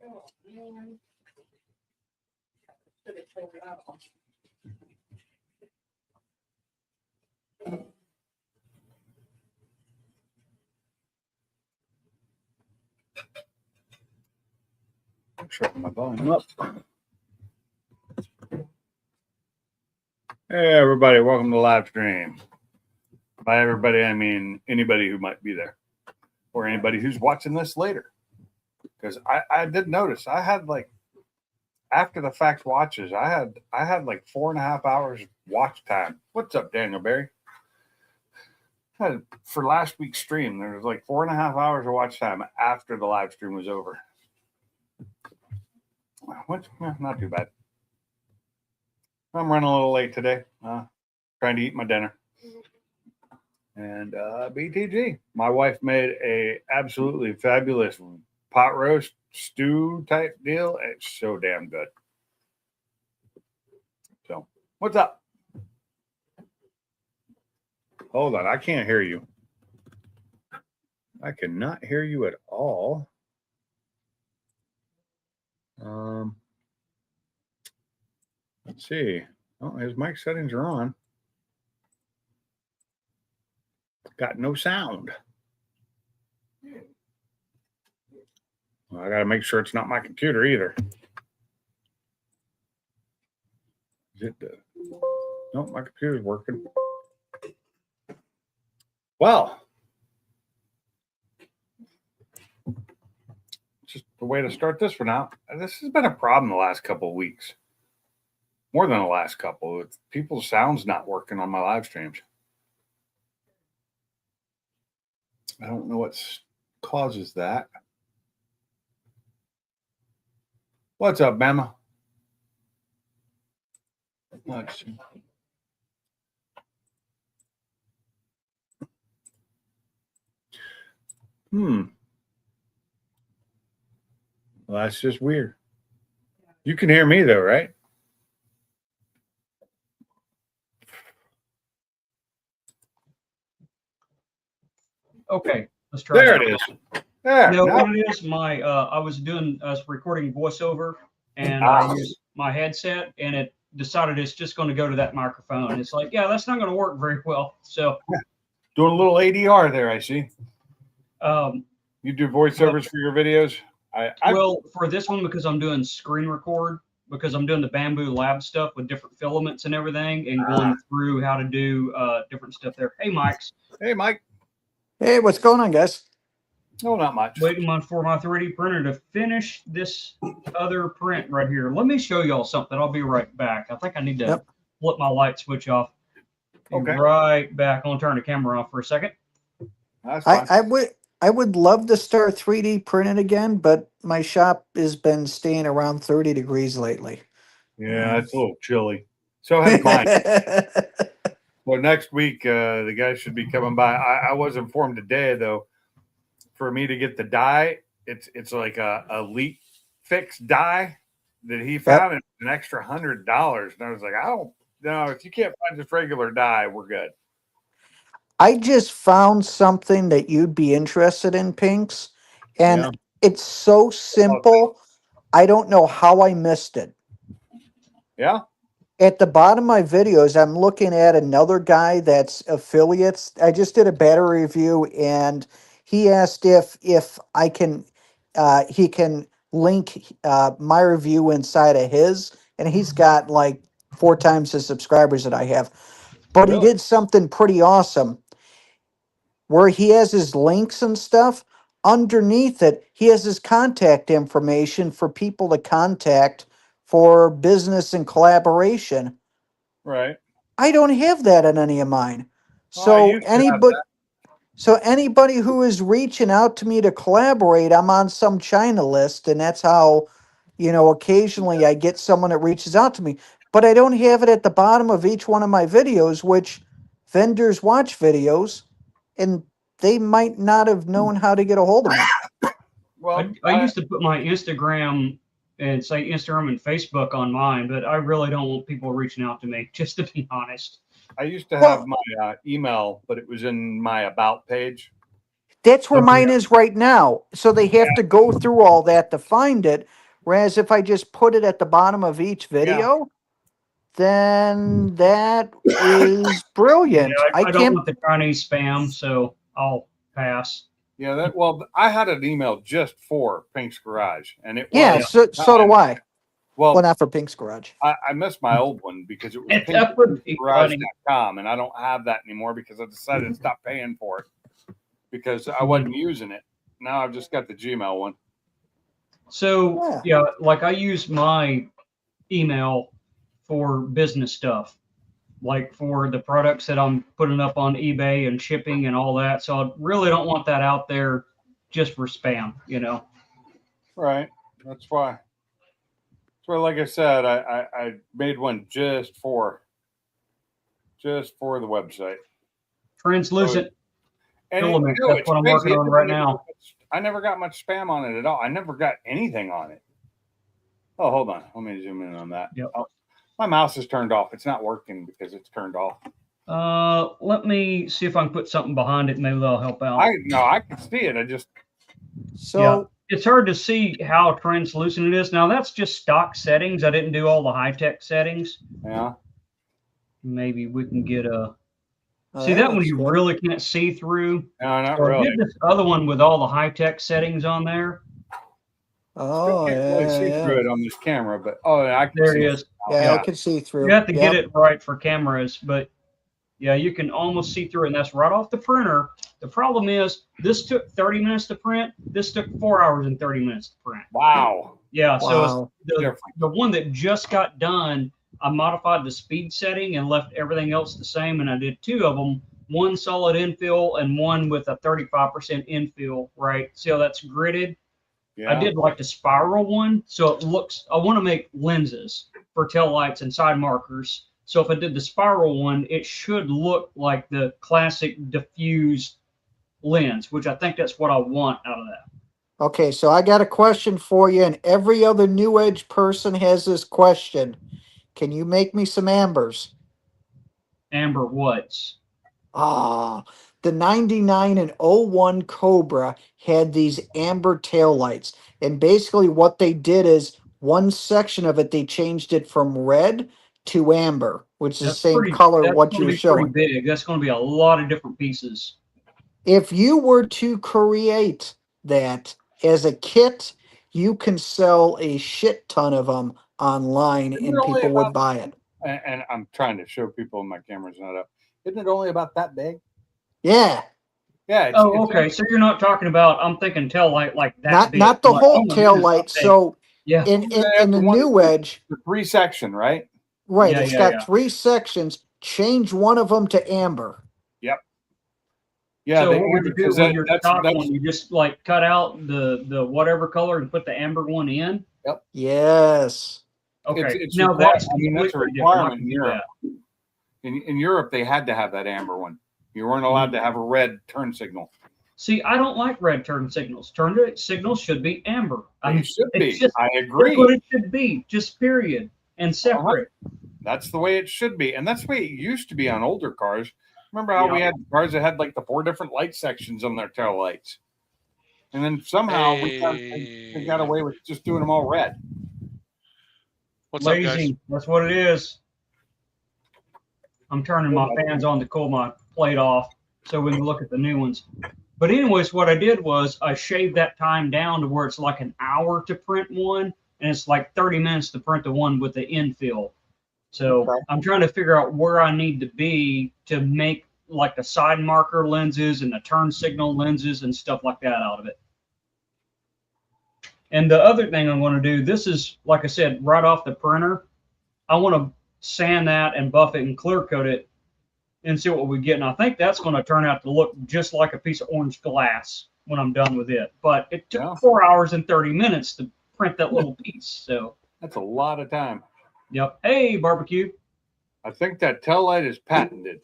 Oh, man. Should have cleaned it out. Shutting my volume up. Hey, everybody. Welcome to the live stream. By everybody, I mean anybody who might be there or anybody who's watching this later. Because I did notice I had like after the fact watches, I had like 4.5 hours watch time. What's up, Daniel Barry? For last week's stream, there was like 4.5 hours of watch time after the live stream was over. Which, not too bad. I'm running a little late today. Trying to eat my dinner. And BTG. My wife made a absolutely fabulous pot roast stew type deal. It's so damn good. So, what's up? Hold on, I can't hear you. I cannot hear you at all. Let's see. Oh, his mic settings are on. Got no sound. Well, I got to make sure it's not my computer either. Is it? No, my computer's working. Well, just the way to start this for now. This has been a problem the last couple of weeks. More than the last couple. People's sound's not working on my live streams. I don't know what causes that. What's up, Bama? Let's see. Well, that's just weird. You can hear me though, right? Okay, let's try. There it is. There. No, Now. what it is, I was recording voiceover, and I used my headset, and it decided it's just going to go to that microphone. It's like, yeah, that's not going to work very well. So, Doing a little ADR there, I see. You do voiceovers for your videos? Well, for this one, because I'm doing screen record, because I'm doing the Bamboo Lab stuff with different filaments and everything, and going through how to do different stuff there. Hey, Mike's. Hey, Mike. Hey, what's going on, guys? No, not much. Waiting for my 3D printer to finish this other print right here. Let me show y'all something. I'll be right back. I think I need to flip my light switch off. Okay. Right back. I'll turn the camera off for a second. That's fine. I would love to start 3D printing again, but my shop has been staying around 30 degrees lately. Yeah, it's a little chilly. So has mine. Well, next week, the guy should be coming by. I was informed today, though, for me to get the die, it's like a elite fixed die that he found. It's an extra $100. And I was like, I don't know. If you can't find just regular die, we're good. I just found something that you'd be interested in, Pinks, and it's so simple. I don't know how I missed it. Yeah. At the bottom of my videos, I'm looking at another guy that's affiliates. I just did a battery review, and he asked if I can, he can link my review inside of his, and he's got like 4 times the subscribers that I have. But he did something pretty awesome, where he has his links and stuff. Underneath it, he has his contact information for people to contact for business and collaboration. Right. I don't have that on any of mine. So anybody who is reaching out to me to collaborate, I'm on some China list, and that's how, occasionally I get someone that reaches out to me. But I don't have it at the bottom of each one of my videos, which vendors watch videos, and they might not have known how to get a hold of me. Well, I used to put my Instagram and say Instagram and Facebook on mine, but I really don't want people reaching out to me, just to be honest. I used to have my email, but it was in my about page. That's where Okay. mine is right now. So they have to go through all that to find it. Whereas if I just put it at the bottom of each video, then that is Yeah, brilliant. I I don't can't. want the Chinese spam, so I'll pass. Yeah, that well, I had an email just for Pink's Garage, and it Yeah, was so do I. Well, well, not for Pink's Garage. I missed my old one because it was That would be funny. pinksgarage.com, and I don't have that anymore because I decided to stop paying for it because I wasn't using it. Now I've just got the Gmail one. So yeah, like I use my email for business stuff, like for the products that I'm putting up on eBay and shipping and all that. So I really don't want that out there just for spam, you know. Right. That's why. So, like I said, I made one just for the website. Translucent And filament. you know, That's what I'm working on right now. I never got much spam on it at all. I never got anything on it. Oh, hold on. Let me zoom in on that. Yep. Oh, my mouse is turned off. It's not working because it's turned off. Let me see if I can put something behind it. Maybe that'll help out. I can see it. I just So it's hard to see how translucent it is. Now that's just stock settings. I didn't do all the high-tech settings. yeah. Maybe we can get a oh, see that one looks you good. really can't see through. No, not So I really. did this other one with all the high-tech settings on there. Oh, Can't really see yeah. through it on this camera, but I can There see it is. Yeah, I Yeah. can see through. You have to get Yep. it right for cameras, but yeah, you can almost see through it, and that's right off the printer. The problem is this took 30 minutes to print. This took 4 hours and 30 minutes to print. Wow. Yeah, so it's Wow. the one that just got done, I modified the speed setting and left everything else the same, and I did two of them, one solid infill and one with a 35% infill, right? See how that's gridded? Yeah. I did like the spiral one, so it looks, I want to make lenses for tail lights and side markers. So if I did the spiral one, it should look like the classic diffused lens, which I think that's what I want out of that. Okay, so I got a question for you, and every other New Edge person has this question. Can you make me some ambers? Amber Woods. Ah, the 99 and 01 Cobra had these amber taillights. And basically, what they did is one section of it, they changed it from red to amber, which is the same color That's what going you to were be pretty showing. big. That's going to be a lot of different pieces. If you were to create that as a kit, you can sell a shit ton of them online Isn't and it only people would about- buy it. And I'm trying to show people my camera's not up. Isn't it only about that big? Yeah. Yeah. It's, Oh, okay. So you're not talking about, I'm thinking tail light like that Not big. not the I'm like, whole oh my tail goodness, light. okay. So Yeah. in Yeah, the the one- New Edge, the 3-section, right? right, Yeah, it's yeah, got yeah. 3 sections. Change one of them to amber. Yeah. So what would you do because with your that's stock one? You just like cut out the whatever color and put the amber one in? Yes. Okay. It's Now required. that's I mean, that's a completely different. I requirement can in do Europe. that. In Europe, they had to have that amber one. You weren't allowed to have a red turn signal. See, I don't like red turn signals. Turn signals should be amber. I They mean, should it's be. just- I That's agree. what it should be, just period, and separate. That's the way it should be, and that's the way it used to be on older cars. Remember how we Yeah. had cars that had like the 4 different light sections on their tail lights, and then somehow they got away with just doing them all red. What's up, guys? Lazy. That's what it is. I'm turning my fans on to cool my plate off so we can look at the new ones. But anyways, what I did was I shaved that time down to where it's like an hour to print one, and it's like 30 minutes to print the one with the infill. So Okay. I'm trying to figure out where I need to be to make like the side marker lenses and the turn signal lenses and stuff like that out of it. And the other thing I'm going to do, this is, like I said, right off the printer. I want to sand that and buff it and clear coat it and see what we get. And I think that's going to turn out to look just like a piece of orange glass when I'm done with it. But it took Yeah. 4 hours and 30 minutes to print that little piece. So, That's a lot of time. yep. Hey, barbecue. I think that tail light is patented.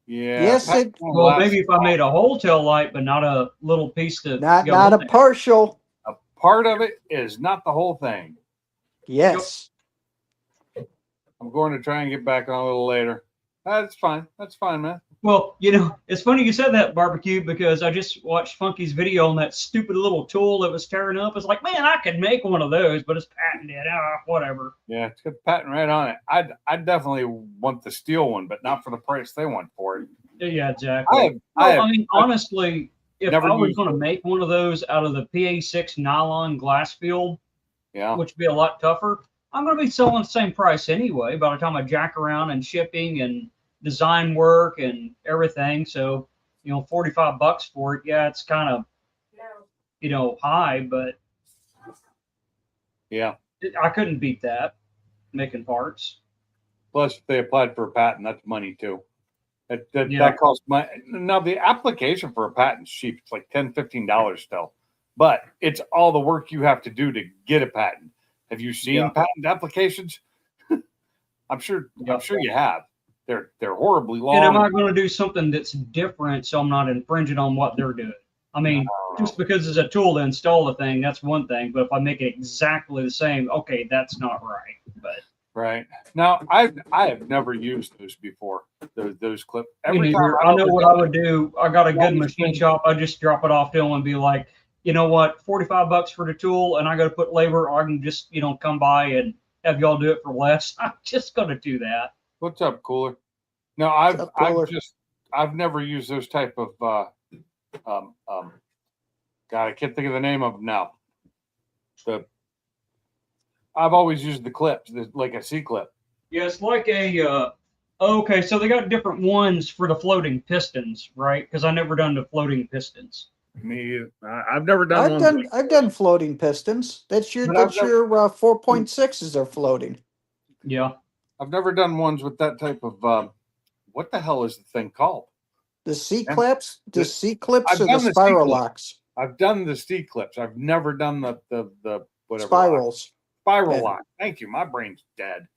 Yeah. Yes, patent it- won't Well, last maybe if I made a whole tail light, but not a little piece to Not go not a with it. partial. a part of it is not the whole thing. Yes. I'm going to try and get back on a little later. That's fine. That's fine, man. Well, it's funny you said that, Barbecue, because I just watched Funky's video on that stupid little tool that was tearing up. It's like, man, I could make one of those, but it's patented. Whatever. Yeah, it's got the patent right on it. I'd definitely want the steel one, but not for the price they want for it. Yeah, exactly. I mean, honestly, if I was going to make one of those out of the PA6 nylon glass field, which would be a lot tougher, I'm going to be selling the same price anyway by the time I jack around and shipping and design work and everything. So, $45 for it. Yeah, it's kind of, high, but yeah, I couldn't beat that making parts. Plus, if they applied for a patent, that's money too. That costs money. Now, the application for a patent's cheap. It's like $10, $15 still, but it's all the work you have to do to get a patent. Have you seen patent applications? I'm sure you have. They're horribly long. And am I going to do something that's different so I'm not infringing on what they're doing? I mean, just because it's a tool to install the thing, that's one thing. But if I make it exactly the same, okay, that's not right. But right now, I have never used those before. Those clips. Every time I know what I would do. I got a good machine shop. I just drop it off to them and be like, you know what, $45 for the tool, and I got to put labor, or I can just come by and have y'all do it for less. I'm just going to do that. What's up, Cooler? No, I've never used those type of God, I can't think of the name of them now. I've always used the clips, like a C clip. Yeah, it's like a okay, so they got different ones for the floating pistons, right? Because I never done the floating pistons. Me, I've never done. I've done floating pistons. That's your 4.6s are floating. Yeah, I've never done ones with that type of. What the hell is the thing called? The C clips, the C clips, or the spiral locks. I've done the C clips. I've never done the whatever spirals. Spiral lock. Thank you. My brain's dead.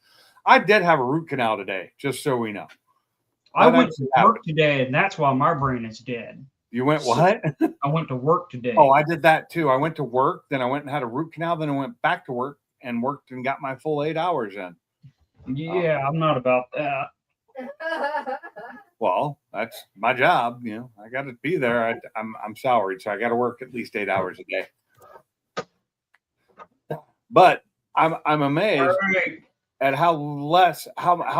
I did have a root canal today, just so we know. I went to work today, and that's why my brain is dead. You went what? I went to work today. Oh, I did that too. I went to work, then I went and had a root canal, then I went back to work and worked and got my full 8 hours in. Yeah, I'm not about that. Well, that's my job. I got to be there. I'm salaried, so I got to work at least 8 hours a day. But I'm amazed at how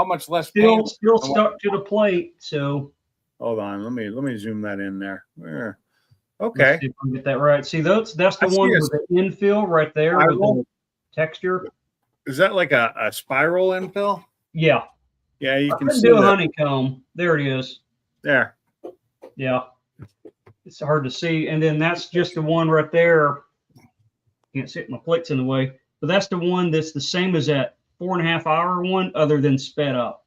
much less still stuck to the plate. So hold on, let me zoom that in there. Where? Okay, let's see if I can get that right. See, that's the one with the infill right there with the texture. Is that like a spiral infill? Yeah. Yeah, you can do a honeycomb. There it is. There. Yeah. It's hard to see. And then that's just the one right there. Can't see it. My plate's in the way. But that's the one that's the same as that 4.5 hour one, other than sped up.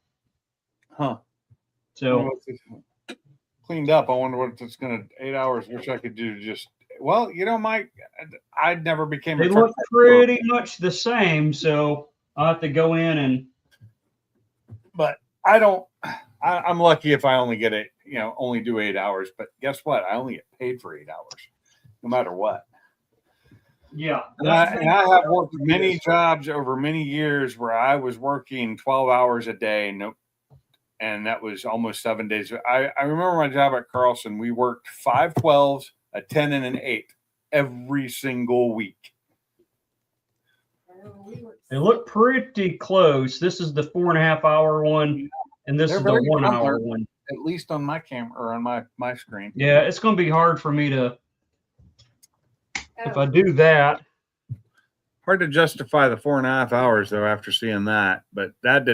Huh. So cleaned up. I wonder what it's going to 8 hours. Wish I could do just. Well, Mike, I never became. They look pretty much the same. So I'll have to go in and. But I don't. I'm lucky if I only get it. Only do 8 hours. But guess what? I only get paid for 8 hours, no matter what. Yeah. And I have worked many jobs over many years where I was working 12 hours a day. Nope. And that was almost 7 days. I remember my job at Carlson. We worked 5 12s, a 10, and an 8 every single week. They look pretty close. This is the 4.5 hour one, and this is the 1 hour one. At least on my camera or on my screen. Yeah, it's going to be hard for me to. If I do that, hard to justify the 4.5 hours though after seeing that, but that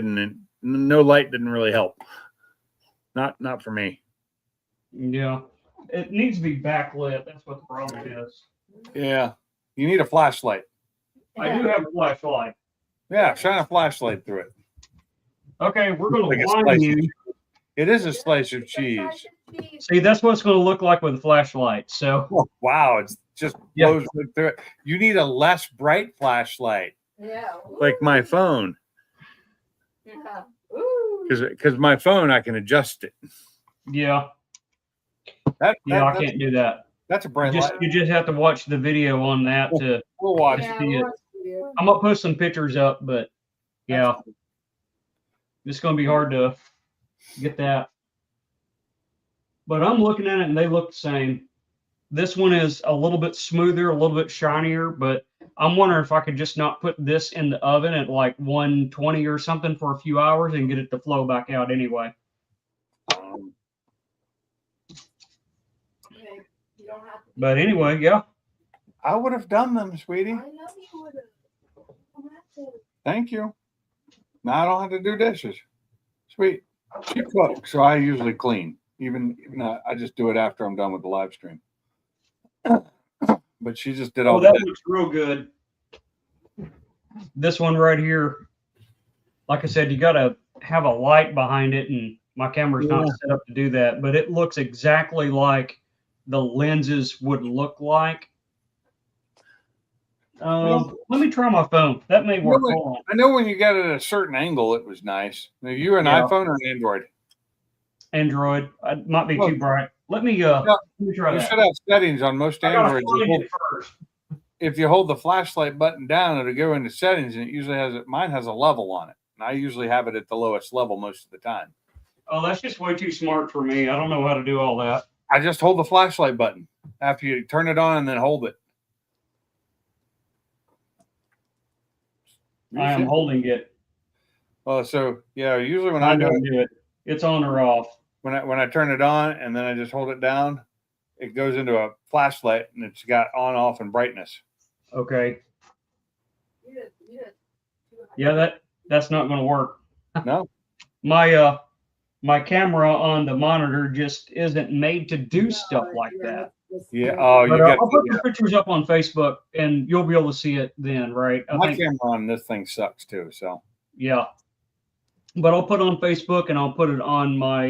no light didn't really help. Not for me. Yeah, it needs to be backlit. That's what the problem is. Yeah, you need a flashlight. I do have a flashlight. Yeah, shine a flashlight through it. Okay, we're going to blind you. It is a slice of cheese. See, that's what it's going to look like with a flashlight. So, wow, it's just blows through it. You need a less bright flashlight. Yeah. Like my phone. Yeah. Because my phone, I can adjust it. Yeah. I can't do that. That's a bright light. You just have to watch the video on that to watch see it. I'm going to post some pictures up, but yeah. It's going to be hard to get that. But I'm looking at it and they look the same. This one is a little bit smoother, a little bit shinier, but I'm wondering if I could just not put this in the oven at like 120 or something for a few hours and get it to flow back out anyway. Okay, you don't have to. But anyway, yeah. I would have done them, sweetie. I know you would have. You don't have to. Thank you. Now I don't have to do dishes. Sweet. She cooks, so I usually clean. Even I just do it after I'm done with the live stream. But she just did all Oh, the that dishes. looks real good. This one right here, like I said, you got to have a light behind it, and my camera's not set up to do that, but it looks exactly like the lenses would look like. Let me try my phone. That may work. Hold on. I know when you got it at a certain angle, it was nice. Are you an iPhone or an Android? Android. It might be too bright. Let me try You that. should have settings on most I gotta Androids. find it first. If you hold the flashlight button down, it'll go into settings, and it usually has mine has a level on it, and I usually have it at the lowest level most of the time. Oh, that's just way too smart for me. I don't know how to do all that. I just hold the flashlight button after you turn it on, and then hold it. I am holding it. Well, so yeah, usually when I I do don't do it. It's on or off. when I turn it on and then I just hold it down, it goes into a flashlight and it's got on, off, and brightness. Okay. You did. Yeah, that's not going to work. No. My camera on the monitor just isn't made to do stuff like that. Yeah. Oh, But you got I'll put the pictures up on Facebook, and you'll be able to see it then, right? my camera on this thing sucks too. So Yeah. But I'll put it on Facebook, and I'll put it on my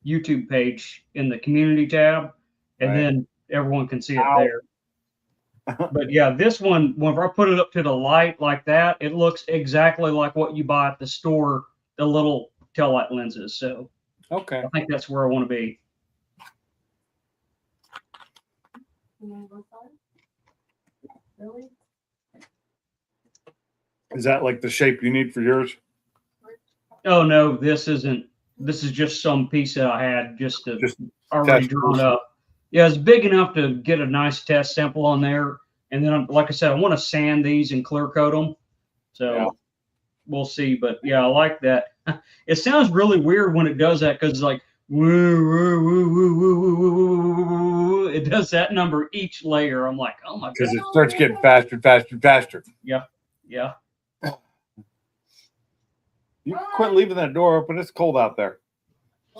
YouTube page in the community tab, and then everyone can see it there. But yeah, this one, whenever I put it up to the light like that, it looks exactly like what you buy at the store, the little tail light lenses. So okay. I think that's where I want to be. Really? Is that like the shape you need for yours? Oh no, this isn't. This is just some piece that I had just already test drawn piece. up. Yeah, it's big enough to get a nice test sample on there. And then, like I said, I want to sand these and clear coat them. So we'll see. But yeah, I like that. It sounds really weird when it does that because it's like woo, woo, woo, woo, woo, woo, woo, woo, woo. It does that number each layer. I'm like, oh my god. Because it starts getting faster and faster and faster. Yeah. Yeah. You quit leaving that door open. It's cold out there.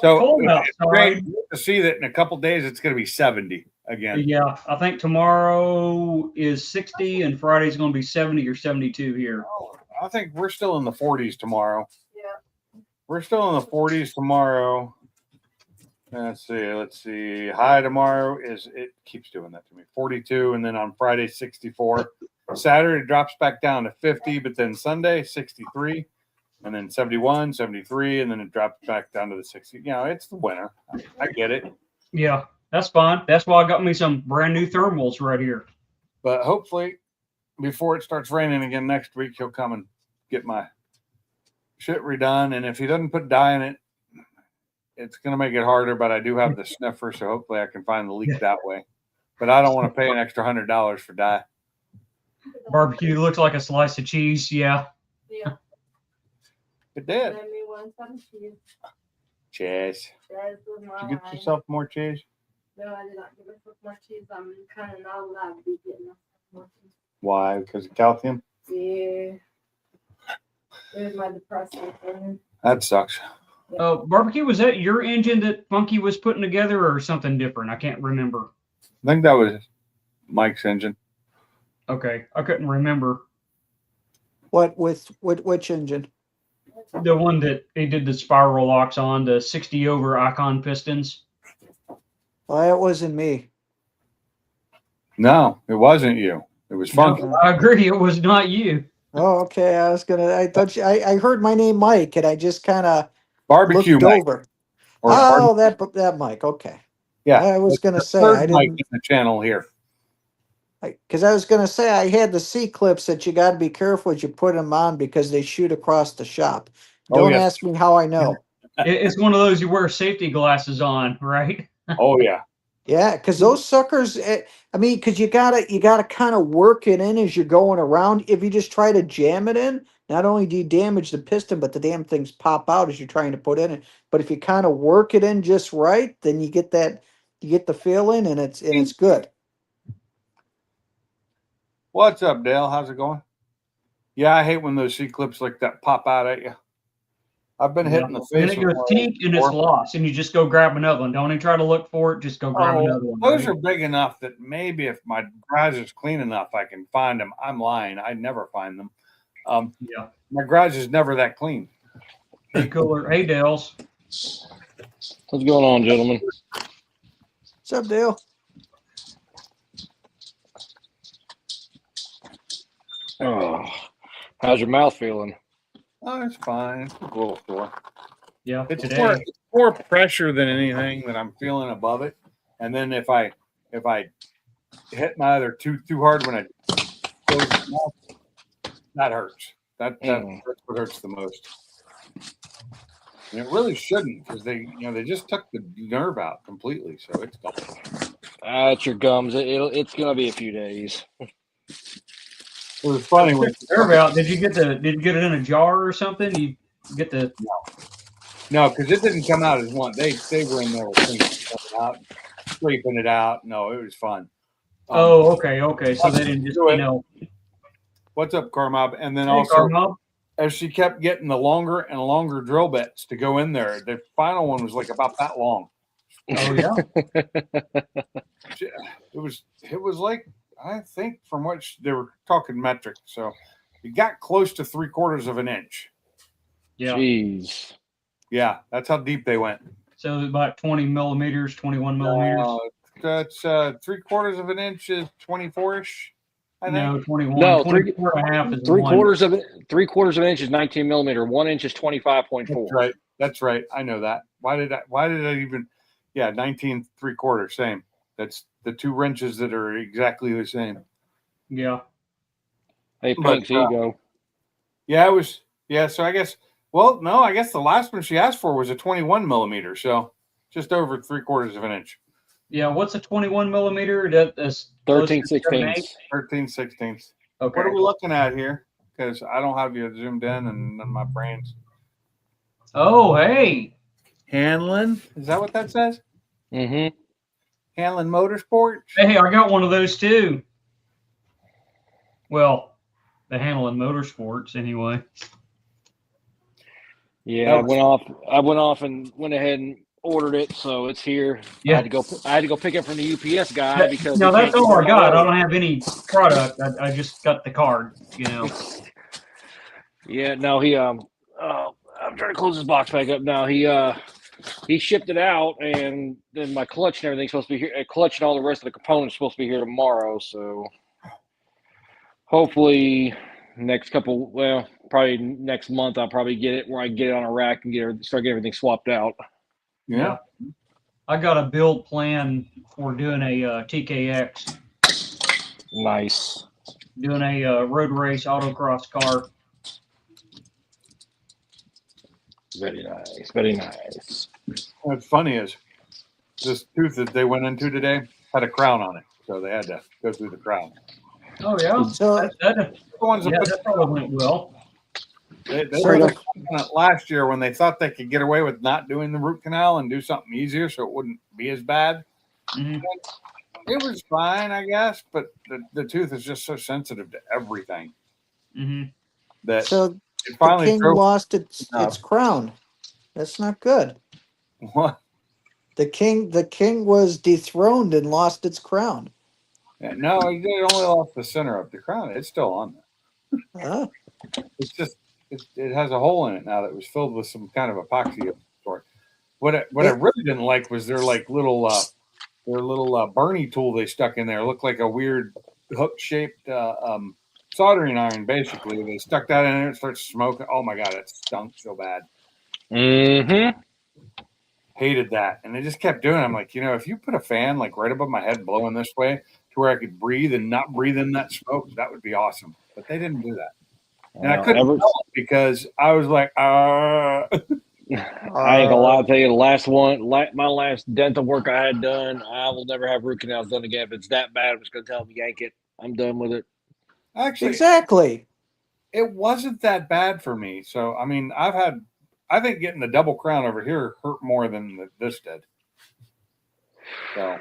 So Cold it's great outside. to see that in a couple days it's going to be 70 again. Yeah, I think tomorrow is 60 and Friday's going to be 70 or 72 here. I think we're still in the 40s tomorrow. Yeah. We're still in the 40s tomorrow. Let's see. High tomorrow it keeps doing that to me. 42, and then on Friday 64. Saturday drops back down to 50, but then Sunday 63, and then 71, 73, and then it drops back down to the 60. You know, it's the winter. I get it. Yeah, that's fine. That's why I got me some brand new thermals right here. But hopefully, before it starts raining again next week, he'll come and get my shit redone. And if he doesn't put dye in it, it's going to make it harder. But I do have the sniffer, so hopefully I can find the leak that way. But I don't want to pay an extra $100 for dye. Barbecue looks like a slice of cheese. Yeah. Yeah. It did. Let me want some cheese. Cheese. Cheese with my Did you get yourself more cheese? No, I did not give myself more cheese. I'm kind of not allowed to be getting myself more cheese. Why? Because of calcium? Yeah. There's my depressant thing. That sucks. Barbecue, was that your engine that Funky was putting together or something different? I can't remember. I think that was Mike's engine. Okay, I couldn't remember. Which engine? The one that he did the spiral locks on, the 60 over Icon pistons. Well, that wasn't me. No, it wasn't you. It was Funky. No, I agree, it was not you. Oh, okay. I thought I heard my name Mike, and I just kind of Barbecue looked Mike. over. Or Oh, that Mike. Okay. yeah. I was gonna say Third I Mike didn't, in the channel here. because I was gonna say I had the C clips that you got to be careful as you put them on because they shoot across the shop. Oh, Don't yes. ask me how I know. It's one of those you wear safety glasses on, right? Oh yeah. Yeah, because those suckers, I mean, because you gotta kind of work it in as you're going around. If you just try to jam it in, not only do you damage the piston, but the damn things pop out as you're trying to put in it. But if you kind of work it in just right, then you get the feeling, and it's good. What's up, Dale? How's it going? Yeah, I hate when those C clips like that pop out at you. I've been hitting the Then face. it goes teak and it's lost, and you just go grab another one. Don't even try to look for it. Just go grab another one. Those are big enough that maybe if my garage is clean enough, I can find them. I'm lying. I never find them. Yeah. My garage is never that clean. Hey, Cooler. Hey, Dales. What's going on, gentlemen? What's up, Dale? Oh, how's your mouth feeling? Oh, it's fine. It's a little sore. Yeah, It's today. more pressure than anything that I'm feeling above it. And then if I hit my other tooth too hard when I close my mouth, that hurts. That's what hurts the most. And it really shouldn't, because they just took the nerve out completely, so it's gone. It's your gums. It's gonna be a few days. It was funny when Nerve out. Did you get it in a jar or something? You get the no, because it didn't come out as one. They were in there out, scraping it out. No, it was fun. okay. So they didn't just What's up, Carmob? And then Hey, also, Carmob. as she kept getting the longer and longer drill bits to go in there, the final one was like about that long. Oh yeah. It was like, I think from which they were talking metric, so it got close to 3/4 of an inch. Yeah. Jeez. Yeah, that's how deep they went. So about 20 millimeters, 21 millimeters. That's 3/4 of an inch is 24-ish. I think. No, 21. No, 24 and a half is three one. quarters of an inch is 19 millimeter. 1 inch is 25.4. That's right. I know that. Why did I even? Yeah, 19 3/4, same. That's the 2 wrenches that are exactly the same. Yeah. Hey, Pinks, here you go. Yeah, it was. Yeah, so I guess. Well, no, I guess the last one she asked for was a 21 millimeter, so just over 3/4 of an inch. Yeah. What's a 21 millimeter? That's 13/16. 13/16. Okay. What are we looking at here? Because I don't have you zoomed in and my brains. Oh, hey. Hanlon, is that what that says? Mm-hmm. Hanlon Motorsports. Hey, I got one of those too. Well, the Hanlon Motorsports, anyway. Yeah, I went off and went ahead and ordered it, so it's here. Yeah. I had to go pick it from the UPS guy because no, that's all I got. I don't have any product. I just got the card. Yeah, no, I'm trying to close this box back up now. He shipped it out, and then my clutch and everything's supposed to be here. Clutch and all the rest of the components supposed to be here tomorrow. So hopefully probably next month I'll probably get it where I can get it on a rack and start getting everything swapped out. Yeah. I got a build plan for doing a TKX. Nice. Doing a road race autocross car. Very nice. Very nice. What's funny is this tooth that they went into today had a crown on it, so they had to go through the crown. Oh yeah. So That probably went well. They were on it last year when they thought they could get away with not doing the root canal and do something easier so it wouldn't be as bad. Mm-hmm. It was fine, I guess, but the tooth is just so sensitive to everything that so it finally the king lost its crown. That's not good. What? The king was dethroned and lost its crown. Yeah, no, it only lost the center of the crown. It's still on there. Huh? It's just it has a hole in it now that was filled with some kind of epoxy of sort. What I really didn't like was their little Bernie tool they stuck in there. It looked like a weird hook shaped soldering iron. Basically, they stuck that in there and started smoking. Oh my god, it stunk so bad. Mm-hmm. Hated that, and they just kept doing it. I'm like, if you put a fan like right above my head blowing this way to where I could breathe and not breathe in that smoke, that would be awesome. But they didn't do that. And I couldn't tell it because I was like, I ain't gonna lie to you. The last one, my last dental work I had done, I will never have root canals done again. If it's that bad, I'm just gonna tell them yank it. I'm done with it. Actually, Exactly. it wasn't that bad for me. So I mean, I think getting the double crown over here hurt more than this did. So,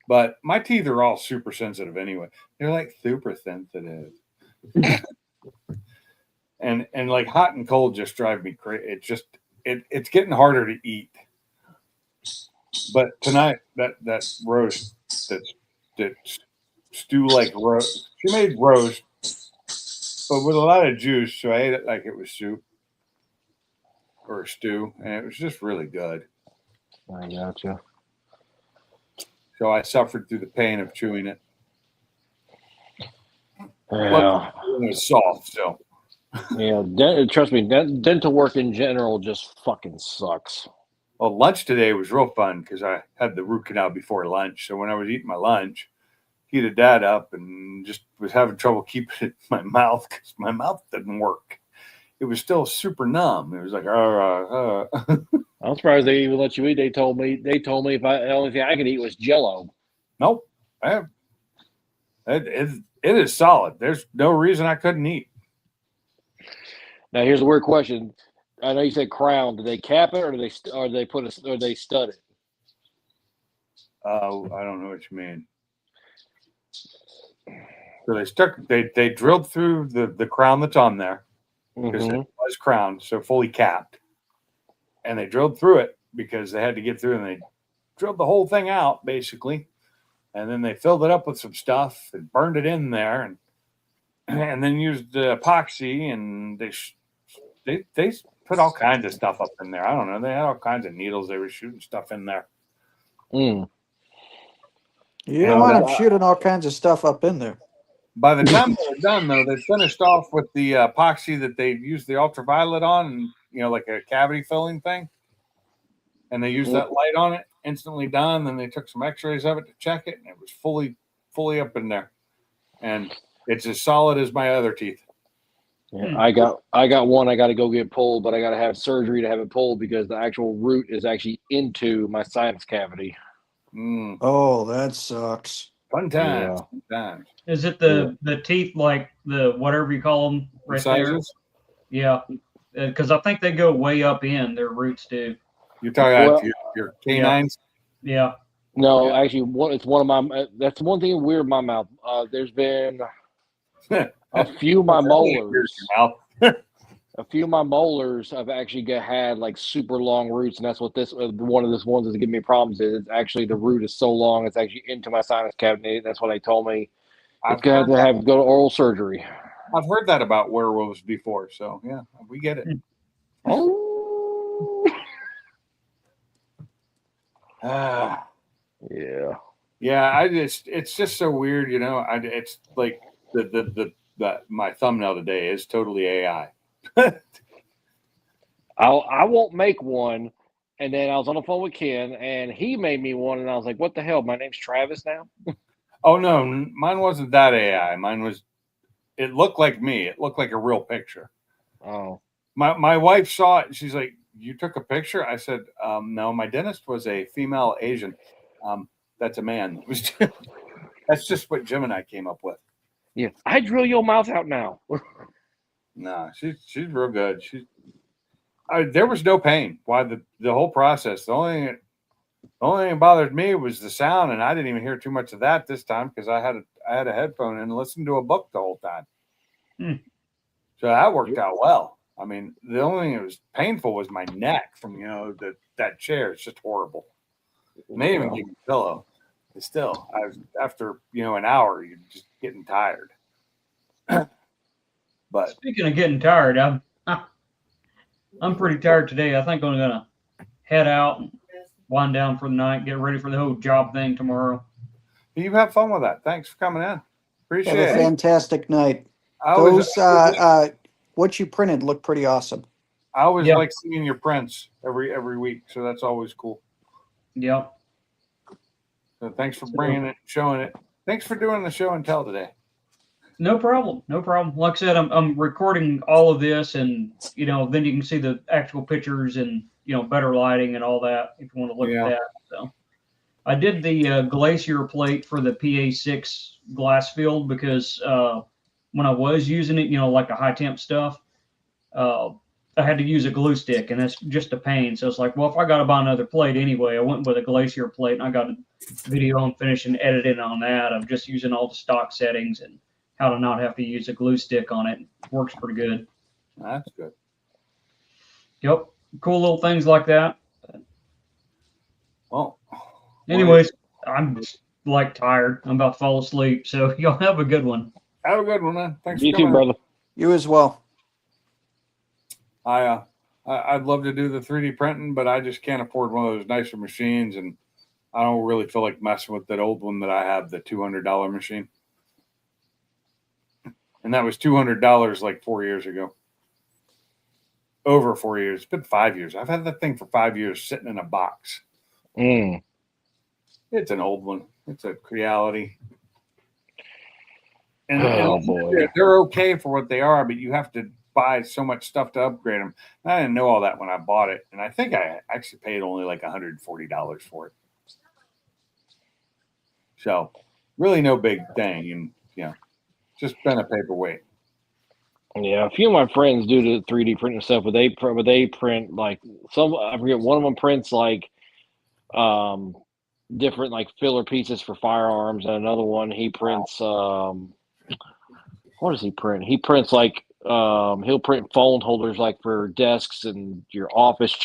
but my teeth are all super sensitive anyway. They're like super sensitive. and like hot and cold just drive me crazy. It's getting harder to eat. But tonight that roast that stew like roast, she made roast, but with a lot of juice, so I ate it like it was soup or a stew, and it was just really good. I gotcha. So I suffered through the pain of chewing it. Yeah. It was soft, so Yeah, trust me, dental work in general just fucking sucks. well, lunch today was real fun because I had the root canal before lunch. So when I was eating my lunch, heated that up and just was having trouble keeping it in my mouth because my mouth didn't work. It was still super numb. It was like, I'm surprised they even let you eat. They told me if the only thing I could eat was Jello. Nope. It is solid. There's no reason I couldn't eat. Now here's a weird question. I know you said crown. Do they cap it or do they stud it? I don't know what you mean. So they drilled through the crown that's on there because it was crowned, so fully capped. And they drilled through it because they had to get through, and they drilled the whole thing out basically. And then they filled it up with some stuff and burned it in there, and then used epoxy, and they put all kinds of stuff up in there. I don't know. They had all kinds of needles. They were shooting stuff in there. You don't want them shooting all kinds of stuff up in there. By the time they were done, though, they finished off with the epoxy that they used the ultraviolet on, and like a cavity filling thing. And they used that light on it, instantly done. Then they took some x-rays of it to check it, and it was fully up in there. And it's as solid as my other teeth. Yeah, I got one I got to go get pulled, but I got to have surgery to have it pulled because the actual root is actually into my sinus cavity. Oh, that sucks. Fun times. Yeah. Fun times. Is it the teeth, like the whatever you call them right there? Yeah, because I think they go way up in their roots do. You're talking about your canines? Yeah. No, actually, it's one of my. That's one thing weird in my mouth. There's been a few of my molars. A few of my molars have actually had like super long roots, and that's what one of those ones that's giving me problems is. It's actually the root is so long, it's actually into my sinus cavity. That's what they told me. It's going to have to go to oral surgery. I've heard that about werewolves before, so yeah, we get it. Oh. Yeah. It's just so weird, it's like my thumbnail today is totally AI. I won't make one. And then I was on the phone with Ken, and he made me one, and I was like, "What the hell? My name's Travis now." Oh no, mine wasn't that AI. Mine was. It looked like me. It looked like a real picture. Oh. My wife saw it, and she's like, "You took a picture?" I said, "No, my dentist was a female Asian. That's a man." That's just what Jim and I came up with. Yeah, I drill your mouth out now. No, she's real good. There was no pain. Why the whole process? The only thing that bothered me was the sound, and I didn't even hear too much of that this time because I had a headphone in and listened to a book the whole time. So that worked out well. I mean, the only thing that was painful was my neck from that chair. It's just horrible. And they didn't even give me a pillow. But still, after an hour, you're just getting tired. But speaking of getting tired, I'm pretty tired today. I think I'm gonna head out and wind down for the night, get ready for the whole job thing tomorrow. You have fun with that. Thanks for coming in. Appreciate it. Have a fantastic night. What you printed looked pretty awesome. I always like seeing your prints every week, so that's always cool. Yep. So thanks for bringing it, showing it. Thanks for doing the show and tell today. No problem. No problem. Like I said, I'm recording all of this, and then you can see the actual pictures and better lighting and all that if you want to look at that. So I did the glacier plate for the PA6 glass field because when I was using it, like the high temp stuff, I had to use a glue stick, and that's just a pain. So it's like, well, if I got to buy another plate anyway, I went with a glacier plate, and I got a video on finishing editing on that of just using all the stock settings and how to not have to use a glue stick on it. It works pretty good. That's good. Yep, cool little things like that. Well, anyways, I'm like tired. I'm about to fall asleep. So y'all have a good one. Have a good one, man. Thanks You for too, coming. brother. You as well. I'd love to do the 3D printing, but I just can't afford one of those nicer machines, and I don't really feel like messing with that old one that I have, the $200 machine. And that was $200 like 4 years ago. Over 4 years. It's been 5 years. I've had that thing for 5 years sitting in a box. It's an old one. It's a Creality. And boy. They're okay for what they are, but you have to buy so much stuff to upgrade them. And I didn't know all that when I bought it. And I think I actually paid only like $140 for it. So really no big thing. And, just been a paperweight. Yeah, a few of my friends do the 3D printing stuff, but they print like I forget, one of them prints like different like filler pieces for firearms, and another one he prints what does he print? He prints like he'll print phone holders like for desks and your office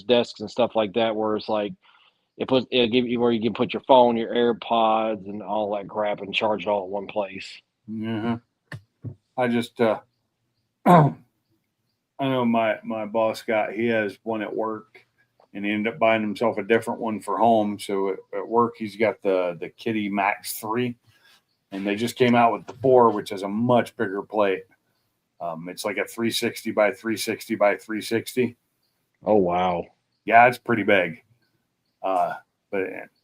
desks and stuff like that, where it's like it'll give you where you can put your phone, your AirPods, and all that crap and charge it all in one place. Yeah. I just I know my boss he has one at work, and he ended up buying himself a different one for home. So at work he's got the Kitty Max 3, and they just came out with the 4, which has a much bigger plate. It's like a 360 by 360 by 360. Oh wow. Yeah, it's pretty big. And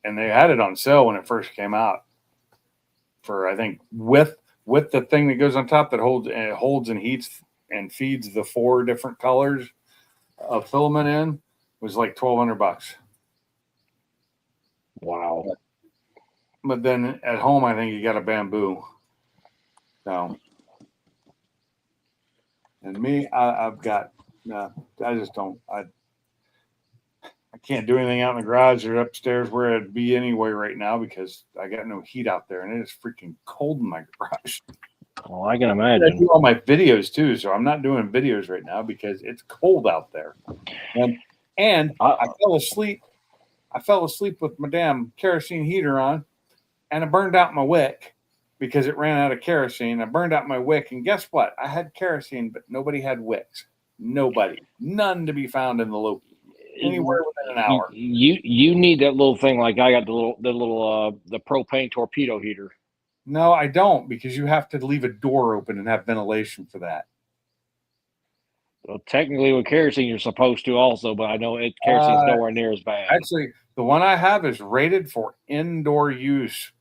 they had it on sale when it first came out for, I think, with the thing that goes on top that holds and heats and feeds the 4 different colors of filament in, was like $1,200. Wow. But then at home, I think you got a bamboo. So, and me, I've got, I just don't, I can't do anything out in the garage or upstairs where I'd be anyway right now because I got no heat out there, and it is freaking cold in my garage. Well, I can imagine. I do all my videos too, so I'm not doing videos right now because it's cold out there. And I fell asleep. I fell asleep with my damn kerosene heater on, and I burned out my wick because it ran out of kerosene. I burned out my wick, and guess what? I had kerosene, but nobody had wicks. Nobody. None to be found in the loop. Anywhere within an hour. You need that little thing like I got the propane torpedo heater. No, I don't, because you have to leave a door open and have ventilation for that. Well, technically with kerosene you're supposed to also, but I know kerosene's nowhere near as bad. Actually, the one I have is rated for indoor use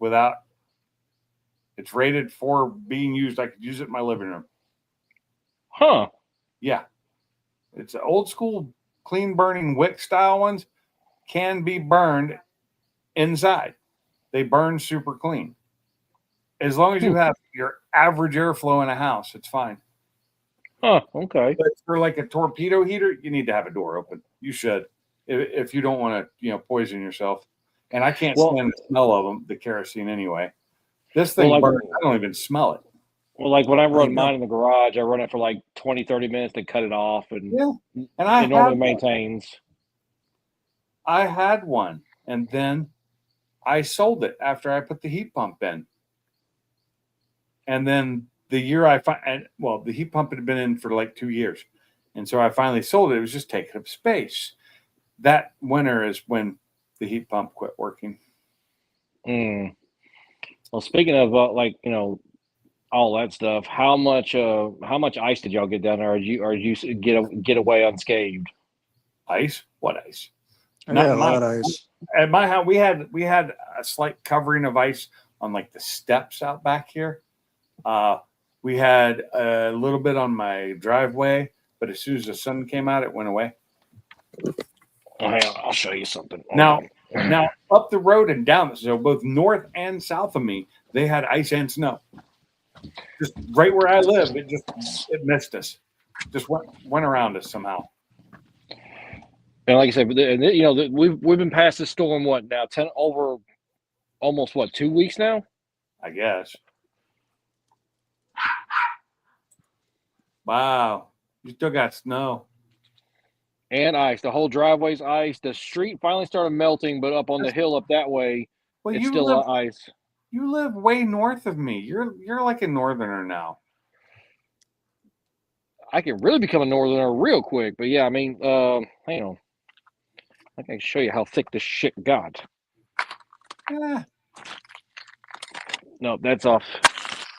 it's rated for being used. I could use it in my living room. Huh. Yeah. It's an old school clean burning wick style ones, can be burned inside. They burn super clean. As long as you have your average airflow in a house, it's fine. Huh, okay. But for like a torpedo heater, you need to have a door open. You should, if you don't want to, poison yourself. And I can't stand the smell of them, the kerosene anyway. This thing burns. I don't even smell it. Well, like when I run mine in the garage, I run it for like 20, 30 minutes, then cut it off, and it normally maintains. I had one, and then I sold it after I put the heat pump in. And then the year the heat pump had been in for like 2 years. And so I finally sold it. It was just taking up space. That winter is when the heat pump quit working. Well, speaking of all that stuff, how much ice did y'all get down there? Or you get away unscathed? Ice? What ice? A lot of ice. At my house, we had a slight covering of ice on like the steps out back here. We had a little bit on my driveway, but as soon as the sun came out, it went away. Oh, hang on, I'll show you something. Now up the road and down, so both north and south of me, they had ice and snow. Just right where I live, it missed us. Just went around us somehow. And like I said, you know, we've been past this storm now? Almost 2 weeks now. I guess. Wow, you still got snow and ice. The whole driveway's ice. The street finally started melting, but up on the hill up that way, it's still ice. You live way north of me. You're like a northerner now. I can really become a northerner real quick, but yeah, I mean, hang on. I can show you how thick this shit got. Yeah. No, that's off.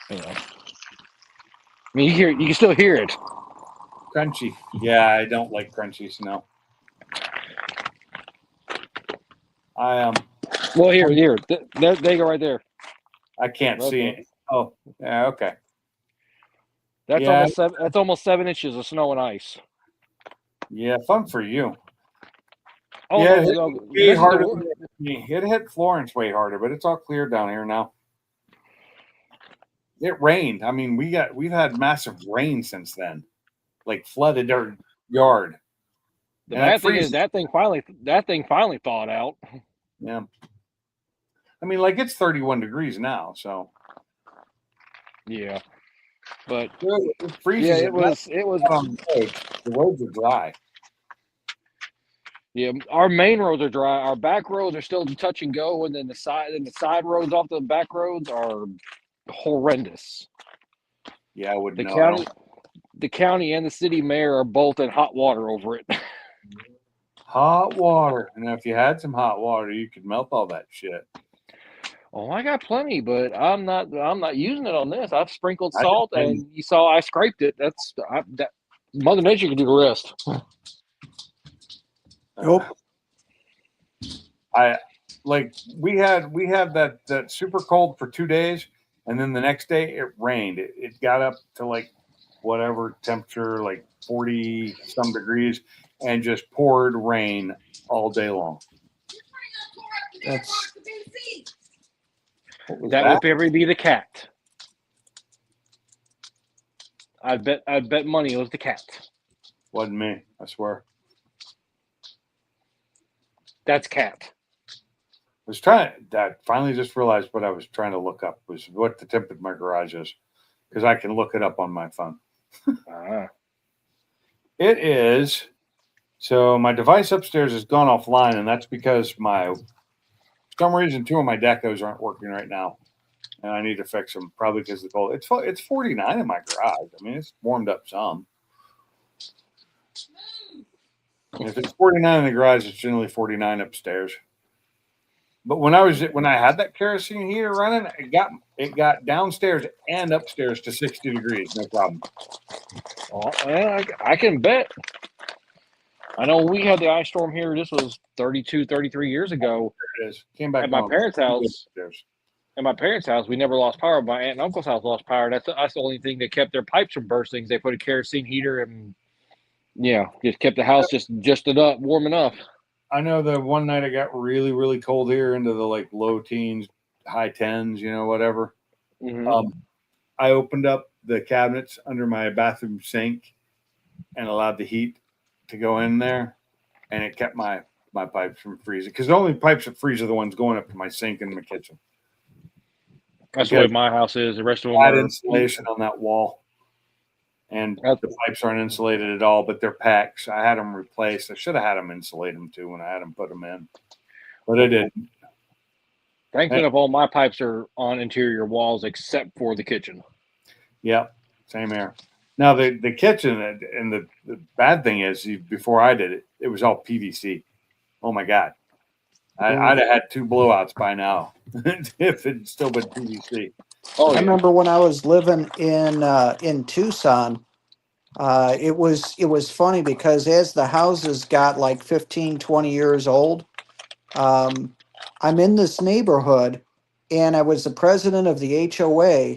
Hang on. I mean, you can still hear it. Crunchy. Yeah, I don't like crunchy snow. Well, here. There they go right there. I can't see it. Oh, yeah, okay. That's almost 7 inches of snow and ice. Yeah, fun for you. Oh, yeah, no, it hit Florence way harder, but it's all clear down here now. It rained. I mean, we've had massive rain since then, like flooded our yard. The bad thing is that thing finally thawed out. Yeah. I mean, like it's 31 degrees now, so. Yeah. But it freezes. Yeah, it was. The roads are dry. Yeah, our main roads are dry. Our back roads are still touch and go, and then the side roads off the back roads are horrendous. Yeah, I would know. The county and the city mayor are both in hot water over it. Hot water. And if you had some hot water, you could melt all that shit. Oh, I got plenty, but I'm not using it on this. I've sprinkled salt, and you saw I scraped it. That Mother Nature can do the rest. Nope. We had that super cold for 2 days, and then the next day it rained. It got up to like whatever temperature, like 40 some degrees, and just poured rain all day long. That would probably be the cat. I'd bet money it was the cat. Wasn't me, I swear. That's cat. I finally just realized what I was trying to look up was what the temp in my garage is, because I can look it up on my phone. It is. So my device upstairs has gone offline, and that's because for some reason 2 of my decos aren't working right now, and I need to fix them. Probably because of the cold. It's 49 in my garage. I mean, it's warmed up some. And if it's 49 in the garage, it's generally 49 upstairs. But when I had that kerosene heater running, it got downstairs and upstairs to 60 degrees, no problem. Oh, I can bet. I know we had the ice storm here. This was 32, 33 years ago. There it is. Came back at my parents' house. At my parents' house, we never lost power. My aunt and uncle's house lost power. That's the only thing that kept their pipes from bursting. They put a kerosene heater and just kept the house just enough warm enough. I know the one night it got really, really cold here into the like low teens, high tens, whatever. Mm-hmm. I opened up the cabinets under my bathroom sink and allowed the heat to go in there, and it kept my pipes from freezing, because the only pipes that freeze are the ones going up to my sink in my kitchen. That's the way my house is. The rest of them are insulation on that wall, and the pipes aren't insulated at all, but they're PEX. I had them replaced. I should have had them insulate them too when I had them put them in, but I didn't. Thankfully, all my pipes are on interior walls except for the kitchen. Yep, same here. Now the kitchen, and the bad thing is, before I did it, it was all PVC. Oh my God, I'd have had 2 blowouts by now if it'd still been PVC. I remember when I was living in Tucson. It was funny because as the houses got like 15, 20 years old, I'm in this neighborhood, and I was the president of the HOA,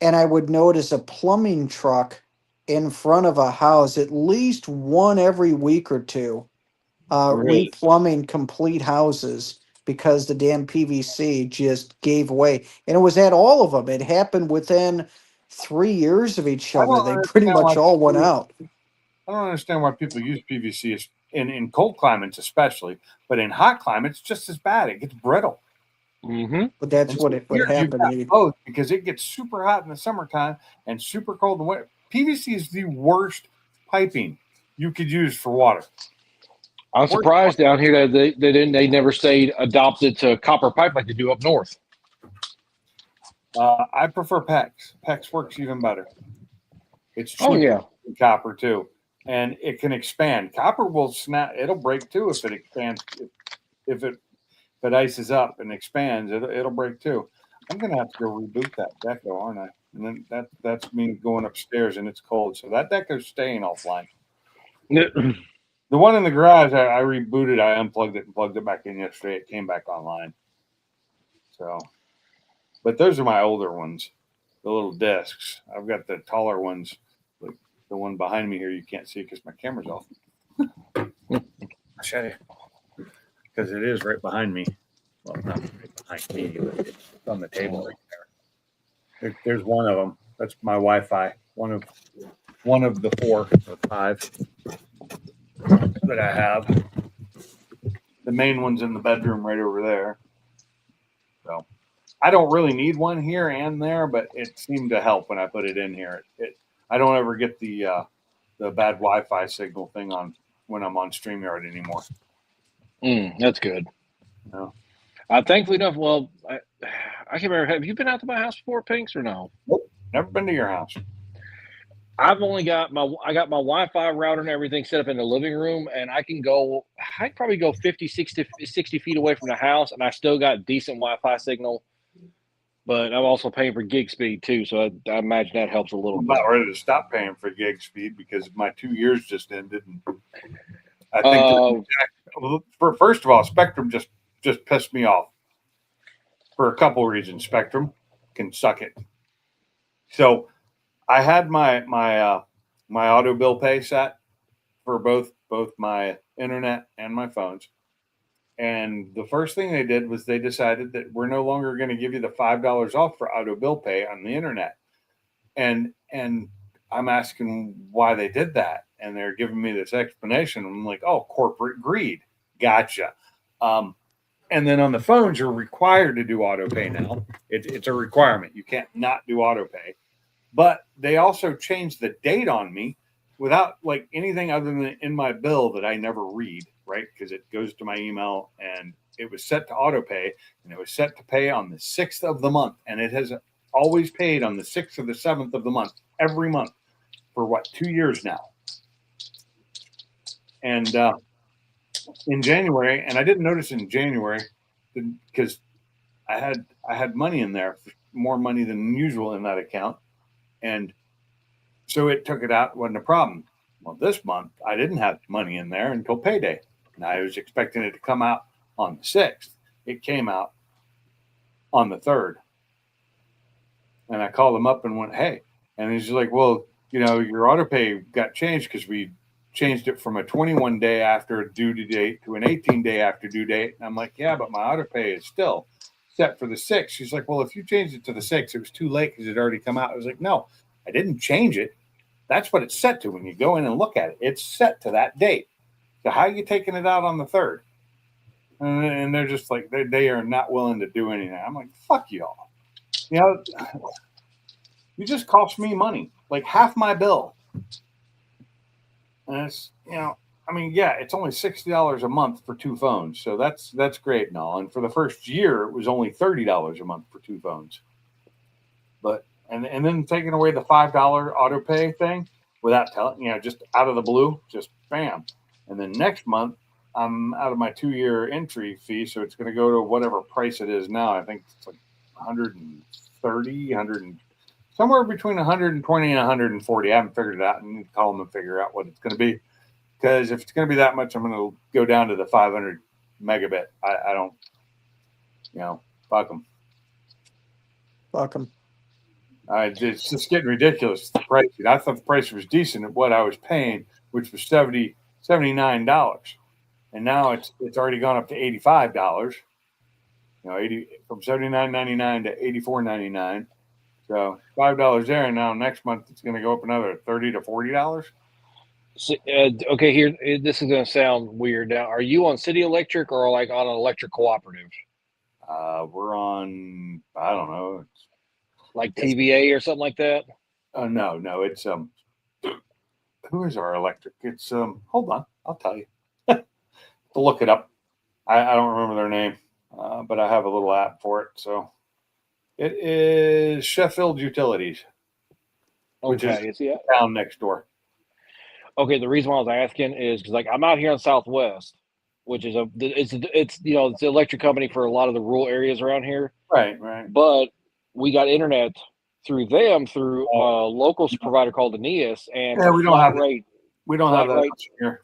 and I would notice a plumbing truck in front of a house at least one every week or two, Really? replumbing complete houses because the damn PVC just gave way. And it was at all of them. It happened within 3 years of each I other. don't They pretty understand why much all went people out. I don't understand why people use PVC in cold climates, especially, but in hot climates, just as bad. It gets brittle. Mm-hmm. But that's And what so it would here you've happen. got both because it gets super hot in the summertime and super cold in the winter. PVC is the worst piping you could use for water. I'm surprised down here that they never stayed adopted to copper pipe like they do up north. I prefer PEX. PEX works even better. It's Oh, cheaper yeah. than copper too, and it can expand. Copper will snap; it'll break too if it expands. If it ices up and expands, it'll break too. I'm gonna have to go reboot that deco, aren't I? And then that's me going upstairs and it's cold, so that deco's staying offline. The one in the garage, I rebooted. I unplugged it and plugged it back in yesterday. It came back online. So, but those are my older ones, the little discs. I've got the taller ones, like the one behind me here. You can't see because my camera's off. I'll show you because it is right behind me. Well, not right behind me, but it's on the table right there. There's one of them. That's my Wi-Fi. One of the 4 or 5 that I have. The main one's in the bedroom right over there. So I don't really need one here and there, but it seemed to help when I put it in here. I don't ever get the bad Wi-Fi signal thing on when I'm on StreamYard anymore. That's good. No. Thankfully enough, well, I can't remember. Have you been out to my house before, Pinks, or no? Nope. Never been to your house. I've only got my Wi-Fi router and everything set up in the living room, and I can probably go 50, 60 feet away from the house, and I still got decent Wi-Fi signal. But I'm also paying for gig speed too, so I imagine that helps a little I'm bit. about ready to stop paying for gig speed because my 2 years just ended. And I think first of all, Spectrum just pissed me off for a couple reasons. Spectrum can suck it. So I had my auto bill pay set for both my internet and my phones. And the first thing they did was they decided that we're no longer going to give you the $5 off for auto bill pay on the internet. And I'm asking why they did that. And they're giving me this explanation. I'm like, oh, corporate greed. Gotcha. And then on the phones, you're required to do auto pay now. It's a requirement. You can't not do auto pay. But they also changed the date on me without like anything other than in my bill that I never read, right? Because it goes to my email and it was set to auto pay and it was set to pay on the 6th of the month. And it has always paid on the 6th or the 7th of the month, every month for 2 years now. And in January, and I didn't notice in January because I had money in there, more money than usual in that account. And so it took it out, wasn't a problem. Well, this month I didn't have money in there until payday. And I was expecting it to come out on the 6th. It came out on the 3rd. And I called him up and went, hey. And he's like, well, your auto pay got changed because we changed it from a 21 day after due date to an 18 day after due date. And I'm like, yeah, but my auto pay is still set for the 6th. She's like, well, if you changed it to the 6th, it was too late because it already come out. I was like, no, I didn't change it. That's what it's set to when you go in and look at it. It's set to that date. So how are you taking it out on the 3rd? And they're just like, they are not willing to do anything. I'm like, fuck y'all. You just cost me money, like half my bill. And it's, it's only $60 a month for 2 phones. So that's great and all. And for the first year, it was only $30 a month for 2 phones. But, and then taking away the $5 auto pay thing without telling, just out of the blue, just bam. And then next month, I'm out of my 2-year entry fee. So it's going to go to whatever price it is now. I think it's like 130, somewhere between 120 and 140. I haven't figured it out. I need to call them and figure out what it's going to be. Because if it's going to be that much, I'm going to go down to the 500 megabit. I don't, fuck them. Fuck them. It's just getting ridiculous. The price. I thought the price was decent at what I was paying, which was $79, and now it's already gone up to $85. 80 from $79.99 to $84.99. So $5 there, and now next month it's going to go up another $30 to $40. So, okay, here this is going to sound weird. Now, are you on City Electric or like on an electric cooperative? We're on, I don't know, like TVA or something like that. No, it's who is our electric? It's hold on, I'll tell you. To look it up. I don't remember their name, but I have a little app for it. So it is Sheffield Utilities, which is down next door. Okay, the reason why I was asking is because like I'm out here on Southwest, which is it's it's the electric company for a lot of the rural areas around here. Right. But we got internet through them through a local provider called Aeneas, and we don't have rate. We don't have that rate here.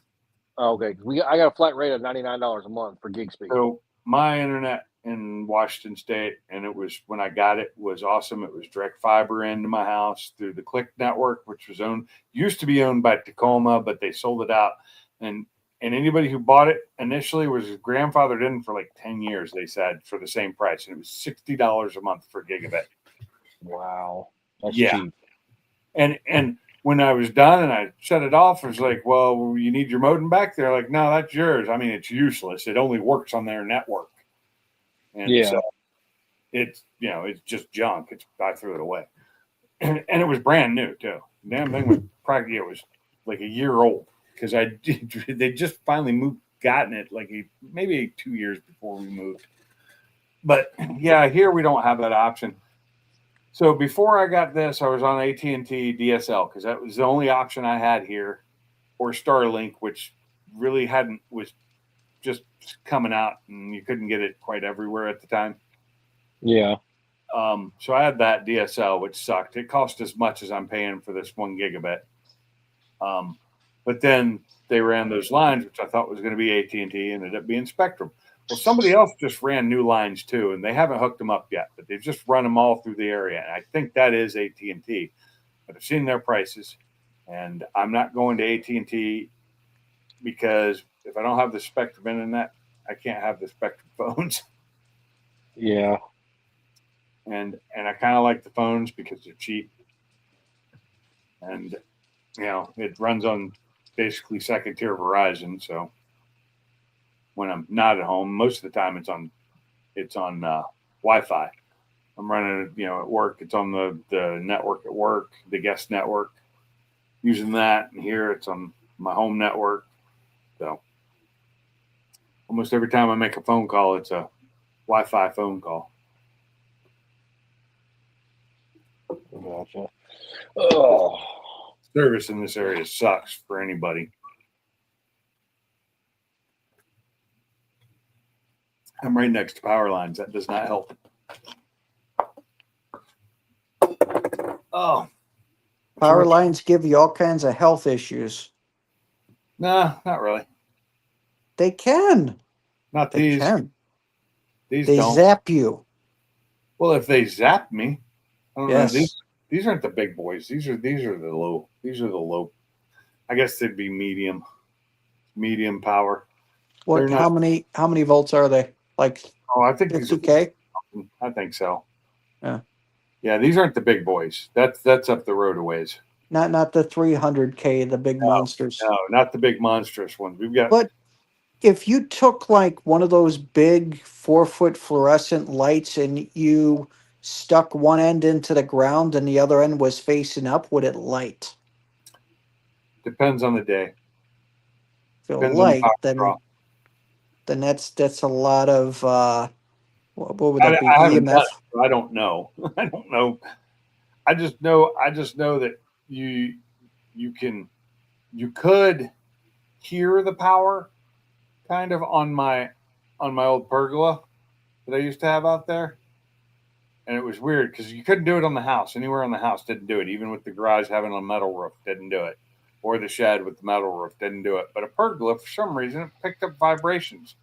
Okay, I got a flat rate of $99 a month for gig speed. So my internet in Washington State, and it was when I got it, was awesome. It was direct fiber into my house through the Click network, which was used to be owned by Tacoma, but they sold it out. And anybody who bought it initially was grandfathered in for like 10 years, they said, for the same price. And it was $60 a month for gigabit. Wow. That's cheap. And when I was done and I shut it off, it was like, well, you need your modem back there. Like, no, that's yours. I mean, it's useless. It only works on their network. And so it's, it's just junk. I threw it away. And it was brand new too. The damn thing was it was like a year old because they just finally gotten it like maybe 2 years before we moved. But yeah, here we don't have that option. So before I got this, I was on AT&T DSL because that was the only option I had here, or Starlink, which really was just coming out and you couldn't get it quite everywhere at the time. Yeah. So I had that DSL, which sucked. It cost as much as I'm paying for this 1 gigabit. But then they ran those lines, which I thought was going to be AT&T, and ended up being Spectrum. Well, somebody else just ran new lines too, and they haven't hooked them up yet, but they've just run them all through the area. And I think that is AT&T, but I've seen their prices, and I'm not going to AT&T because if I don't have the Spectrum internet, I can't have the Spectrum phones. Yeah. And I kind of like the phones because they're cheap, and it runs on basically second tier Verizon. So when I'm not at home, most of the time it's on Wi-Fi. I'm running it, at work. It's on the network at work, the guest network, using that. And here it's on my home network. So almost every time I make a phone call, it's a Wi-Fi phone call. Gotcha. Oh. Service in this area sucks for anybody. I'm right next to power lines. That does not help. Oh. Power lines give you all kinds of health issues. Nah, not really. They can. Not they these. Can. These they don't. Zap you. Well, if they zap me, I don't yes. know. These aren't the big boys. These are the low. These are the low. I guess they'd be medium power. What? How many volts are they? Like, I think 50K? I think so. Yeah. Yeah, these aren't the big boys. That's up the road a ways. Not the 300K, the big monsters. No, not the big monstrous ones. We've got. But if you took like one of those big 4-foot fluorescent lights and you stuck one end into the ground and the other end was facing up, would it light? Depends on the day. If it light, then that's a lot of what would that be? EMF? I don't know. I don't know. I just know that you could hear the power kind of on my old pergola that I used to have out there. And it was weird because you couldn't do it on the house. Anywhere on the house didn't do it. Even with the garage having a metal roof, didn't do it. Or the shed with the metal roof didn't do it. But a pergola, for some reason, it picked up vibrations.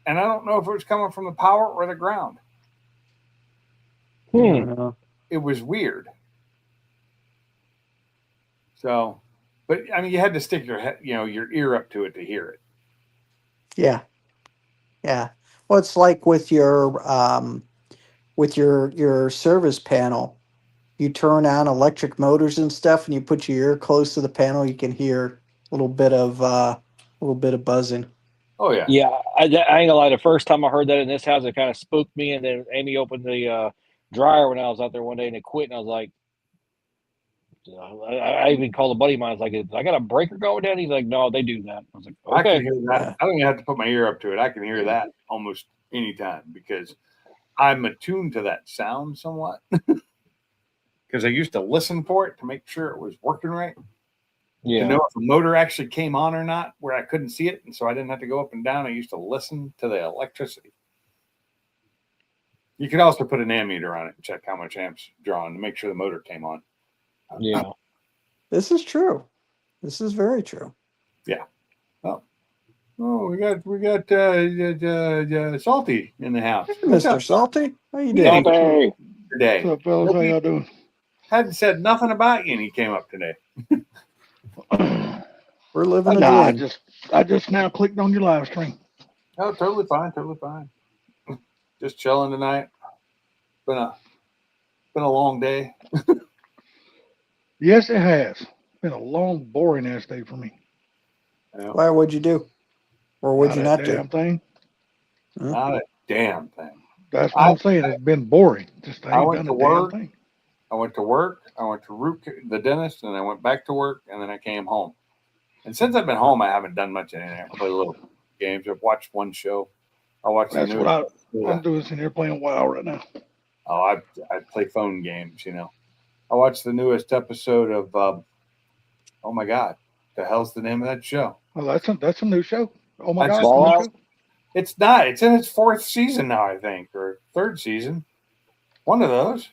And I don't know if it was coming from the power or the ground. It was weird. So, but I mean, you had to stick your head, your ear up to it to hear it. Yeah. Yeah. Well, it's like with your service panel. You turn on electric motors and stuff, and you put your ear close to the panel. You can hear a little bit of buzzing. Oh yeah. Yeah, I ain't gonna lie. The first time I heard that in this house, it kind of spooked me. And then Amy opened the dryer when I was out there one day, and it quit. And I was like, I even called a buddy of mine. I was like, I got a breaker going down. He's like, no, they do that. I was like, I okay. can hear that. Yeah. I don't even have to put my ear up to it. I can hear that almost anytime because I'm attuned to that sound somewhat. Because I used to listen for it to make sure it was working right. Yeah. To know if the motor actually came on or not, where I couldn't see it, and so I didn't have to go up and down. I used to listen to the electricity. You could also put an ammeter on it and check how much amps drawn to make sure the motor came on. Yeah. This is true. This is very true. Yeah. Oh, we got Salty in the house. Hey, Mr. Salty, how you Yeah. doing? Salty. Today. What's up, fellas? How y'all doing? Hadn't said nothing about you, and he came up today. We're living a Nah, dream. I just now clicked on your live stream. Oh, totally fine, totally fine. Just chilling tonight. Been a long day. Yes, it has. Been a long, boring ass day for me. Why? What'd you do? Or would you not do? Damn thing. Not a damn thing. That's what I'm saying. It's been boring. Just I ain't went done to a damn work. thing. I went to work. I went to the dentist, and I went back to work, and then I came home. And since I've been home, I haven't done much anything. I played a little games. I've watched one show. I watched. That's what I'm doing. Sitting here playing WoW right now. Oh, I play phone games. I watched the newest episode of. Oh my God, the hell's the name of that show? Oh, that's a new show. Oh my That's God, it's a new Fallout? show. It's not. It's in its 4th season now, I think, or 3rd season. One of those.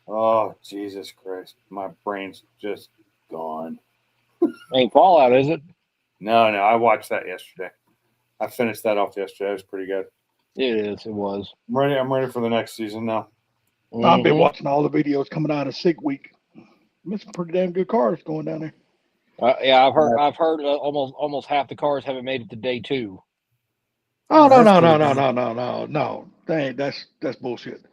Oh, Jesus Christ. My brain's just gone. Ain't Fallout, is it? No, I watched that yesterday. I finished that off yesterday. It was pretty good. It is. It was. I'm ready for the next season now. I've been Mhm. watching all the videos coming out of Sick Week. There's some pretty damn good cars going down there. Yeah, I've heard almost half the cars haven't made it to day 2. Oh no That's no no pretty no bad. no no no no! That's bullshit.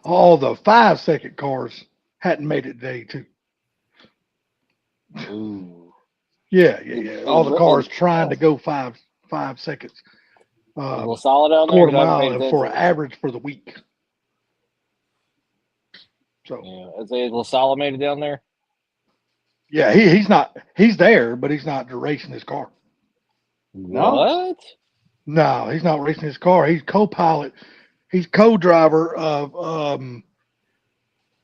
All the 5-second cars hadn't made it day 2. Ooh. Yeah. All the cars Is trying to go 5 seconds. La Sala down there? Quarter 'Cause I haven't mile paid and for attention. average for the week. So Yeah, is La Sala made it down there? yeah, he's there, but he's not racing his car. No? What? No, he's not racing his car. He's co-pilot. He's co-driver of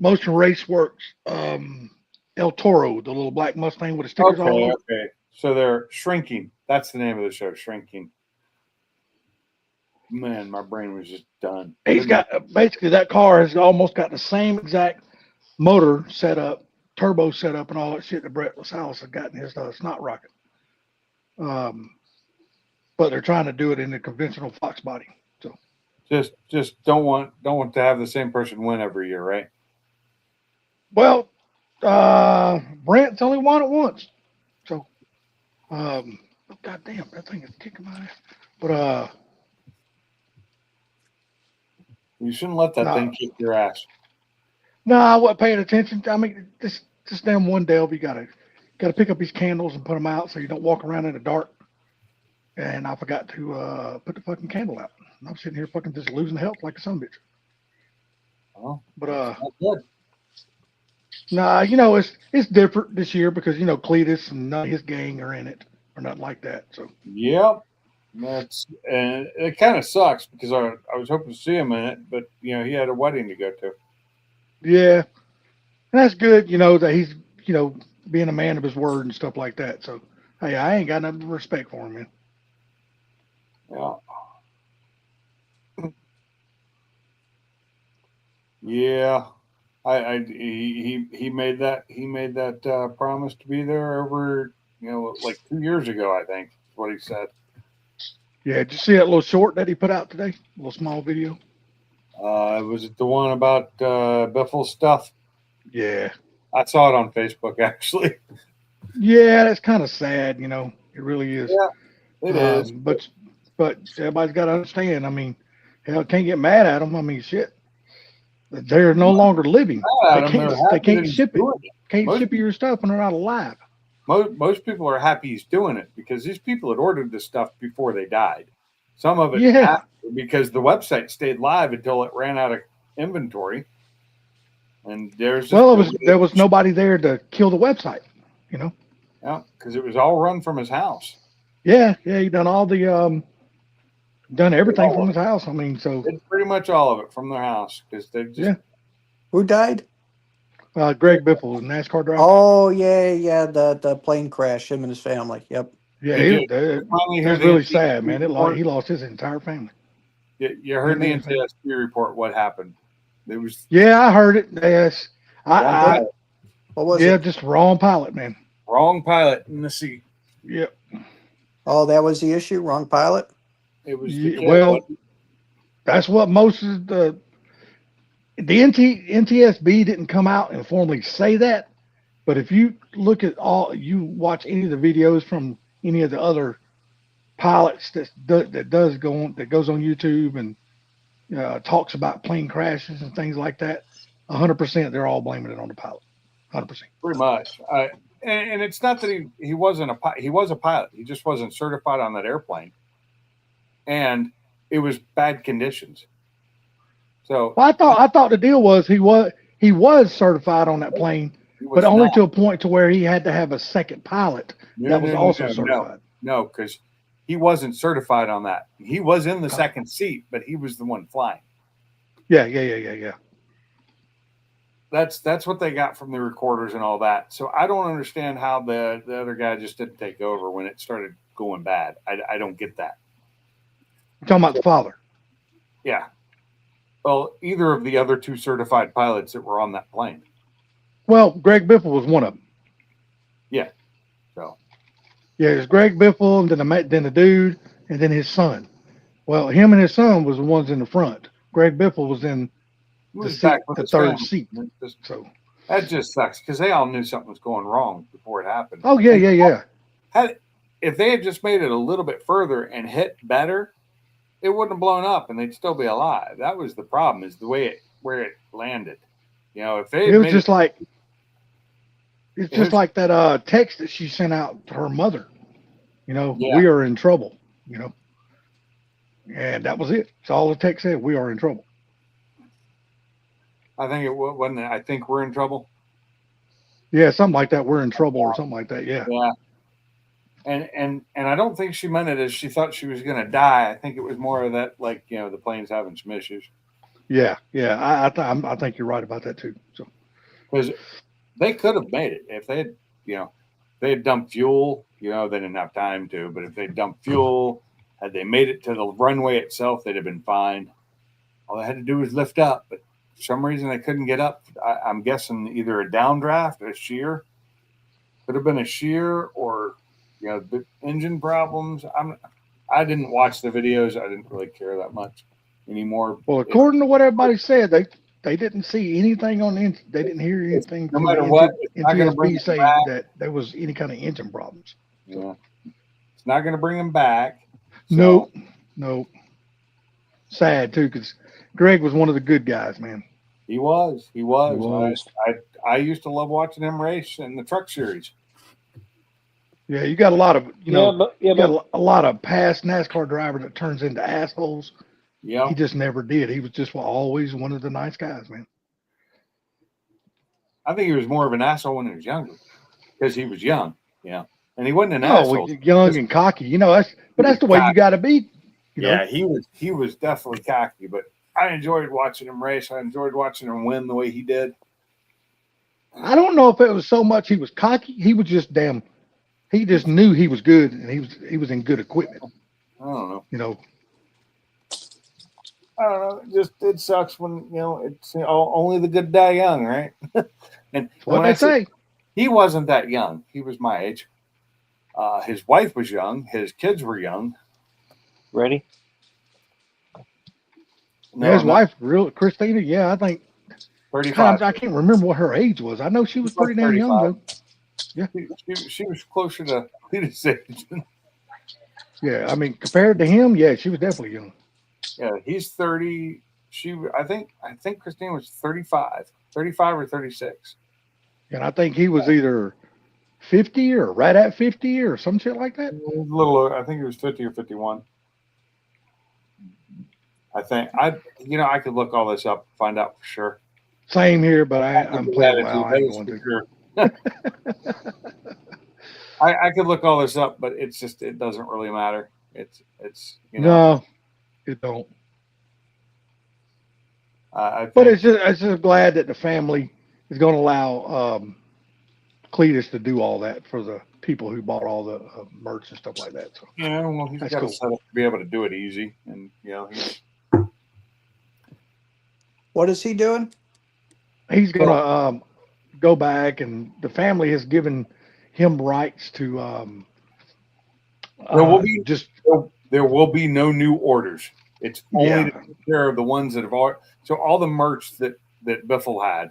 Motion Raceworks El Toro, the little black Mustang with the stickers all over. Okay. So they're Shrinking. That's the name of the show, Shrinking. Man, my brain was just done. He's got basically that car has almost got the same exact motor set up, turbo set up, and all that shit that Brett LaSalle has got in his snot rocket. But they're trying to do it in a conventional Fox body. So just don't want to have the same person win every year, right? well, Brent's only won it once. So God damn, that thing is kicking my ass. But You shouldn't let that thing kick your ass. no, I wasn't paying attention. I mean, this damn one Delve, you gotta pick up these candles and put them out so you don't walk around in the dark. And I forgot to put the fucking candle out. I'm sitting here fucking just losing health like a son of a bitch. Oh, But not good. nah, it's different this year because Cletus and none of his gang are in it or nothing like that. So Yep. And it kind of sucks because I was hoping to see him in it, but he had a wedding to go to. yeah, and that's good. That he's being a man of his word and stuff like that. So hey, I ain't got nothing but respect for him, man. Yeah. Yeah. He made that promise to be there over like 2 years ago, I think is what he said. Yeah, did you see that little short that he put out today? A little small video. Was it the one about Biffle's stuff? Yeah. I saw it on Facebook actually. Yeah, that's kind of sad, you know. It really is. Yeah, it is. But everybody's got to understand. I mean, hell, can't get mad at them. I mean, shit, they're no longer living. Mad at him, they're They happy that can't he's ship it. doing it. Can't ship you your stuff when they're not alive. Most people are happy he's doing it because these people had ordered this stuff before they died. Some of it Yeah. after, because the website stayed live until it ran out of inventory. And there was nobody there to kill the website, you know. Yeah, because it was all run from his house. Yeah, he done all the done everything from his house. I mean, so it's pretty much all of it from their house because they just Who died? Greg Biffle, NASCAR driver. Oh yeah, the plane crash. Him and his family. Yep. Yeah, it was really sad, man. He lost his entire family. You heard the NTSB report. What happened? It was. Yeah, I heard it. Yes, what was it? it? Just wrong pilot, man. Wrong pilot in the seat. Yep. Oh, that was the issue. Wrong pilot. It was. That's what most of the NTSB didn't come out and formally say that, but if you look at you watch any of the videos from any of the other pilots that goes on YouTube and talks about plane crashes and things like that, 100% they're all blaming it on the pilot. 100%. Pretty much. And it's not that he wasn't he was a pilot. He just wasn't certified on that airplane, and it was bad conditions. So I thought the deal was he was certified on that plane, but only to a point to where he had to have a second pilot that was also certified. No, because he wasn't certified on that. He was in the second seat, but he was the one flying. Yeah. That's what they got from the recorders and all that. So I don't understand how the other guy just didn't take over when it started going bad. I don't get that. You're talking about the father. Yeah. Well, either of the other two certified pilots that were on that plane. Well, Greg Biffle was one of them. Yeah. So. Yeah, it was Greg Biffle, and then the dude, and then his son. Well, him and his son was the ones in the front. Greg Biffle was in the third seat. So that just sucks because they all knew something was going wrong before it happened. Oh yeah. If they had just made it a little bit further and hit better, it wouldn't have blown up and they'd still be alive. That was the problem, is the way where it landed. You know, if they it's just like that text that she sent out to her mother. You know, we are in trouble. You know, and that was it. It's all the text said. We are in trouble. I think it wasn't. I think we're in trouble. Yeah, something like that. We're in trouble or something like that. Yeah. Yeah. And I don't think she meant it as she thought she was going to die. I think it was more of that, like, you know, the plane's having some issues. Yeah. I think you're right about that too. So, because they could have made it if they had, you know, they had dumped fuel. You know, they didn't have time to, but if they dumped fuel, had they made it to the runway itself, they'd have been fine. All they had to do was lift up, but for some reason they couldn't get up. I'm guessing either a downdraft, a shear, could have been a shear, or, you know, the engine problems. I didn't watch the videos. I didn't really care that much anymore. Well, according to what everybody said, they didn't see anything they didn't hear anything. No matter what, NTSB say that there was any kind of engine problems. Yeah, it's not going to bring them back. So. Nope. Sad too, because Greg was one of the good guys, man. He was. I used to love watching him race in the truck series. Yeah, you got a lot of a lot of past NASCAR drivers that turns into assholes. Yeah, he just never did. He was just always one of the nice guys, man. I think he was more of an asshole when he was younger, because he was young. Yeah, and he wasn't an asshole. Young and cocky, you know. That's the way you got to be. Yeah, he was definitely cocky, but I enjoyed watching him race. I enjoyed watching him win the way he did. I don't know if it was so much he was cocky. He was just he just knew he was good, and he was in good equipment. I don't know. You know. I don't know. It sucks when, you know, it's only the good die young, right? And what they say. He wasn't that young. He was my age. His wife was young. His kids were young. Ready? No, his wife, Christina. Yeah, I think 35. I can't remember what her age was. I know she was pretty damn young though. She was closer to Cletus' age. Yeah, I mean, compared to him, yeah, she was definitely young. Yeah, he's 30. I think Christine was 35 or 36. And I think he was either 50 or right at 50 or some shit like that. A little, I think he was 50 or 51. I think I could look all this up, find out for sure. Same here, but I'm playing well. I ain't going to. Sure. I could look all this up, but it doesn't really matter. It's No, it don't. But it's just glad that the family is going to allow Cletus to do all that for the people who bought all the merch and stuff like that. So well, he's got to set up to be able to do it easy, and he's. What is he doing? He's going to go back, and the family has given him rights to. There will be no new orders. It's only to take care of the ones that have already. So all the merch that Biffle had,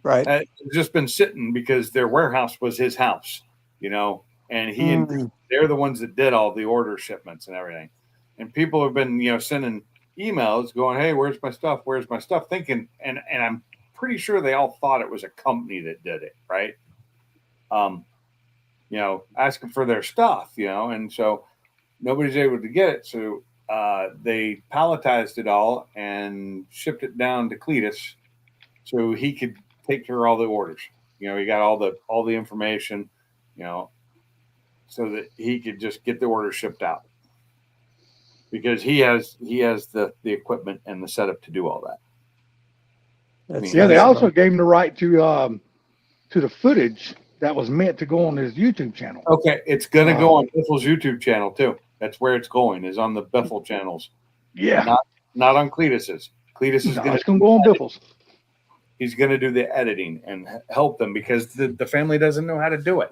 right, it's just been sitting because their warehouse was his house, and he and they're the ones that did all the order shipments and everything. And people have been, sending emails going, "Hey, where's my stuff? Where's my stuff?" Thinking, and I'm pretty sure they all thought it was a company that did it, right? Asking for their stuff, and so nobody's able to get it. So they palletized it all and shipped it down to Cletus so he could take care of all the orders. He got all the information, so that he could just get the order shipped out because he has the equipment and the setup to do all that. They also gave him the right to the footage that was meant to go on his YouTube channel. Okay, it's gonna go on Biffle's YouTube channel too. That's where it's going, is on the Biffle channels. Yeah. Not on Cletus's. Cletus is gonna go on Biffle's. He's gonna do the editing and help them because the family doesn't know how to do it.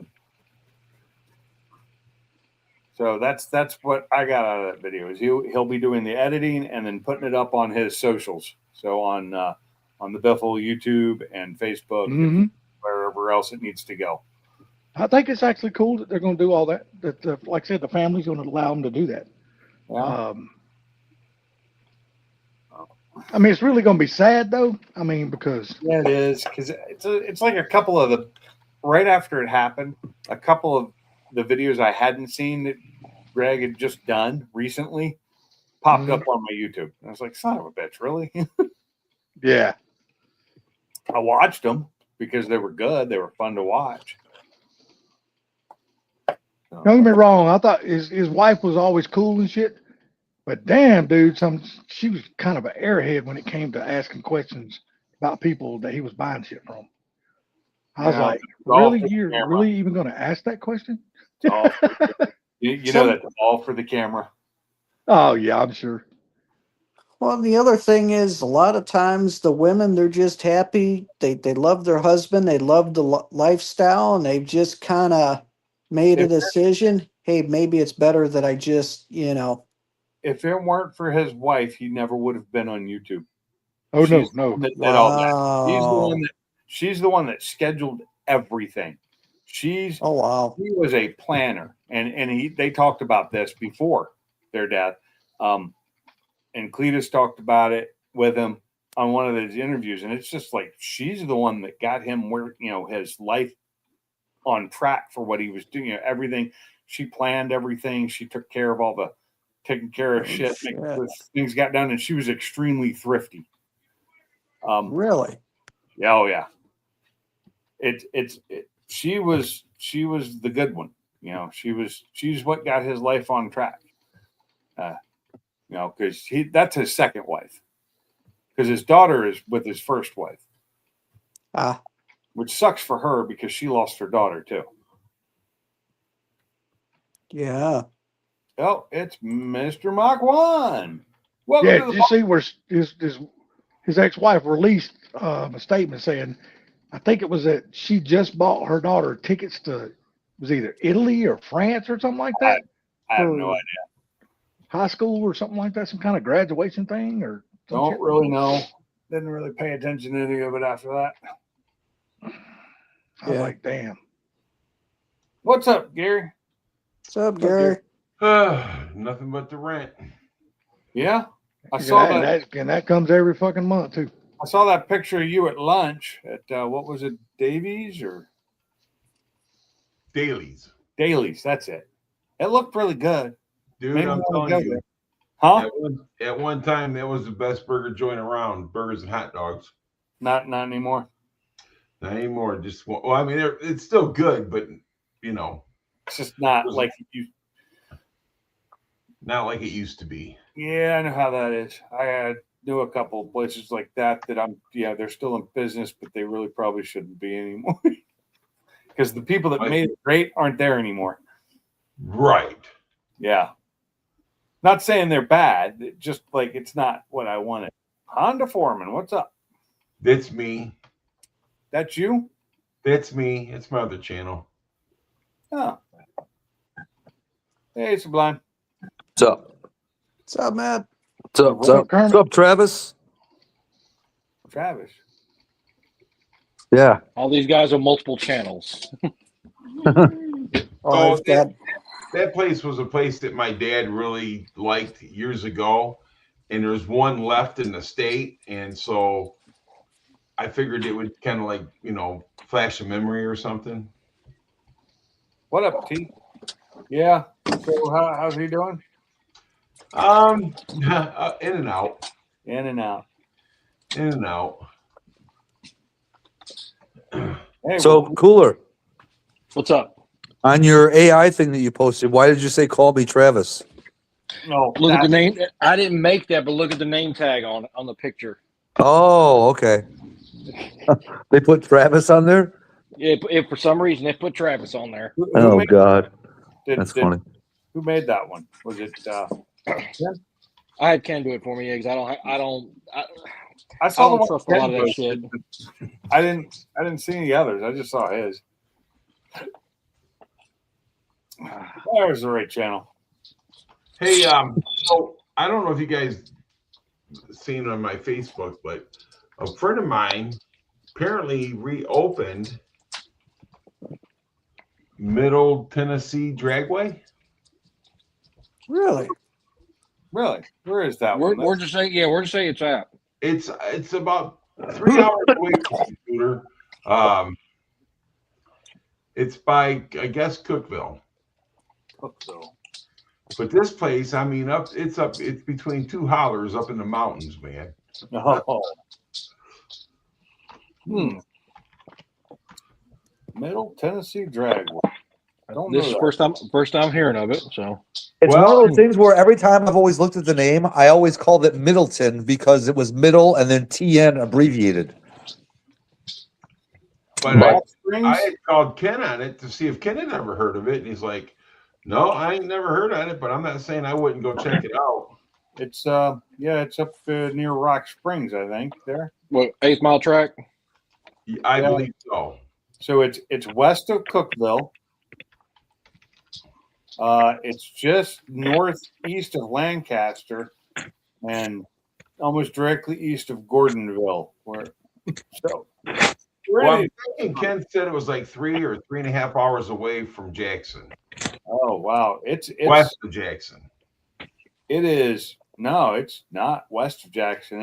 So that's what I got out of that video is he'll be doing the editing and then putting it up on his socials. So on the Biffle YouTube and Facebook and wherever else it needs to go. I think it's actually cool that they're going to do all that. That like I said, the family's going to allow them to do that. Yeah. I mean, it's really going to be sad though. I mean, because it is because it's like a couple of right after it happened, a couple of the videos I hadn't seen that Greg had just done recently popped up on my YouTube. And I was like, son of a bitch, really? Yeah. I watched them because they were good. They were fun to watch. Don't get me wrong. I thought his wife was always cool and shit. But damn, dude, she was kind of an airhead when it came to asking questions about people that he was buying shit from. I was like, really? You're really even going to ask that question? You know that's all for the camera. Oh, yeah, I'm sure. Well, the other thing is a lot of times the women, they're just happy. They love their husband. They love the lifestyle, and they've just kind of made a decision. Hey, maybe it's better that I just, If it weren't for his wife, he never would have been on YouTube. Oh, no. Wow. She's the one that scheduled everything. She was a planner, and they talked about this before their death. And Cletus talked about it with him on one of those interviews, and it's just like she's the one that got him where his life on track for what he was doing. Everything she planned, everything she took care of, taking care of shit, making sure things got done, and she was extremely thrifty. Really? Yeah, oh yeah. She was the good one. She's what got his life on track. Because that's his second wife. Because his daughter is with his first wife. Which sucks for her because she lost her daughter too. Yeah. Oh, it's Mr. Mach 1. Yeah, did you see where his ex-wife released a statement saying, I think it was that she just bought her daughter tickets to, was either Italy or France or something like that. I have no idea. High school or something like that, some kind of graduation thing or don't really know. Didn't really pay attention to any of it after that. I was like, damn. What's up, Gary? What's up, Gary? Nothing but the rent. Yeah, I saw that. And that comes every fucking month too. I saw that picture of you at lunch at what was it, Davies or Dailies. Dailies? That's it. It looked really good. Dude, Maybe I'm I'll telling go you. there. Huh? At one time, that was the best burger joint around. Burgers and hot dogs. Not anymore. Not anymore. Just well, I mean, it's still good, but you know, It's just not like you. not like it used to be. Yeah, I know how that is. I knew a couple of places like that they're still in business, but they really probably shouldn't be anymore. Because the people that made it great aren't there anymore. Right. Yeah. Not saying they're bad. Just like it's not what I wanted. Honda Foreman, what's up? That's me. That's you? That's me. It's my other channel. Oh. Hey, Sublime. What's up? What's up, man? What's up? What's up? What's up, Travis? Travis. Yeah. All these guys on multiple channels. Oh, I've got that place was a place that my dad really liked years ago, and there's one left in the state, and so I figured it would kind of like, flash a memory or something. What up, T? Yeah. So how's he doing? In and out. In and out. In and out. Hey, So, Cooler, What's up? on your AI thing that you posted, why did you say call me Travis? no, Look at the name. I didn't make that, but look at the name tag on the picture. Oh, okay. They put Travis on there? If for some reason they put Travis on there. Oh, made, God. did, That's did, funny. Who made that one? Was it Ken? I had Ken do it for me because I don't trust a lot of that shit. I didn't see any others. I just saw his. There's the right channel. Hey, so I don't know if you guys seen it on my Facebook, but a friend of mine apparently reopened Middle Tennessee Dragway. really. Really? Where is that Where'd one? you say? Yeah, where'd you say it's at? It's about 3 hours away from the computer. It's by, I guess, Cookville. But this place, I mean, it's between two hollers up in the mountains, man. Oh. Middle Tennessee Dragway. I don't This know is that. first time hearing of it. So It's one of those things where every time I've always looked at the name, I always called it Middleton because it was middle and then TN abbreviated. But I had called Ken on it to see if Ken had ever heard of it, and he's like, "No, I ain't never heard of it, but I'm not saying I wouldn't go check it out." It's it's up near Rock Springs, I think. There. what 8 Mile Track? I believe so. So it's west of Cookville. It's just northeast of Lancaster, and almost directly east of Gordonville. I'm thinking Ken said it was like 3 or 3.5 hours away from Jackson. Oh wow, it's west of Jackson. It is no, it's not west of Jackson.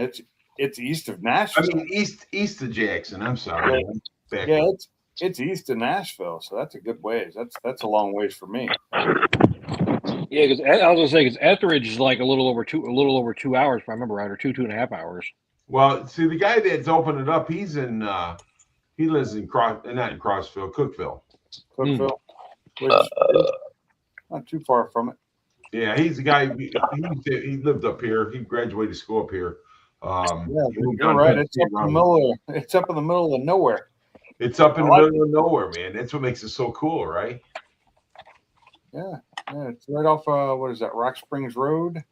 It's east of Nashville. I mean east of Jackson. I'm sorry. Yeah, it's east of Nashville, so that's a good ways. That's a long ways for me. Yeah, because I was gonna say because Etheridge is like a little over 2 hours, if I remember right, or 2.5 hours. Well, see, the guy that's opened it up, he's in. He lives in not in Crossville, Cookville. Cookville, which is not too far from it. Yeah, he's the guy. He lived up here. He graduated school up here. You're right. It's up in the middle of nowhere. It's up in the middle of nowhere, man. That's what makes it so cool, right? Yeah, it's right off. What is that? Rock Springs Road.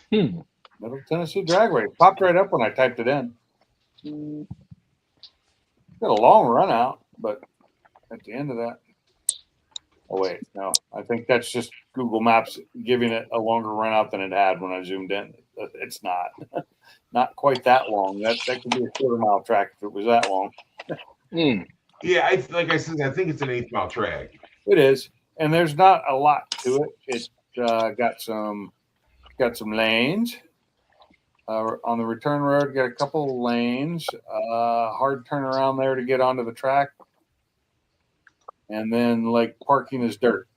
Middle Tennessee Dragway. It popped right up when I typed it in. Got a long run out, but at the end of that. Oh wait, no. I think that's just Google Maps giving it a longer run out than it had when I zoomed in. It's not quite that long. That could be a quarter-mile track if it was that long. Yeah, like I said, I think it's an 8-mile track. It is, and there's not a lot to it. It got some lanes. On the return road, got a couple of lanes. Hard turnaround there to get onto the track, and then like parking is dirt.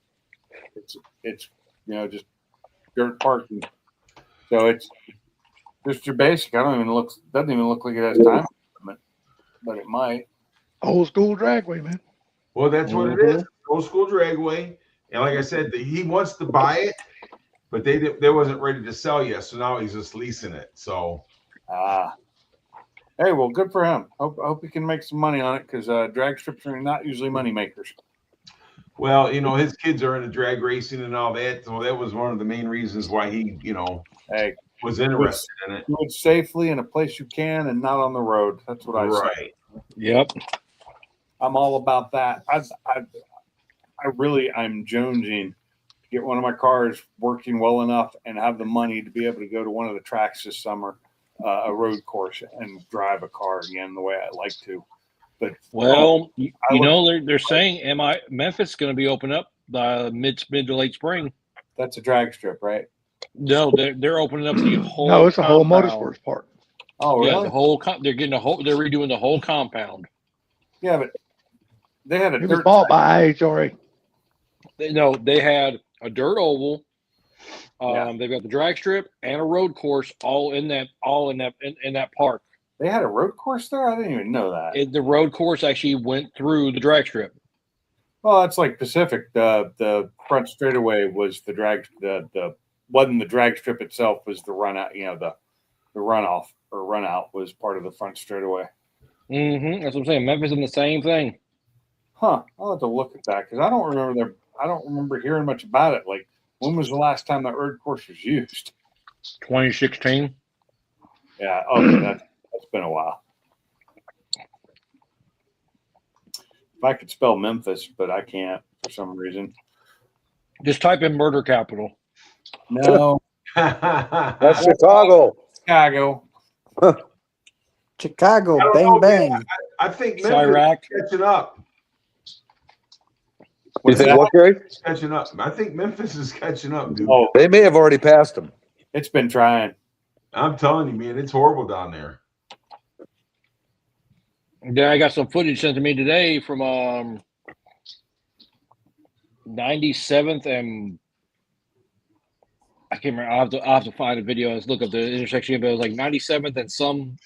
It's just dirt parking. So it's just your basic. Doesn't even look like it has time limit, but it might. Old school dragway, man. Well, that's what it is. Old school dragway. And like I said, he wants to buy it, but they wasn't ready to sell yet. So now he's just leasing it. So hey, well, good for him. Hope he can make some money on it because drag strips are not usually money makers. Well, his kids are into drag racing and all that. So that was one of the main reasons why he, was interested in it. Do it safely in a place you can and not on the road. That's what I say. Right. Yep. I'm all about that. I'm jonesing to get one of my cars working well enough and have the money to be able to go to one of the tracks this summer, a road course, and drive a car again the way I like to. But they're saying Memphis is going to be open up mid to late spring. That's a drag strip, right? No, they're opening up the whole. No, it's a whole compound. motorsports park. Oh, really? Yeah, the whole. They're getting they're redoing the whole compound. Yeah, but they had a It dirt was bought track. by IHRA. They had a dirt oval. They've got the drag strip and a road course all in that park. They had a road course there? I didn't even know that. The road course actually went through the drag strip. Well, that's like Pacific. The front straightaway was the drag. The wasn't the drag strip itself. Was the run out? The runoff or run out was part of the front straightaway. Mm-hmm. That's what I'm saying. Memphis is the same thing. Huh? I'll have to look at that because I don't remember hearing much about it. Like, when was the last time that road course was used? 2016. Yeah. Okay. That's been a while. If I could spell Memphis, but I can't for some reason. Just type in murder capital. No. That's Chicago. Chicago, I don't bang know, bang. man. I think Memphis Iraq. is catching up. You think what, Gary? Catching up. I think Memphis is catching up, dude. Oh, They may have already passed them. it's been trying. I'm telling you, man, it's horrible down there. Then I got some footage sent to me today from 97th and I can't remember. I'll have to find a video and look up the intersection, but it was like 97th and some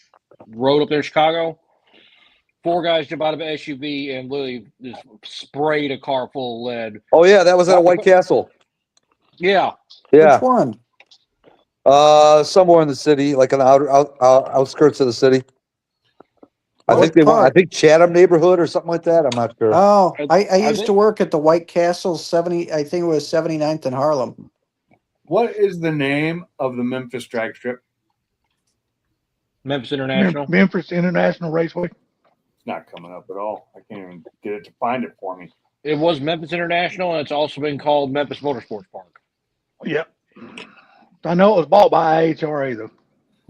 road up there in Chicago. 4 guys jump out of an SUV and literally just sprayed a car full of lead. Oh yeah, that was at a White Castle. Yeah. Which one? Somewhere in the city, like on the outskirts of the city. I think Chatham neighborhood or something like that. I'm not sure. Oh, I used to work at the White Castle 70. I think it was 79th in Harlem. What is the name of the Memphis drag strip? Memphis International. Memphis International Raceway. It's not coming up at all. I can't even get it to find it for me. It was Memphis International, and it's also been called Memphis Motorsports Park. Yep. I know it was bought by IHRA though.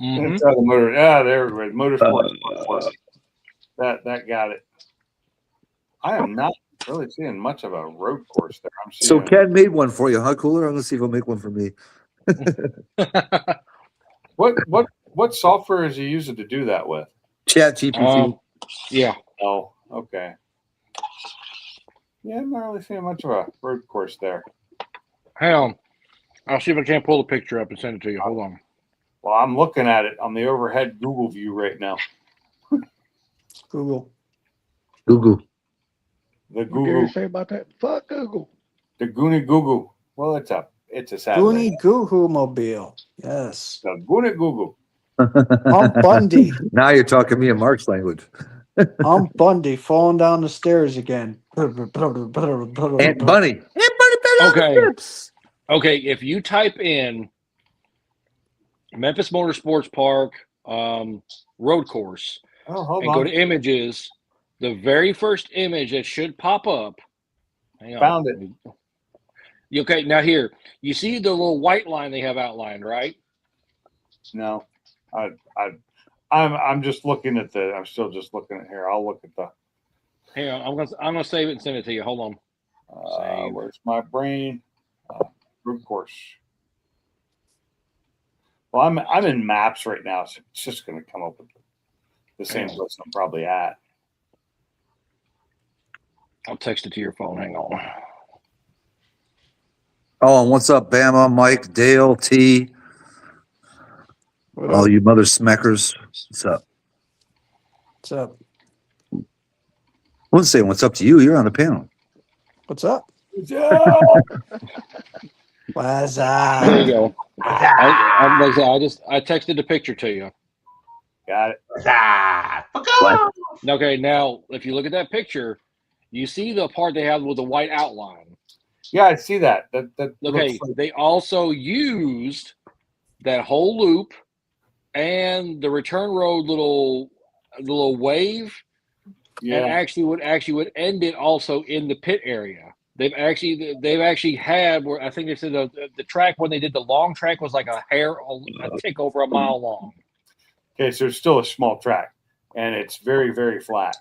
Mm-hmm. It's the motor. Yeah, there it was. Motorsports. That got it. I am not really seeing much of a road course there. I'm seeing. So Ken made one for you, huh, Cooler? I'm gonna see if he'll make one for me. What software is he using to do that with? Chat GPT. Yeah. Oh, okay. Yeah, I'm not really seeing much of a road course there. Hang on. I'll see if I can't pull the picture up and send it to you. Hold on. Well, I'm looking at it on the overhead Google view right now. Google. The What Google. Gary say about that? Fuck Google. The Goonie Google. Well, it's a satellite. Goonie Goo Mobile. Yes. The Goonie Google. Bundy. Now you're talking me in Mark's language. Bundy falling down the stairs again. Aunt Bunny. Okay. If you type in Memphis Motorsports Park road course Hold and on. go to images, the very first image that should pop up. Hang on. Found it. Okay, now here you see the little white line they have outlined, right? No, I'm just looking at I'm still just looking at here. I'll look at the Hang on, I'm gonna save it and send it to you. Hold on. Save. Where's my brain? Root course. Well, I'm in maps right now, so it's just going to come up with the same place I'm probably at. I'll text it to your phone. Hang on. Oh, and what's up, Bama, Mike, Dale, T, all you mother smackers? What's up? What's up? I wasn't saying what's up to you. You're on the panel. What's up? Yeah. What's There you up? go. I texted the picture to you. Got it. Okay, now if you look at that picture, you see the part they have with the white outline. Yeah, I see that. That Okay, looks like, they also used that whole loop and the return road little wave, and actually would end it also in the pit area. They've actually had where I think they said the track when they did the long track was like a tick over a mile long. okay, so it's still a small track, and it's very, very flat.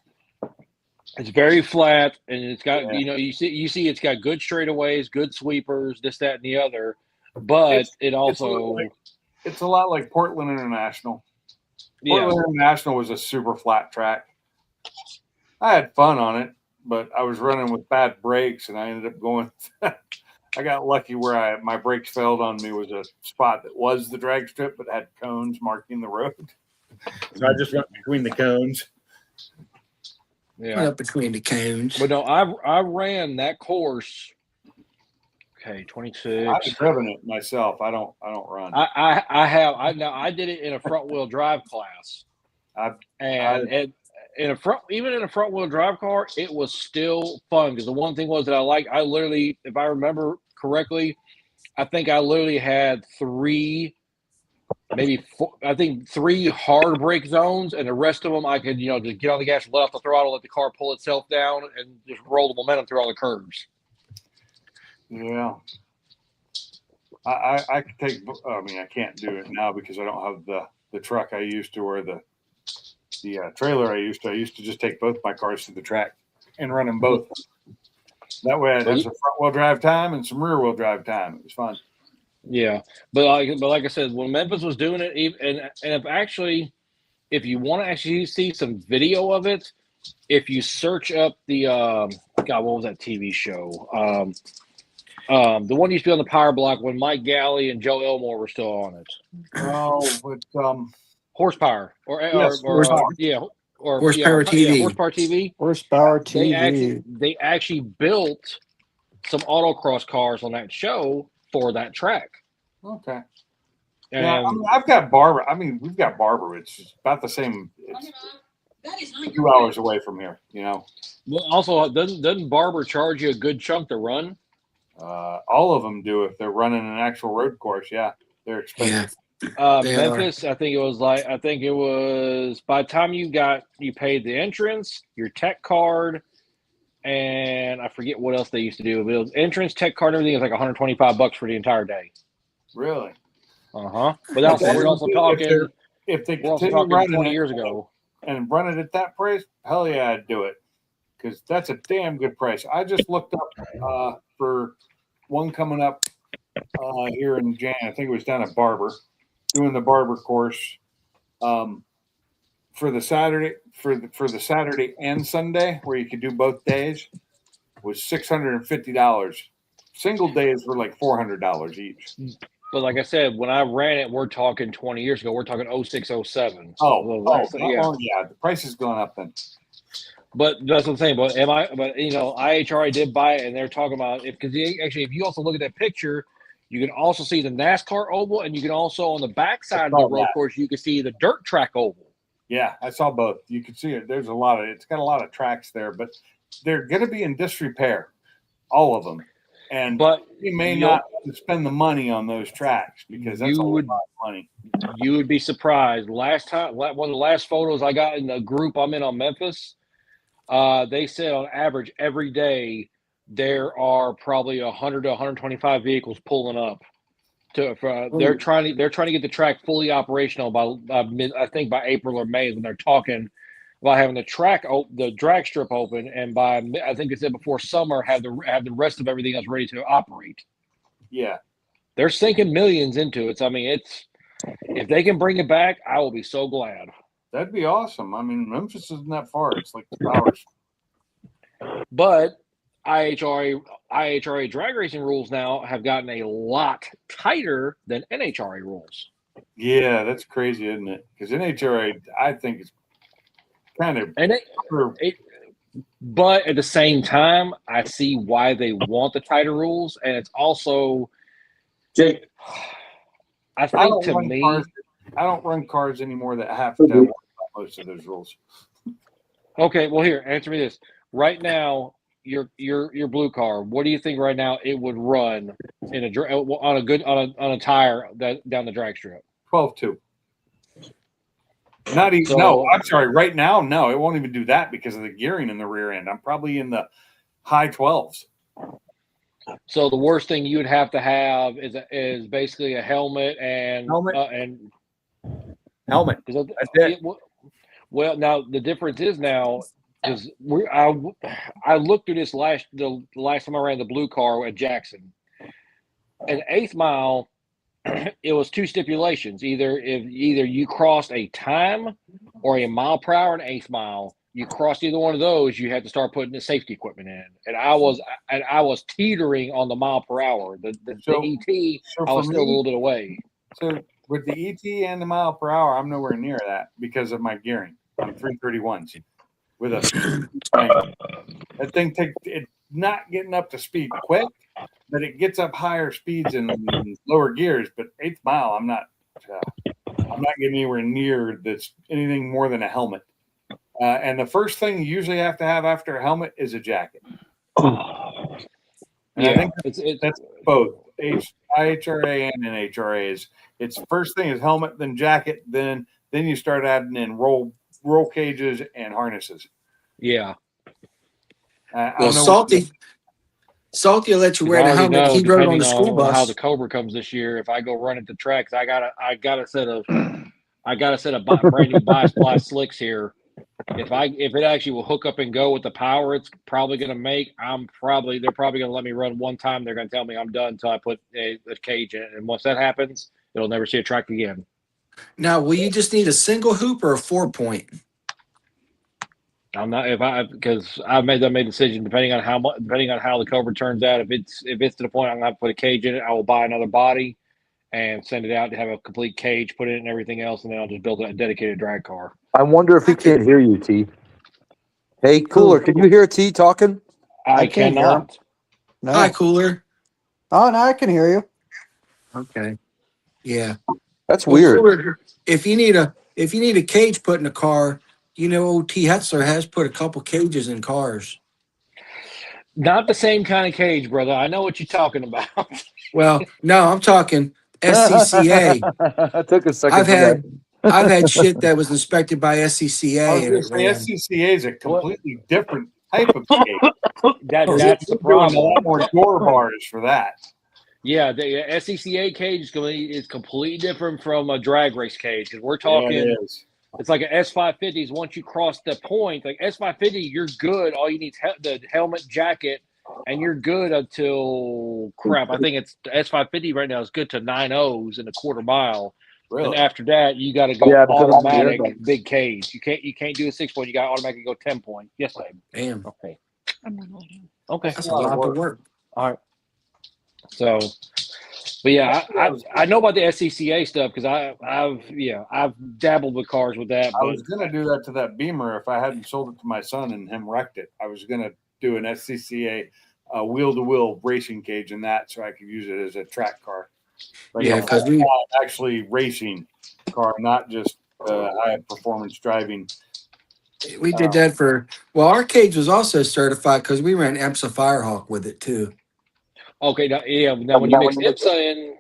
It's very flat, and it's got you see it's got good straightaways, good sweepers, this, that, and the other. But it's a lot like Portland International. Portland International was a super flat track. I had fun on it, but I was running with bad brakes, and I ended up going. I got lucky where my brakes failed on me was a spot that was the drag strip, but had cones marking the road. So I just went between the cones. Yeah, up between the cones. But no, I ran that course. Okay, 26. I've driven it myself. I don't run. I did it in a front wheel drive class. In a front wheel drive car, it was still fun because the one thing was that I literally, if I remember correctly, I think I literally had three hard brake zones, and the rest of them I could just get on the gas, let off the throttle, let the car pull itself down, and just roll the momentum through all the curves. Yeah. I could take. I mean, I can't do it now because I don't have the truck I used to, or the trailer I used to. I used to just take both my cars to the track and run them both. That way, I'd have some front wheel drive time and some rear wheel drive time. It was fun. Yeah, but like I said, when Memphis was doing it, if you want to actually see some video of it, if you search up the what was that TV show? The one used to be on the Power Block when Mike Galley and Joe Elmore were still on it. Oh, but Horsepower Horsepower TV. Horsepower TV. Horsepower TV. They actually built some autocross cars on that show for that track. Okay. And yeah, I mean, I've got Barber. I mean, we've got Barber. It's about the same. It's 2 hours away from here. Well, also, doesn't Barber charge you a good chunk to run? All of them do if they're running an actual road course. Yeah, they're expensive. Memphis, I think it was by the time you paid the entrance, your tech card, and I forget what else they used to do. But it was entrance, tech card, everything is like $125 for the entire day. Really? But we're also talking. If they we're also continue talking 20 running years ago and run it at that price, hell yeah, I'd do it because that's a damn good price. I just looked up for one coming up here in Jan. I think it was down at Barber, doing the Barber course for the Saturday the Saturday and Sunday, where you could do both days, was $650. Single days were like $400 each. But like I said, when I ran it, we're talking 20 years ago. We're talking 06, 07. Yeah, the price has gone up then. But that's what I'm saying. But IHRA did buy it, and they're talking about it because if you also look at that picture, you can also see the NASCAR oval, and you can also on the backside of the road course, you can see the dirt track oval. Yeah, I saw both. You can see it. It's got a lot of tracks there, but they're going to be in disrepair, all of them. But you may not spend the money on those tracks because that's a lot of money. You would be surprised. Last time, one of the last photos I got in the group I'm in on Memphis, they said on average every day there are probably 100 to 125 vehicles pulling up. They're trying to get the track fully operational by April or May when they're talking by having the the drag strip open, and by I think they said before summer have the rest of everything else ready to operate. Yeah, they're sinking millions into it. So, I mean, if they can bring it back, I will be so glad. That'd be awesome. I mean, Memphis isn't that far. It's like 2 hours. But IHRA drag racing rules now have gotten a lot tighter than NHRA rules. Yeah, that's crazy, isn't it? Because NHRA, I think, is kind of. But at the same time, I see why they want the tighter rules, and it's also, Jake. I think to me, I don't run cars anymore that have to have most of those rules. Okay, well, here, answer me this. Right now, your blue car. What do you think right now it would run in on a tire down the drag strip? 12.2. Not even. No, I'm sorry. Right now, no, it won't even do that because of the gearing in the rear end. I'm probably in the high 12s. So the worst thing you'd have to have is basically a helmet and helmet. That's it. Well, now the difference is now because I looked through this the last time I ran the blue car at Jackson, an 8th mile. It was 2 stipulations: either you crossed a time or a mile per hour an 8th mile. You crossed either one of those, you had to start putting the safety equipment in. And I was teetering on the mile per hour. The ET, I was still a little bit away. So with the ET and the mile per hour, I'm nowhere near that because of my gearing. I'm 331s with a that thing it's not getting up to speed quick, but it gets up higher speeds in lower gears. But 8th mile, I'm not getting anywhere near that's anything more than a helmet. And the first thing you usually have to have after a helmet is a jacket. And I think that's both IHRA and NHRA. It's first thing is helmet, then jacket, then you start adding in roll cages and harnesses. Yeah. Well, Salty will let you wear the helmet he rode on the school bus. How the Cobra comes this year, if I go run at the tracks, I got a set of brand new bi-splice slicks here. If it actually will hook up and go with the power it's probably going to make, they're probably going to let me run one time. They're going to tell me I'm done until I put a cage in, and once that happens, you'll never see a track again. Now, will you just need a single hoop or a 4-point? I'm not because I've made the decision depending on how the Cobra turns out. If it's to the point I'm going to have to put a cage in it, I will buy another body and send it out to have a complete cage, put it in and everything else, and then I'll just build a dedicated drag car. I wonder if he can't hear you, T. Hey, Cooler, can you hear T talking? I cannot. No. Hi, Cooler. Oh, no, I can hear you. Okay. Yeah. That's weird. Cooler, if you need a cage put in a car, old T. Hetzler has put a couple cages in cars. Not the same kind of cage, brother. I know what you're talking about. Well, no, I'm talking SCCA. I took a second. I've had shit that was inspected by SCCA. I was going to say SCCA is a completely different type of cage. That's the problem. A lot more door bars for that. Yeah, the SCCA cage is completely different from a drag race cage because we're talking. Yeah, it is. It's like an S550s. Once you cross the point, like S550, you're good. All you need is the helmet, jacket, and you're good until crap. I think it's the S550 right now is good to 9.0s in a quarter mile. Really? And after that, you got to go automatic big cage. You can't do a 6-point. You got to automatically go 10-point. Yes, babe. Damn. Okay. That's a lot of work. All right. So, but yeah, I know about the SCCA stuff because I've dabbled with cars with that. I was gonna do that to that Beamer if I hadn't sold it to my son and him wrecked it. I was gonna do an SCCA wheel-to-wheel racing cage in that so I could use it as a track car. Like because actually racing car, not just high performance driving. We did that our cage was also certified because we ran EMSA Firehawk with it too. Okay, now when you mix IPSA in,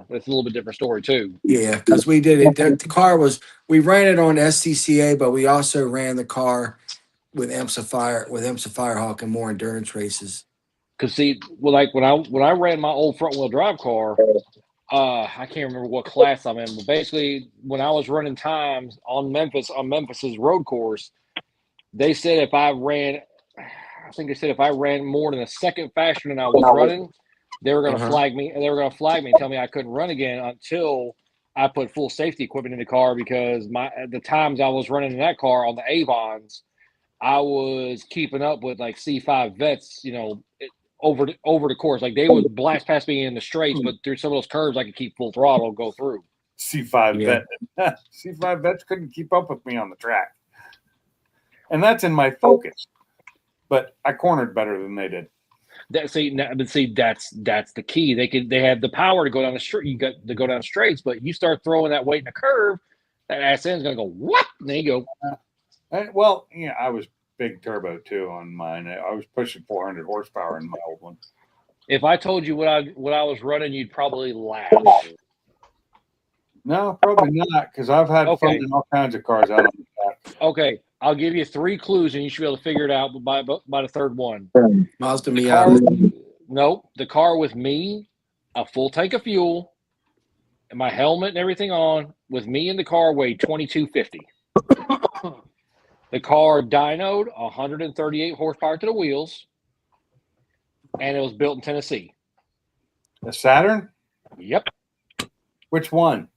that's a little bit different story too. Yeah, because we did it. The car we ran it on SCCA, but we also ran the car with EMSA Firehawk and more endurance races. Because like when I ran my old front wheel drive car, I can't remember what class I'm in, but basically when I was running times on Memphis's road course, They said if I ran, I think they said if I ran more than a second faster than I was running, they were going to flag me. They were going to flag me and tell me I couldn't run again until I put full safety equipment in the car, because the times I was running in that car on the Avons, I was keeping up with like C5 vets, over the course. Like they would blast past me in the straights, but through some of those curves, I could keep full throttle and go through. C5 vet. C5 vets couldn't keep up with me on the track. And that's in my focus. But I cornered better than they did. That's the key. They have the power to go down the street. You got to go down straights, but you start throwing that weight in a curve, that ass end's gonna go whoop. And there you go. Well, yeah, I was big turbo too on mine. I was pushing 400 horsepower in my old one. If I told you what I was running, you'd probably laugh. No, probably not, because I've had fun in all kinds of cars out on the track. Okay, I'll give you 3 clues, and you should be able to figure it out by the third one. Mazda Miata. Nope, the car with me, a full tank of fuel, and my helmet and everything on, with me in the car weighed 2250. The car dynoed 138 horsepower to the wheels, and it was built in Tennessee. A Saturn? Yep. Which one?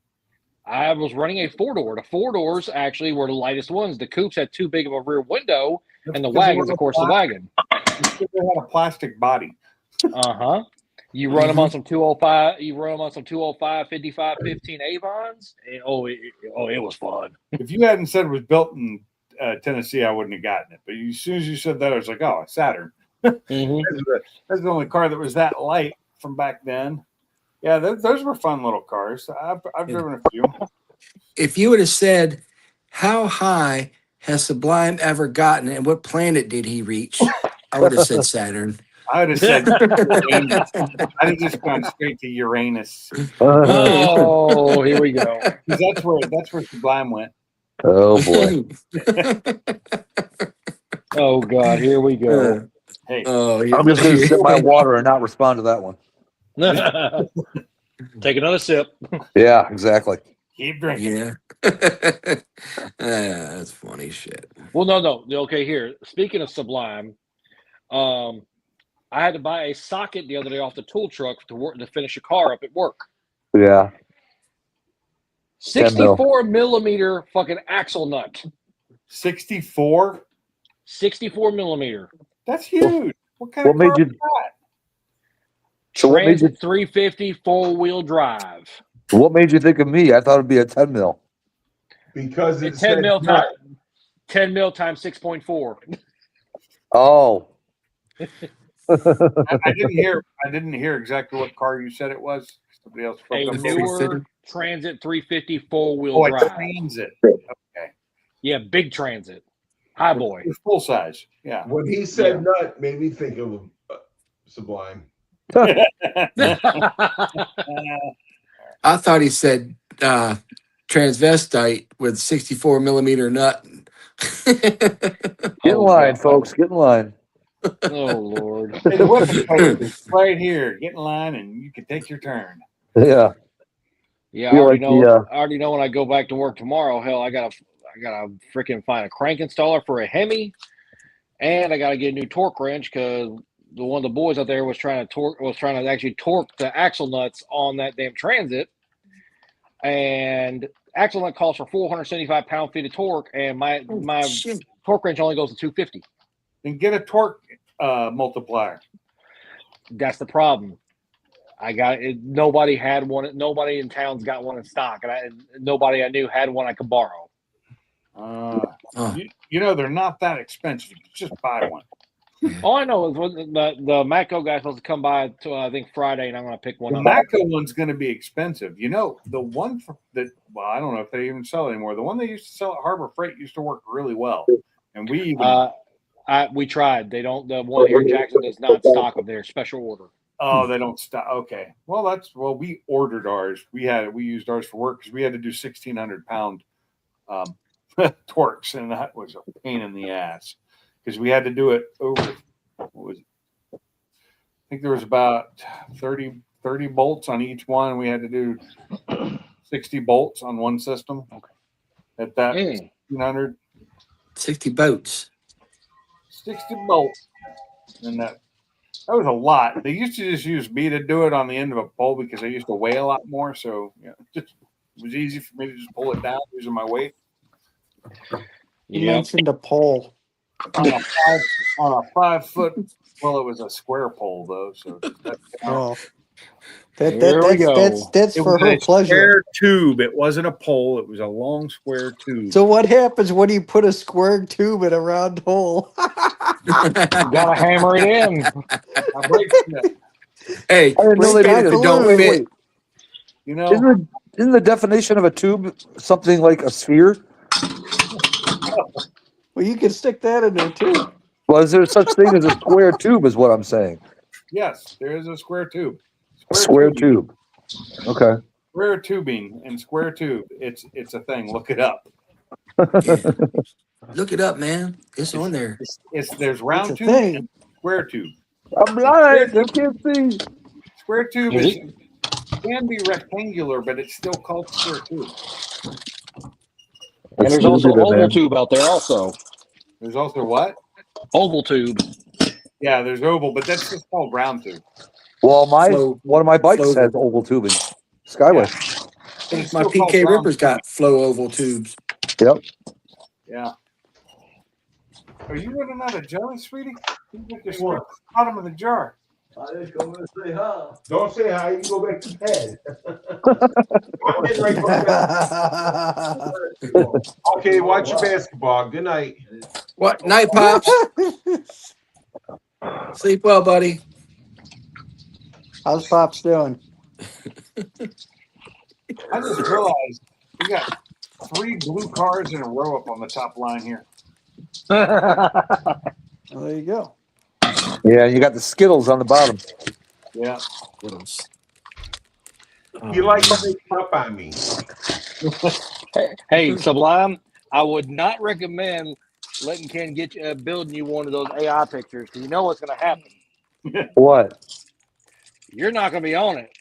I was running a 4-door. The 4-doors actually were the lightest ones. The coupes had too big of a rear window, and the wagons, of course, the wagon. They had a plastic body. You run them on some 205. You run them on some 205, 55, 15 Avons. And, it was fun. If you hadn't said it was built in Tennessee, I wouldn't have gotten it. But as soon as you said that, I was like, oh, a Saturn. That's the only car that was that light from back then. Yeah, those were fun little cars. I've driven a few. If you would have said, how high has Sublime ever gotten and what planet did he reach? I would have said Saturn. I would have said Uranus. I'd have just gone straight to Uranus. Oh, here we go. That's where Sublime went. Oh boy. Oh God, here we go. Hey, I'm just going to sip my water and not respond to that one. Take another sip. Yeah, exactly. Keep drinking. Yeah. That's funny shit. Well, no. Okay, here. Speaking of Sublime, I had to buy a socket the other day off the tool truck to finish a car up at work. Yeah. 64 millimeter fucking axle nut. 64? 64 millimeter. That's huge. What kind of car is that? So what made you 350 4-wheel drive? What made you think of me? I thought it'd be a 10 mil. Because it's 10 mil times 6.4. Oh. I didn't hear exactly what car you said it was. Somebody else spoke A up. newer Transit 350 4-wheel drive. Transit. Okay. Yeah, big Transit. Hi, boy. It's full size. Yeah. When he said nut, made me think of Sublime. I thought he said transvestite with 64 millimeter nut. Get in line, folks. Get in line. Oh Lord. Hey, the weapon code is right here. Get in line and you can take your turn. Yeah. Yeah, I already know when I go back to work tomorrow. Hell, I gotta freaking find a crank installer for a Hemi, and I gotta get a new torque wrench because one of the boys out there was trying to actually torque the axle nuts on that damn Transit, and axle nut calls for 475 pound-feet of torque, and my torque wrench only goes to 250. Then get a torque multiplier. That's the problem. I got it. Nobody had one. Nobody in town's got one in stock, and nobody I knew had one I could borrow. You know they're not that expensive. You can just buy one. All I know is the Matco guy's supposed to come by to I think Friday, and I'm going to pick one up. The Matco one's going to be expensive. You know, the one I don't know if they even sell it anymore. The one they used to sell at Harbor Freight used to work really well, and we tried. They don't. The one here in Jackson does not stock of their special order. Oh, they don't stock. Okay, well we ordered ours. We used ours for work because we had to do 1,600 pound torques, and that was a pain in the ass. Because we had to do it over, I think there was about 30 bolts on each one. And we had to do 60 bolts on one system. Okay. At that 1,600. 60 bolts. 60 bolts. And that was a lot. They used to just use me to do it on the end of a pole because I used to weigh a lot more. So it was easy for me to just pull it down using my weight. You mentioned a pole. On a 5 foot. Well, it was a square pole though, so that counts. That's for her pleasure. Square tube. It wasn't a pole. It was a long square tube. So what happens when you put a square tube in a round hole? You gotta hammer it in. I break it. Hey, I didn't know they made it. don't Wait, fit. wait. You know, Isn't the definition of a tube something like a sphere? Well, you can stick that in there too. Well, is there such thing as a square tube? Is what I'm saying. yes, there is a square tube. Square tube. Okay. Square tubing and square tube. It's a thing. Look it up. Yeah. Look it up, man. It's on there. There's round It's a tube thing. and square tube. I'm blind. I can't see. Square tube can be rectangular, but it's still called square tube. And there's also oval tube out there also. There's also what? Oval tube. Yeah, there's oval, but that's just called round tube. Well, one of my bikes has oval tubing. Skyway. It's My still called PK round Ripper's tube. got flow oval tubes. Yep. Yeah. Are you running out of jelly, sweetie? You get your stuff at the bottom of the jar. I just going to say hi. Don't say hi. You go back to bed. I'm getting ready for bed. Okay, watch your basketball. Good night. What? Night, Pops. Sleep well, buddy. How's Pops doing? I just realized we got 3 blue cars in a row up on the top line here. Well, there you go. Yeah, you got the Skittles on the bottom. Yeah. You like to make up on me. Hey, Sublime, I would not recommend letting Ken get you building you one of those AI pictures because you know what's going to happen. What? You're not going to be on it.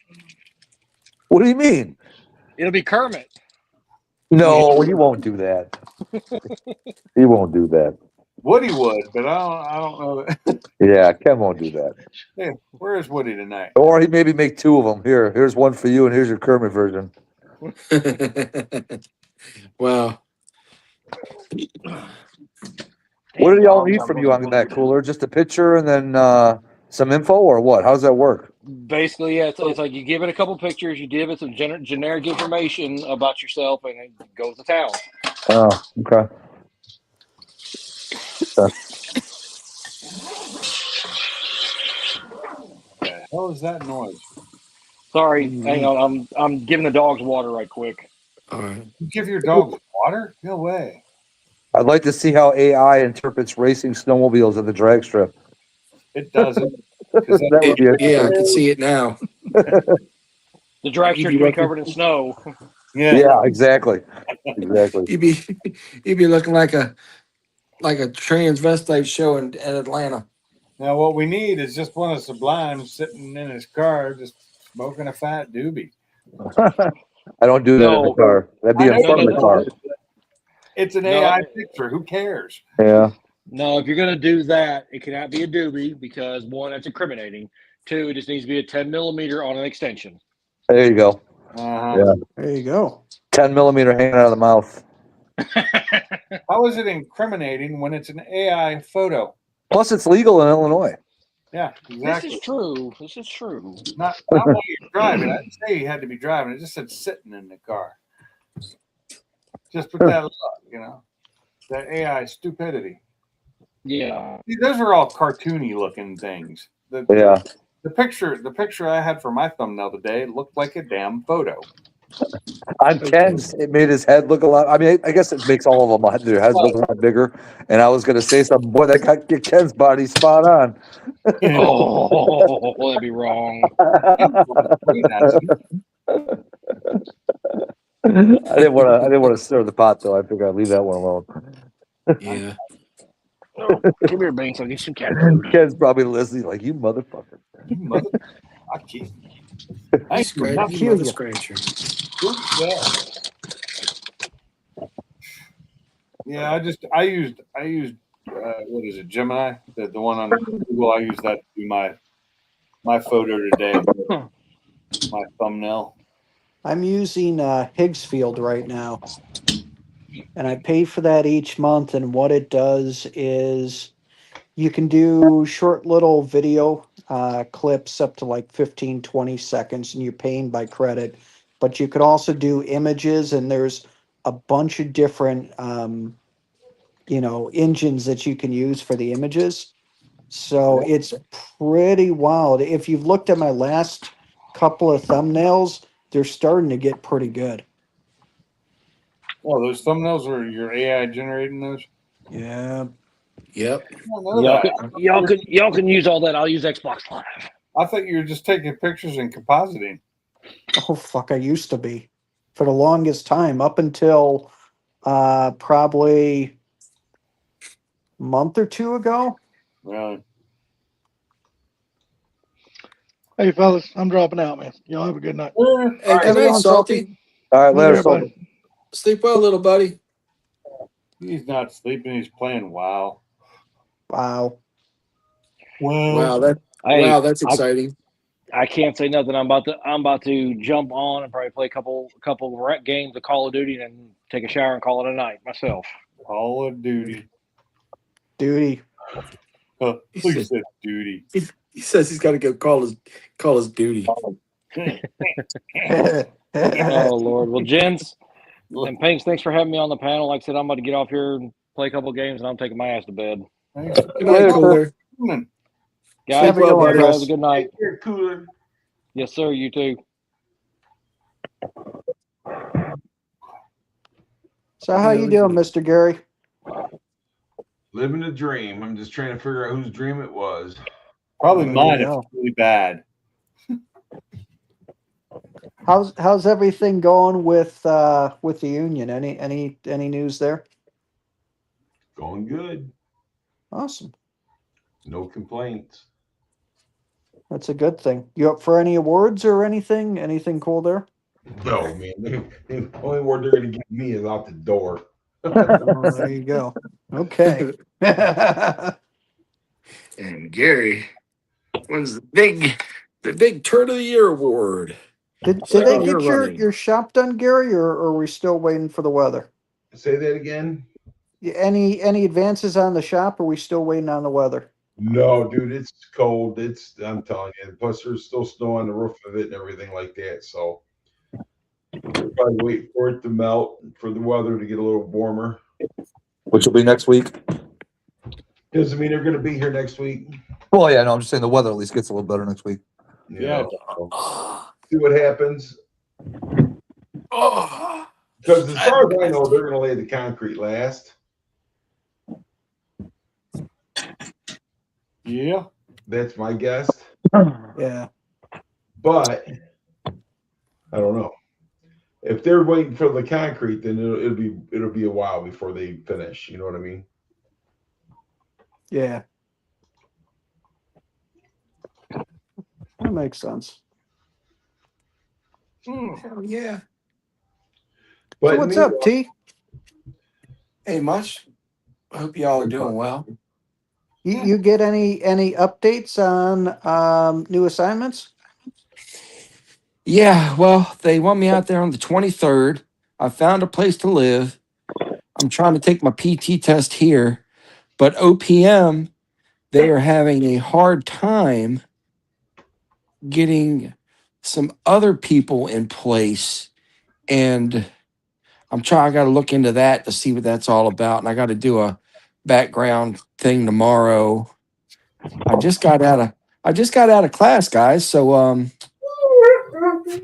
What do you mean? It'll be Kermit. No, he won't do that. He won't do that. Woody would, but I don't know that. Yeah, Ken won't do that. Hey, where is Woody tonight? Or he maybe make 2 of them. Here's one for you, and here's your Kermit version. Well, What do y'all need from you on that cooler? Just a picture and then some info, or what? How does that work? Basically, yeah, it's like you give it a couple pictures, you give it some generic information about yourself, and it goes to town. Oh, okay. What the hell is that noise? Sorry, hang on. I'm giving the dogs water right quick. all right. You give your dogs water? No way. I'd like to see how AI interprets racing snowmobiles at the drag strip. It doesn't. That would be Yeah, I can see it now. The drag strip be covered in snow. Yeah, exactly. Exactly. You'd be looking like a transvestite show in Atlanta. Now what we need is just one of Sublime sitting in his car, just smoking a fat doobie. I don't do that in the car. That'd be in front of the car. It's an AI picture. Who cares? Yeah. No, if you're going to do that, it cannot be a doobie because 1, that's incriminating. 2, it just needs to be a 10 millimeter on an extension. There you go. Yeah. There you go. 10 millimeter hanging out of the mouth. How is it incriminating when it's an AI photo? Plus, it's legal in Illinois. Yeah, exactly. This is true. This is true. Not while you're driving. I didn't say you had to be driving. It just said sitting in the car. Just put that up, that AI stupidity. Yeah. See, those are all cartoony looking things. Yeah. The picture I had for my thumbnail today looked like a damn photo. On Ken's, it made his head look a lot. I mean, I guess it makes all of them their heads look a lot bigger. And I was going to say something, boy, that got Ken's body spot on. Oh, that'd be wrong. I didn't want to stir the pot though. I figured I'd leave that one alone. Yeah. Oh, come here, Banks. I'll get some cat food. Ken's probably listening, like, you motherfucker. I keep. Scratcher. Yeah, I used what is it, Gemini? The one on Google. I use that to do my photo today, my thumbnail. I'm using Higgsfield right now, and I pay for that each month. And what it does is you can do short little video clips up to like 15, 20 seconds, and you're paying by credit. But you could also do images, and there's a bunch of different engines that you can use for the images. So it's pretty wild. If you've looked at my last couple of thumbnails, they're starting to get pretty good. Oh, those thumbnails are your AI generating those? Yeah. Yep. I don't know that. Y'all can use all that. I'll use Xbox Live. I thought you were just taking pictures and compositing. Oh fuck, I used to be for the longest time up until probably a month or two ago. Really? Hey, fellas, I'm dropping out, man. Y'all have a good night. Hey, good night, Salty. All right, later, Later, buddy. Salty. Sleep well, little buddy. He's not sleeping. He's playing WoW. Wow. Wow, Hey, that's exciting. I can't say nothing. I'm about to jump on and probably play a couple games of Call of Duty and take a shower and call it a night myself. Call of Duty. Duty. He said duty. He says he's got to go call his duty. Oh Lord. Well, gents and Pinks, thanks for having me on the panel. Like I said, I'm about to get off here and play a couple games, and I'm taking my ass to bed. Thanks. Good night, Cooler. Guys, Sleep well, buddy. have a good night. You're cooler. Yes, sir. You too. So how you doing, Mr. Gary? Living a dream. I'm just trying to figure out whose dream it was. Probably There mine you if go. it's really bad. How's everything going with the union? Any news there? Going good. Awesome. No complaints. That's a good thing. You up for any awards or anything? Anything cool there? No, man. The only word they're going to give me is out the door. Oh, there you go. Okay. And Gary wins the big Turn of the Year award. Did they Second get year running. your shop done, Gary, or are we still waiting for the weather? Say that again? Any advances on the shop? Or are we still waiting on the weather? No, dude, it's cold. I'm telling you. Plus, there's still snow on the roof of it and everything like that. So we'll probably wait for it to melt, for the weather to get a little warmer. Which will be next week. Doesn't mean they're going to be here next week. Well, yeah, no, I'm just saying the weather at least gets a little better next week. Yeah. See what happens. Because as far as I know, they're going to lay the concrete last. Yeah. That's my guess. Yeah. But I don't know. If they're waiting for the concrete, then it'll be a while before they finish. You know what I mean? Yeah. That makes sense. Hell yeah. But So what's up, T? Hey, much. I hope y'all are doing well. You get any updates on new assignments? Yeah, well, they want me out there on the 23rd. I found a place to live. I'm trying to take my PT test here, but OPM, they are having a hard time getting some other people in place. And I got to look into that to see what that's all about. And I got to do a background thing tomorrow. I just got out of class, guys. So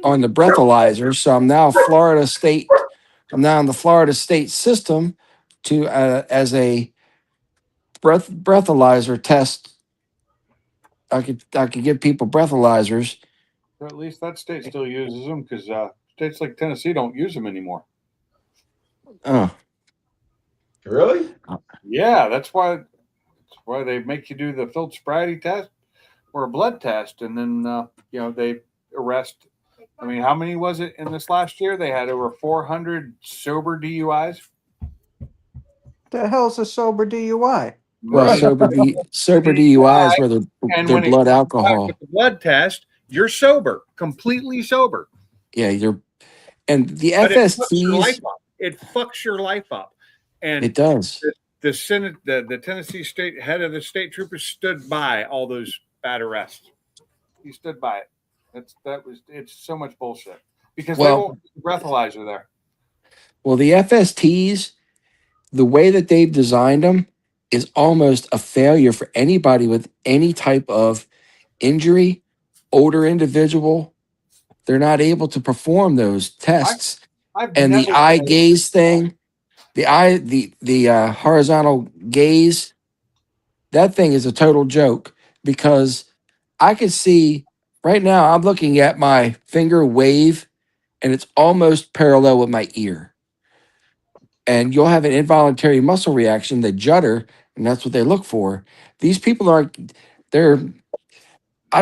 on the breathalyzer. So I'm now in the Florida State system to as a breathalyzer test. I could give people breathalyzers. Or at least that state still uses them because states like Tennessee don't use them anymore. Oh, really? Yeah, that's why they make you do the filter sobriety test or a blood test, and then they arrest. I mean, how many was it in this last year? They had over 400 sober DUIs. The hell's a sober DUI? Well, Right. sober DUI is where And their when it blood comes back alcohol. with the blood test, you're sober, completely sober. Yeah, and the But it fucks your life FSTs. up. It fucks your life up. And It does. the Senate, the Tennessee state head of the state troopers stood by all those bad arrests. He stood by it. It's so much bullshit because they won't put the breathalyzer there. Well, the FSTs, the way that they've designed them is almost a failure for anybody with any type of injury, older individual. They're not able to perform those tests. And the eye gaze thing, the horizontal gaze, that thing is a total joke because I could see right now I'm looking at my finger wave and it's almost parallel with my ear. And you'll have an involuntary muscle reaction, the judder, and that's what they look for. These people I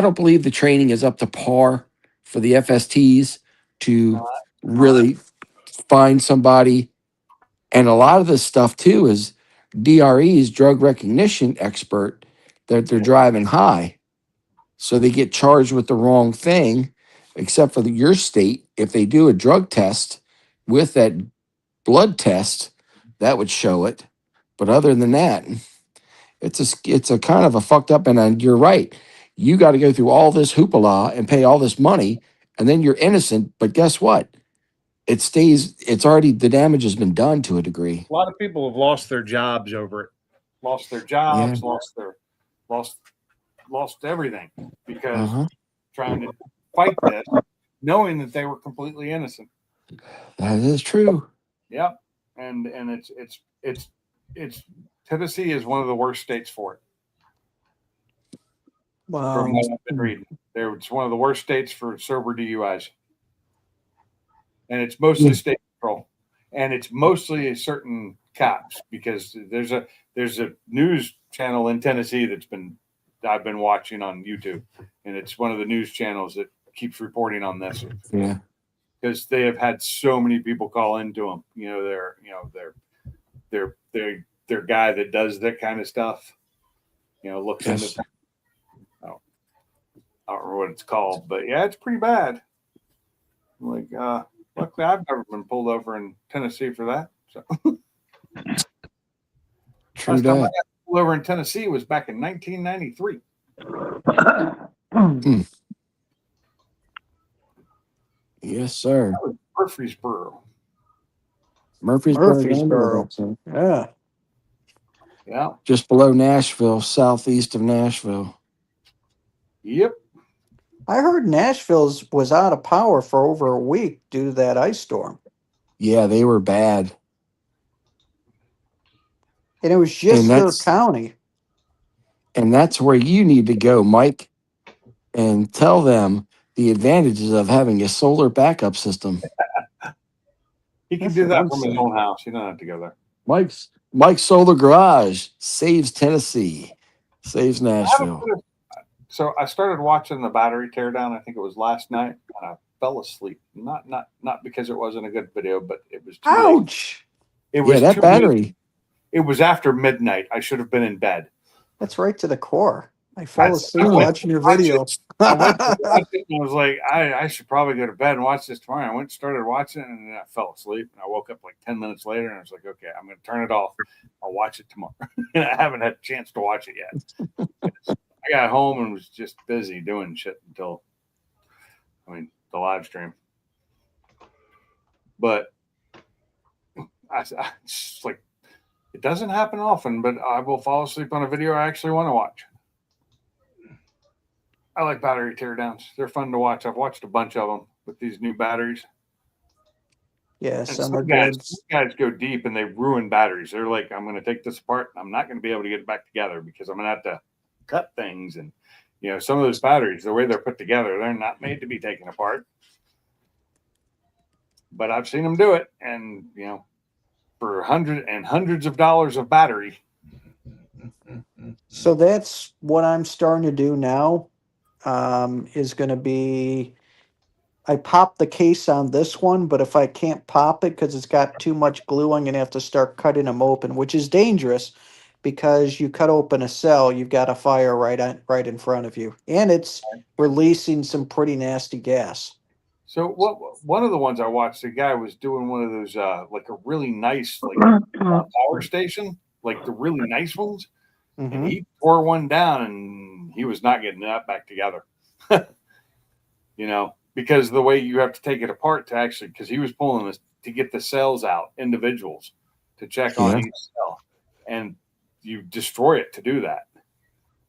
don't believe the training is up to par for the FSTs to really find somebody. And a lot of this stuff too is DRE's drug recognition expert that they're driving high. So they get charged with the wrong thing, except for your state. If they do a drug test with that blood test, that would show it. But other than that, it's a kind of a fucked up. And you're right. You got to go through all this hoopla and pay all this money, and then you're innocent. But guess what? It stays. It's already the damage has been done to a degree. A lot of people have lost their jobs over it. Lost their jobs. Yeah. Lost everything because trying to fight this, knowing that they were completely innocent. That is true. Yep, and it's Tennessee is one of the worst states for it. Wow. From what I've been reading, it's one of the worst states for sober DUIs, and it's mostly state control, and it's mostly certain cops because there's a news channel in Tennessee I've been watching on YouTube, and it's one of the news channels that keeps reporting on this. Yeah. Because they have had so many people call into them. Their guy that does that kind of stuff. Looks into. I don't remember what it's called, but yeah, it's pretty bad. Luckily, I've never been pulled over in Tennessee for that. So. True Last time I that. got pulled over in Tennessee was back in 1993. Yes, sir. That was Murfreesboro. Murfreesboro. Yeah. Yeah. Just below Nashville, southeast of Nashville. Yep. I heard Nashville was out of power for over a week due to that ice storm. Yeah, they were bad. And it was just your county. And that's where you need to go, Mike, and tell them the advantages of having a solar backup system. He can do that from his own house. You don't have to go there. Mike's Solar Garage saves Tennessee, saves Nashville. So I started watching the battery teardown. I think it was last night, and I fell asleep. Not because it wasn't a good video, but it was too ouch. Late. It was that too battery. Late. It was after midnight. I should have been in bed. That's right to the core. I fell asleep watching your video. I went to watch it and I was like, I should probably go to bed and watch this tomorrow. I went and started watching it and then I fell asleep. And I woke up like 10 minutes later and I was like, okay, I'm going to turn it off. I'll watch it tomorrow. And I haven't had a chance to watch it yet. I got home and was just busy doing shit until, the live stream. But I just like, it doesn't happen often, but I will fall asleep on a video I actually want to watch. I like battery teardowns. They're fun to watch. I've watched a bunch of them with these new batteries. Yeah, some guys go deep and they ruin batteries. They're like, I'm going to take this apart. I'm not going to be able to get it back together because I'm going to have to cut things. And, some of those batteries, the way they're put together, they're not made to be taken apart. But I've seen them do it. And, for hundreds and hundreds of dollars of battery. So that's what I'm starting to do now. Is going to be, I pop the case on this one, but if I can't pop it because it's got too much glue, I'm going to have to start cutting them open, which is dangerous because you cut open a cell, you've got a fire right in front of you, and it's releasing some pretty nasty gas. So one of the ones I watched, the guy was doing one of those like a really nice power station, like the really nice ones, and he tore one down and he was not getting that back together. You know, because the way you have to take it apart to actually, because he was pulling this to get the cells out, individuals, to check on each cell, and you destroy it to do that.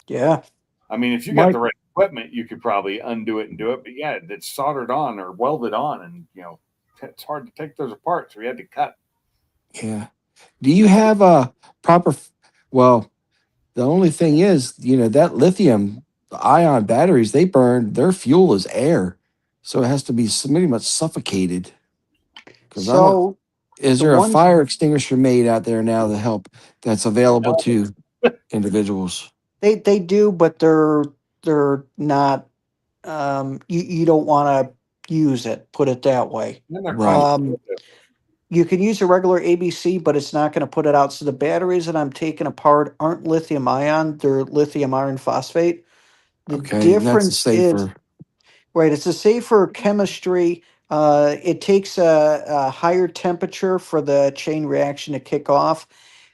Yeah. I mean, if you got the right equipment, you could probably undo it and do it. But yeah, it's soldered on or welded on, and you know, it's hard to take those apart. So we had to cut. Yeah. Do you have a proper? Well, the only thing is, you know, that lithium ion batteries, they burn. Their fuel is air, so it has to be pretty much suffocated. Because I don't. So Is there a fire extinguisher made out there now to help? That's available to individuals. They do, but they're not. You don't want to use it. Put it that way. Right. You can use a regular ABC, but it's not going to put it out. So the batteries that I'm taking apart aren't lithium ion; they're lithium iron phosphate. The Okay, and that's difference is safer. right. It's a safer chemistry. It takes a higher temperature for the chain reaction to kick off.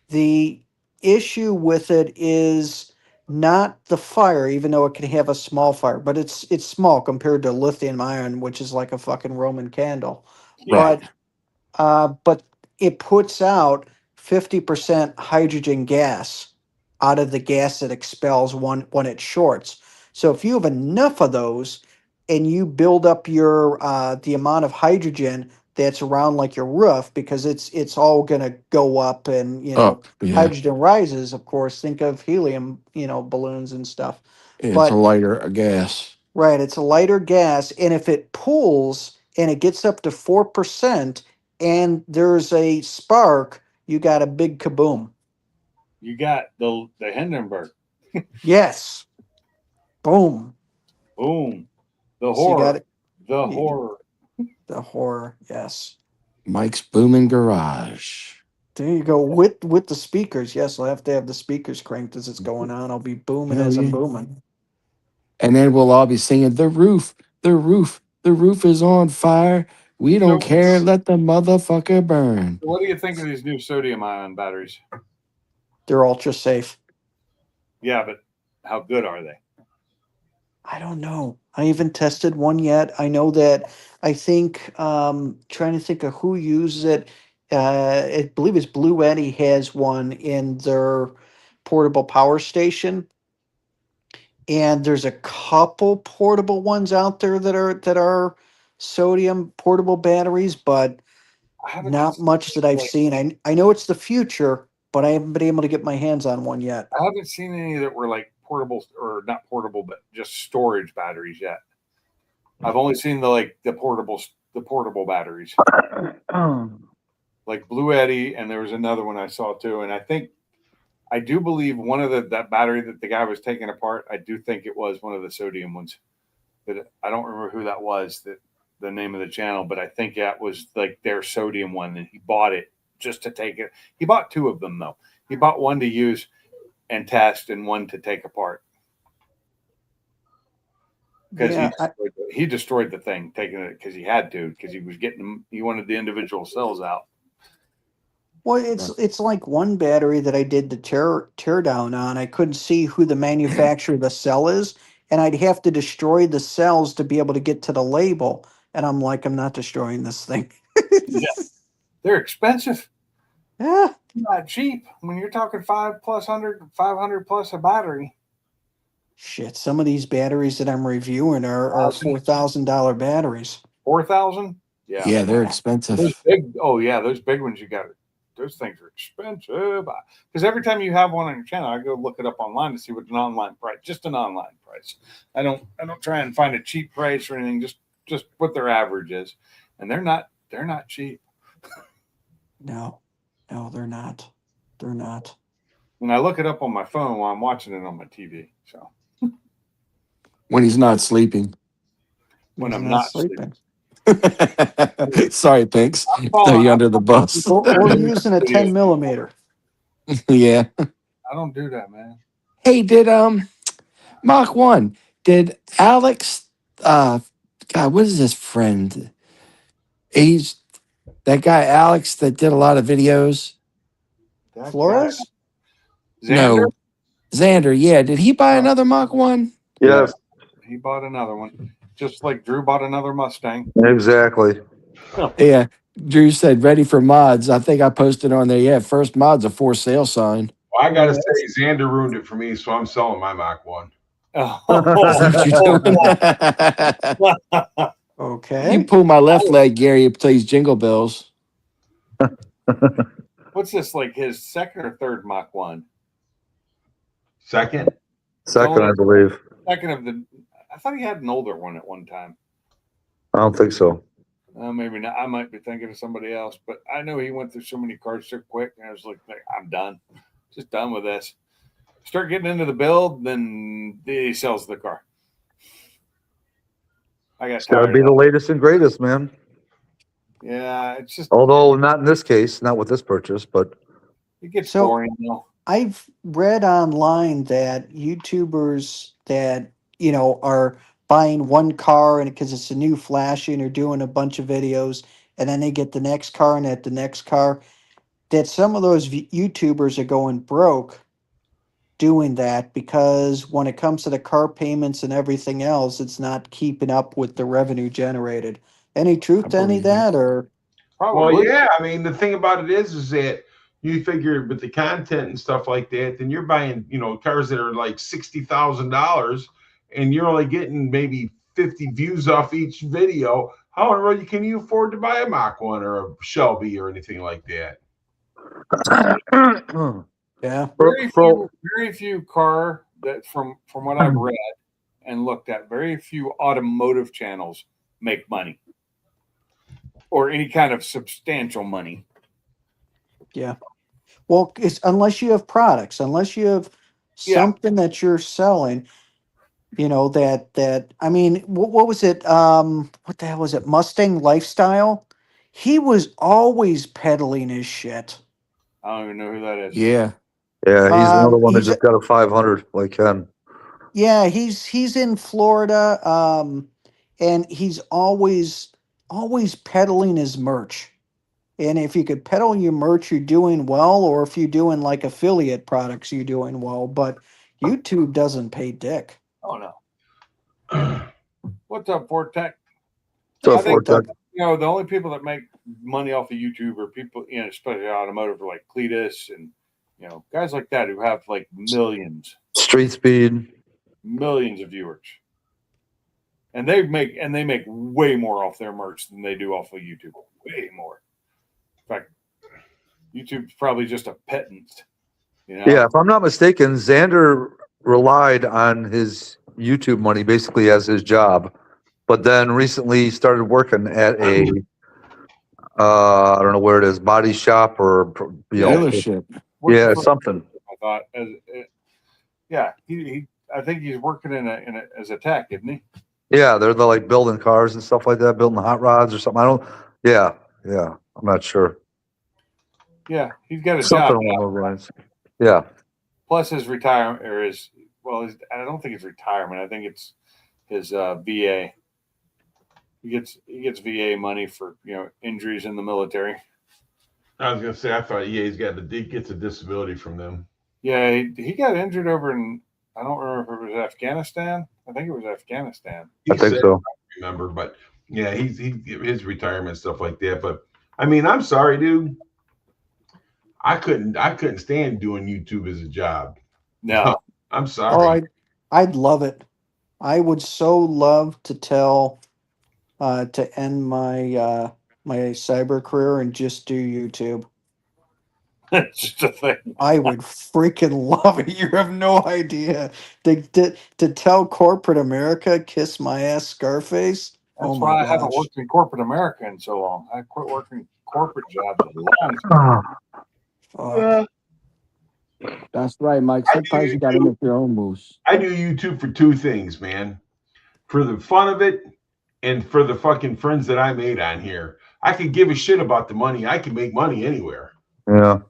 The issue with it is not the fire, even though it can have a small fire, but it's small compared to lithium ion, which is like a fucking Roman candle. Right. But it puts out 50% hydrogen gas out of the gas it expels when it shorts. So if you have enough of those and you build up your the amount of hydrogen that's around like your roof, because it's all gonna go up, and hydrogen rises, of course. Think of helium, balloons and stuff. It's a But lighter gas. right, it's a lighter gas, and if it pulls and it gets up to 4% and there's a spark, you got a big kaboom. You got the Hindenburg. Yes. Boom. Boom. The So you got horror. it. The horror. The horror, yes. Mike's booming garage. There you go. With the speakers. Yes, I'll have to have the speakers cranked as it's going on. I'll be booming Hell as I'm yeah. booming. And then we'll all be singing, the roof, the roof, the roof is on fire. We don't care. Let the motherfucker burn. What do you think of these new sodium ion batteries? They're ultra safe. Yeah, but how good are they? I don't know. I haven't tested one yet. I know that I think trying to think of who uses it. I believe it's Blue Eddy has one in their portable power station. And there's a couple portable ones out there that are sodium portable batteries, but not much that I've seen. I know it's the future, but I haven't been able to get my hands on one yet. I haven't seen any that were like portable, or not portable, but just storage batteries yet. I've only seen the portable batteries, like Blue Eddy, and there was another one I saw too. And I do believe one of that battery that the guy was taking apart, I do think it was one of the sodium ones. That I don't remember who that was, that the name of the channel, but I think that was like their sodium one, and he bought it just to take it. He bought two of them though. He bought one to use and test, and one to take apart. Because he destroyed the thing, taking it because he had to, because he wanted the individual cells out. Well, it's like one battery that I did the tear down on. I couldn't see who the manufacturer of the cell is, and I'd have to destroy the cells to be able to get to the label. And I'm like, I'm not destroying this thing. Yeah. They're expensive. Yeah. Not cheap. When you're talking 500 plus a battery. Shit, some of these batteries that I'm reviewing are $4,000 batteries. 4,000? Yeah. Yeah, they're expensive. Those big ones you got. Those things are expensive. Because every time you have one on your channel, I go look it up online to see what an online price, just an online price. I don't try and find a cheap price or anything. Just what their average is, and they're not cheap. No, they're not. They're not. And I look it up on my phone while I'm watching it on my TV. So when he's not sleeping. When I'm not sleeping. Sorry, Pinks. Throw you under the bus. or using a 10 millimeter. Yeah. I don't do that, man. Hey, did Mach 1, did Alex God, what is his friend? He's that guy Alex that did a lot of videos. That Flores? guy, Xander? No. Xander, yeah. Did he buy Oh. another Mach 1? Yes, He bought another one. Just like Drew bought another Mustang. exactly. Yeah. Drew said ready for mods. I think I posted on there. Yeah, first mod's a for sale sign. Well, I gotta say, Xander ruined it for me, so I'm selling my Mach 1. Is that what you're doing? Okay. You pull my left leg, Gary, it plays Jingle Bells. What's this, like his second or third Mach 1? Second? Second, I believe. Second of the. I thought he had an older one at one time. I don't think so. Maybe not. I might be thinking of somebody else, but I know he went through so many cars so quick, and I was like, I'm done. Just done with this. Start getting into the build, then he sells the car. I got It's got to tired be of the that. latest and greatest, man. Yeah, it's just. Although not in this case, not with this purchase, but it gets So- boring though. I've read online that YouTubers that, you know, are buying one car and because it's a new flashing or doing a bunch of videos and then they get the next car and at the next car, that some of those YouTubers are going broke doing that because when it comes to the car payments and everything else, it's not keeping up with the revenue generated. Any truth to any of that or? Probably. Well, yeah. I mean, the thing about it is that you figure with the content and stuff like that, then you're buying, cars that are like $60,000, and you're only getting maybe 50 views off each video. How in the world can you afford to buy a Mach 1 or a Shelby or anything like that? Yeah. Very few car that from what I've read and looked at, very few automotive channels make money or any kind of substantial money. Yeah. Well, it's unless you have products, unless you have something that you're selling, that I mean, what was it? What the hell was it? Mustang Lifestyle. He was always peddling his shit. I don't even know who that is. Yeah. Yeah, he's another one that he's just got a 500 like Ken. Yeah, he's in Florida, and he's always peddling his merch. And if you could peddle your merch, you're doing well, or if you're doing like affiliate products, you're doing well. But YouTube doesn't pay dick. Oh no. What's up, Fortech? What's up, Fortech? The only people that make money off of YouTube are people, especially automotive, like Cletus and guys like that who have like millions. Street Speed. Millions of viewers. And they make way more off their merch than they do off of YouTube. Way more. In fact, YouTube's probably just a pittance. Yeah, if I'm not mistaken, Xander relied on his YouTube money basically as his job, but then recently started working at a I don't know where it is, body shop or dealership. Yeah, something. I thought, he I think he's working as a tech, isn't he? Yeah, they're like building cars and stuff like that, building hot rods or something. Yeah, I'm not sure. Yeah, he's got a Something job. along those lines. Yeah. Plus his retirement or I don't think it's retirement. I think it's his VA. He gets VA money for injuries in the military. I was gonna say I thought he gets a disability from them. Yeah, he got injured over in I don't remember if it was Afghanistan. I think it was Afghanistan. I think so. I remember, but yeah, his retirement stuff like that. But I mean, I'm sorry, dude. I couldn't stand doing YouTube as a job. No, I'm sorry. Oh, I'd love it. I would so love to to end my my cyber career and just do YouTube. That's just a thing. I would freaking love it. You have no idea. To tell corporate America, kiss my ass, Scarface. That's why I haven't worked in corporate America in so long. I quit working corporate jobs a long time. That's right, Mike. Sometimes you got to make your own moves. I do YouTube for two things, man. For the fun of it and for the fucking friends that I made on here. I could give a shit about the money. I can make money anywhere. Yeah.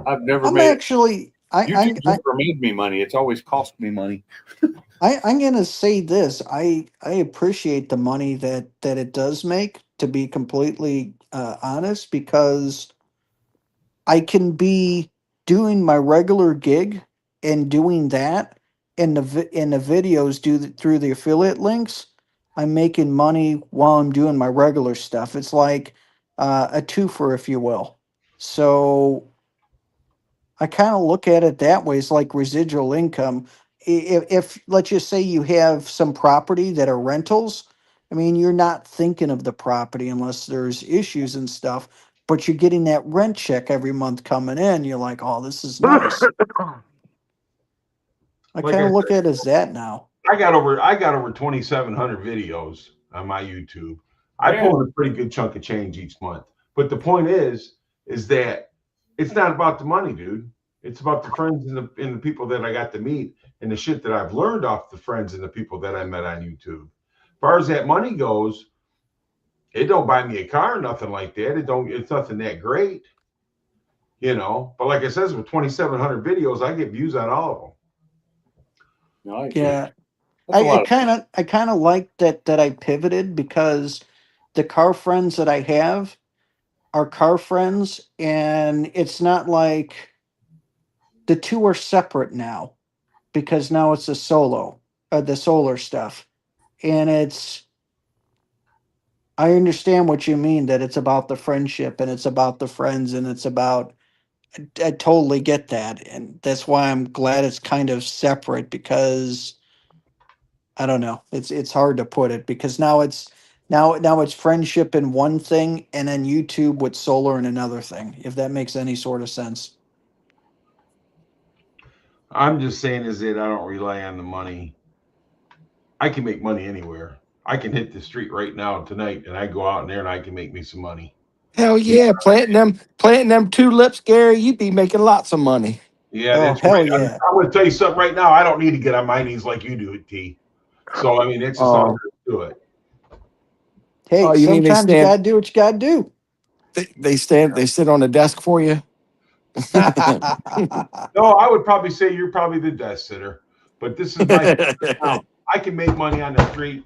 I've never I'm made actually YouTube never made me money. It's always cost me money. I'm gonna say this. I appreciate the money that it does make, to be completely honest, because I can be doing my regular gig and doing that, and the videos through the affiliate links. I'm making money while I'm doing my regular stuff. It's like a twofer, if you will. So I kind of look at it that way. It's like residual income. If let's just say you have some property that are rentals, I mean, you're not thinking of the property unless there's issues and stuff, but you're getting that rent check every month coming in. You're like, oh, this is nice. I Like kind I of look said, at it as that now. I got over 2,700 videos on my YouTube. I pull in a pretty good chunk of change each month. But the point is that it's not about the money, dude. It's about the friends and the people that I got to meet and the shit that I've learned off the friends and the people that I met on YouTube. As far as that money goes, it don't buy me a car or nothing like that. It's nothing that great, you know. But like I said, with 2,700 videos, I get views on all of them. Yeah, I kind of like that I pivoted, because the car friends that I have are car friends, and it's not like the two are separate now, because now it's the solar stuff, and I understand what you mean, that it's about the friendship and it's about the friends and it's about. I totally get that, and that's why I'm glad it's kind of separate, because I don't know. It's hard to put it, because now it's friendship in one thing, and then YouTube with solar in another thing. If that makes any sort of sense. I'm just saying is that I don't rely on the money. I can make money anywhere. I can hit the street right now tonight, and I go out in there and I can make me some money. Hell You know? yeah, planting them tulips, Gary. You'd be making lots of money. Yeah, Oh, that's hell right. yeah. I'm going to tell you something right now. I don't need to get on my knees like you do, T. So I mean, it's just all Oh, there to it. Hey, oh, you mean sometimes you gotta do what you gotta do. they sit on a desk for you? No, I would probably say you're probably the desk sitter, but this is my now. I can make money on the street.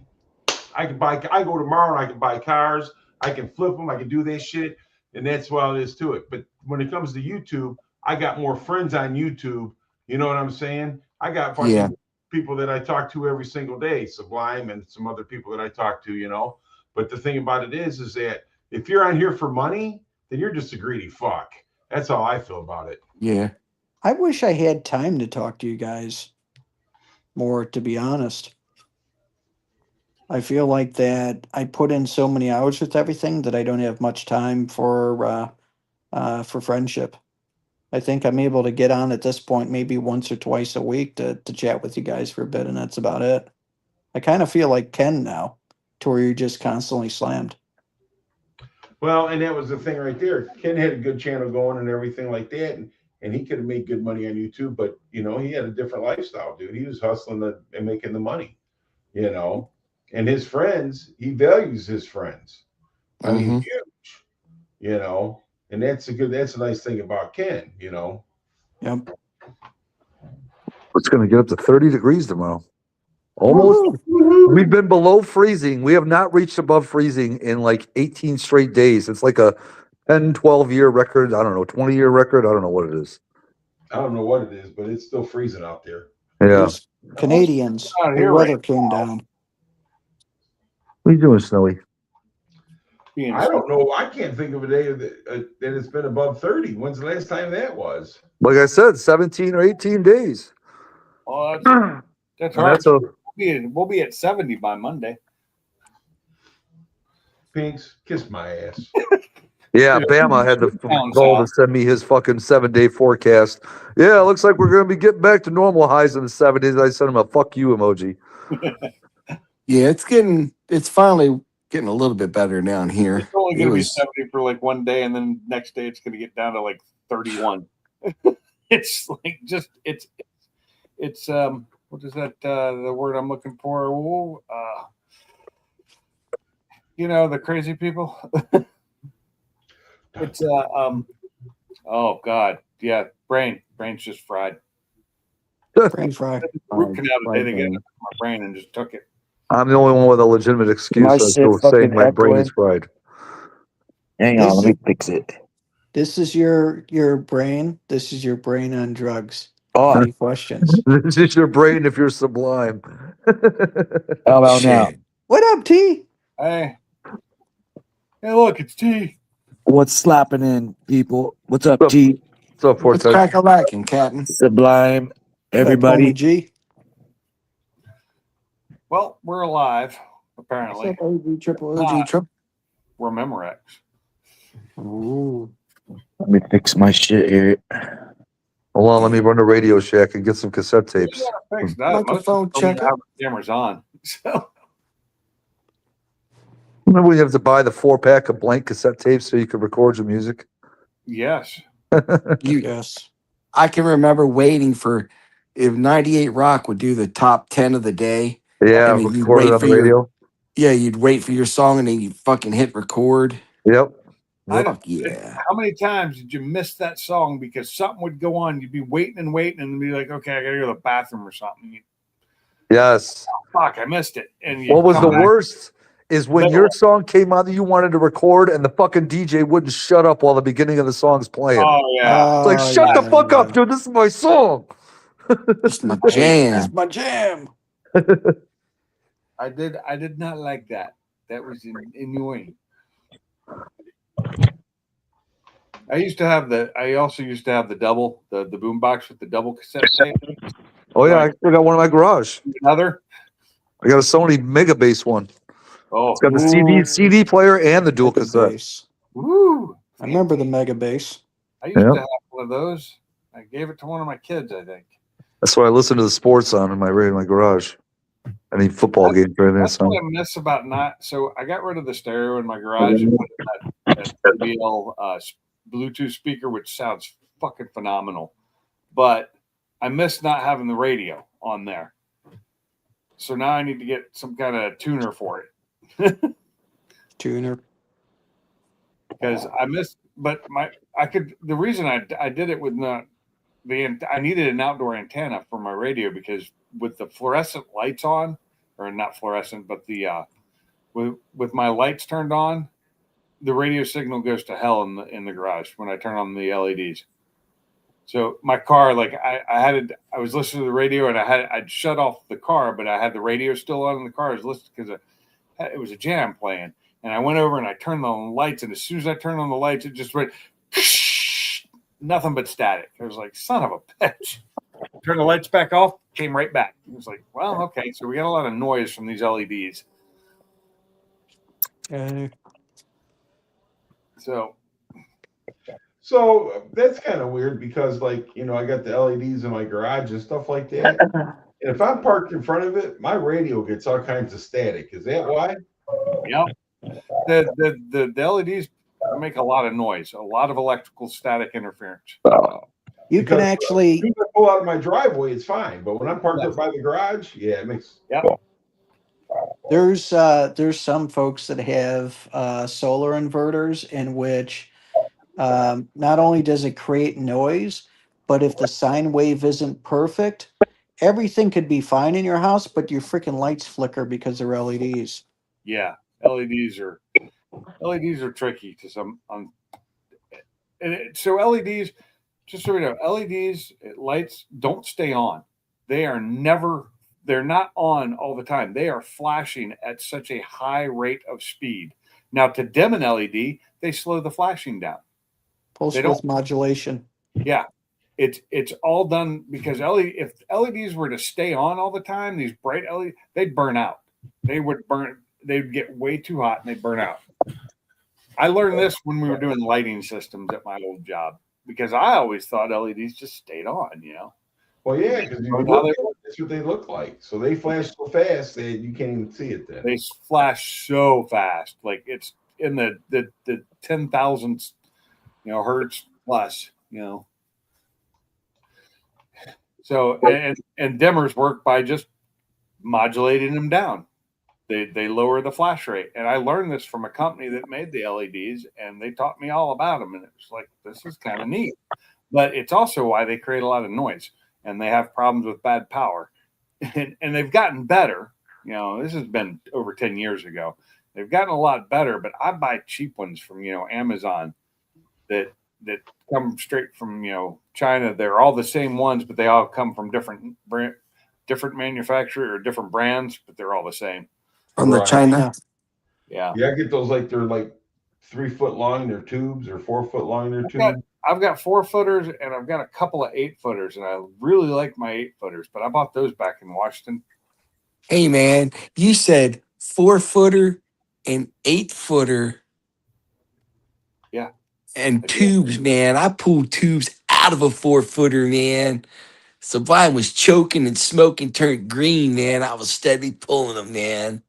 I go tomorrow and I can buy cars. I can flip them. I can do that shit. And that's what it is to it. But when it comes to YouTube, I got more friends on YouTube. You know what I'm saying? I got fucking Yeah. people that I talk to every single day, Sublime and some other people that I talk to, you know. But the thing about it is that if you're on here for money, then you're just a greedy fuck. That's how I feel about it. Yeah. I wish I had time to talk to you guys more, to be honest. I feel like that I put in so many hours with everything that I don't have much time for friendship. I think I'm able to get on at this point maybe once or twice a week to chat with you guys for a bit, and that's about it. I kind of feel like Ken now, to where you're just constantly slammed. Well, and that was the thing right there. Ken had a good channel going and everything like that, and he could have made good money on YouTube, but you know, he had a different lifestyle, dude. He was hustling and making the money, you know. And his friends, he values his friends. I mean, Mm-hmm. huge, you know. And that's a nice thing about Ken, you know. Yep. It's going to get up to 30 degrees tomorrow. Almost. We've been below freezing. We have not reached above freezing in like 18 straight days. It's like a 10, 12-year record. I don't know, 20-year record. I don't know what it is. I don't know what it is, but it's still freezing out there. Yeah. Those Canadians, Out the here weather right came down. What are you doing, Snowy? I don't know. I can't think of a day that it's been above 30. When's the last time that was? Like I said, 17 or 18 days. Oh, that's And hard. that's a We'll be at 70 by Monday. Pinks, kiss my ass. yeah. Bama had the goal to send me his fucking 7-day forecast. Yeah, it looks like we're going to be getting back to normal highs in the 70s. I sent him a fuck you emoji. Yeah, it's finally getting a little bit better down here. It's only going to be 70 for like one day, and then next day it's going to get down to like 31. It's like just it's what is that the word I'm looking for? You know, the crazy people. It's Oh God, yeah, brain's just fried. Brain fry. Root canal today. They got brain. into my brain and just took it. I'm the only one with a legitimate excuse My as shit to saying fucking my brain is echoing. fried. Hang on, let me fix it. This is your brain. This is your brain on drugs. Oh, Any questions? This is your brain if you're sublime. how about now? Shit. What up, T? Hey, look, it's tea. What's slapping in, people? What's up, What's up, T? what's up, What's Vortex? crack-a-lacking, Captain? Sublime, What up, Tony everybody. G? Well, we're alive. What's Apparently, up, OG triple Not. OG triple? we're Memorex. Ooh. Let me fix my shit here. Hold on, let me run to Radio Shack and get some cassette tapes. Yeah, fix that. Most Microphone people don't even checker. have the cameras on. So Remember when you have to buy the 4-pack of blank cassette tapes so you could record your music? yes, You, Yes. I can remember waiting for if 98 Rock would do the top 10 of the day, Yeah, and then you'd recorded wait on for the radio. you'd wait for your song, and then you fucking hit record. Yep. Fuck yeah. How many times did you miss that song because something would go on? You'd be waiting and waiting, and be like, "Okay, I gotta go to the bathroom or something." Yes. Fuck, I missed it. And you What was come the back. worst is when your song came out that you wanted to record and the fucking DJ wouldn't shut up while the beginning of the song's playing. Oh yeah, It's like, shut the fuck up, dude. This is my song. It's my jam. It's my jam. I did not like that. That was annoying. I also used to have the double, the boom box with the double cassette tape. Oh yeah, I still got one in my garage. Another? I got a Sony Mega Bass one. Oh, It's got the CD player and the dual Mega cassette. bass. Woo! I remember the Mega Bass. I used to have one of those. I gave it to one of my kids, I think. That's why I listen to the sports on in my garage. Any football games right there. That's what I miss about not. So I got rid of the stereo in my garage and put in that JBL Bluetooth speaker, which sounds fucking phenomenal. But I miss not having the radio on there. So now I need to get some kind of tuner for it. Tuner. Because I missed, but the reason I did it with I needed an outdoor antenna for my radio because with the fluorescent lights on, or not fluorescent, but the with my lights turned on, the radio signal goes to hell in the garage when I turn on the LEDs. So my car, like I was listening to the radio and I'd shut off the car, but I had the radio still on in the car. I was listening because it was a jam playing. And I went over and I turned on the lights, and as soon as I turned on the lights, it just went nothing but static. I was like, son of a bitch. Turn the lights back off, came right back. It was like, well, okay, so we got a lot of noise from these LEDs. So that's kind of weird because, like, I got the LEDs in my garage and stuff like that. And if I'm parked in front of it, my radio gets all kinds of static. Is that why? Yep. The LEDs make a lot of noise, a lot of electrical static interference. You can actually if I pull out of my driveway, it's fine. But when I'm parked up by the garage, yeah, it makes. Yep. There's some folks that have solar inverters in which not only does it create noise, but if the sine wave isn't perfect, everything could be fine in your house, but your freaking lights flicker because they're LEDs. Yeah, LEDs are tricky to some. So LEDs, just so we know, LEDs lights don't stay on. They're not on all the time. They are flashing at such a high rate of speed. Now, to dim an LED, they slow the flashing down. Pulse width modulation. Yeah, it's all done because if LEDs were to stay on all the time, these bright LEDs, they'd burn out. They'd get way too hot and they'd burn out. I learned this when we were doing lighting systems at my old job because I always thought LEDs just stayed on, Well, yeah, because that's what they look like. So they flash so fast that you can't even see it then. They flash so fast, like it's in the 10,000s, hertz plus, So and dimmers work by just modulating them down. they lower the flash rate. And I learned this from a company that made the LEDs, and they taught me all about them. And it was like, this is kind of neat. But it's also why they create a lot of noise, and they have problems with bad power. And they've gotten better. You know, this has been over 10 years ago. They've gotten a lot better, but I buy cheap ones from, Amazon that come straight from, China. They're all the same ones, but they all come from different manufacturer or different brands, but they're all the same. From the China. Yeah. Yeah, I get those like they're like 3 foot long, they're tubes, or 4 foot long, they're tubes. I've got 4 footers and I've got a couple of 8 footers, and I really like my 8 footers, but I bought those back in Washington. Hey man, you said 4-footer and 8-footer. Yeah. And tubes, man. I pulled tubes out of a 4-footer, man. So mine was choking and smoking, turned green, man. I was steadily pulling them, man.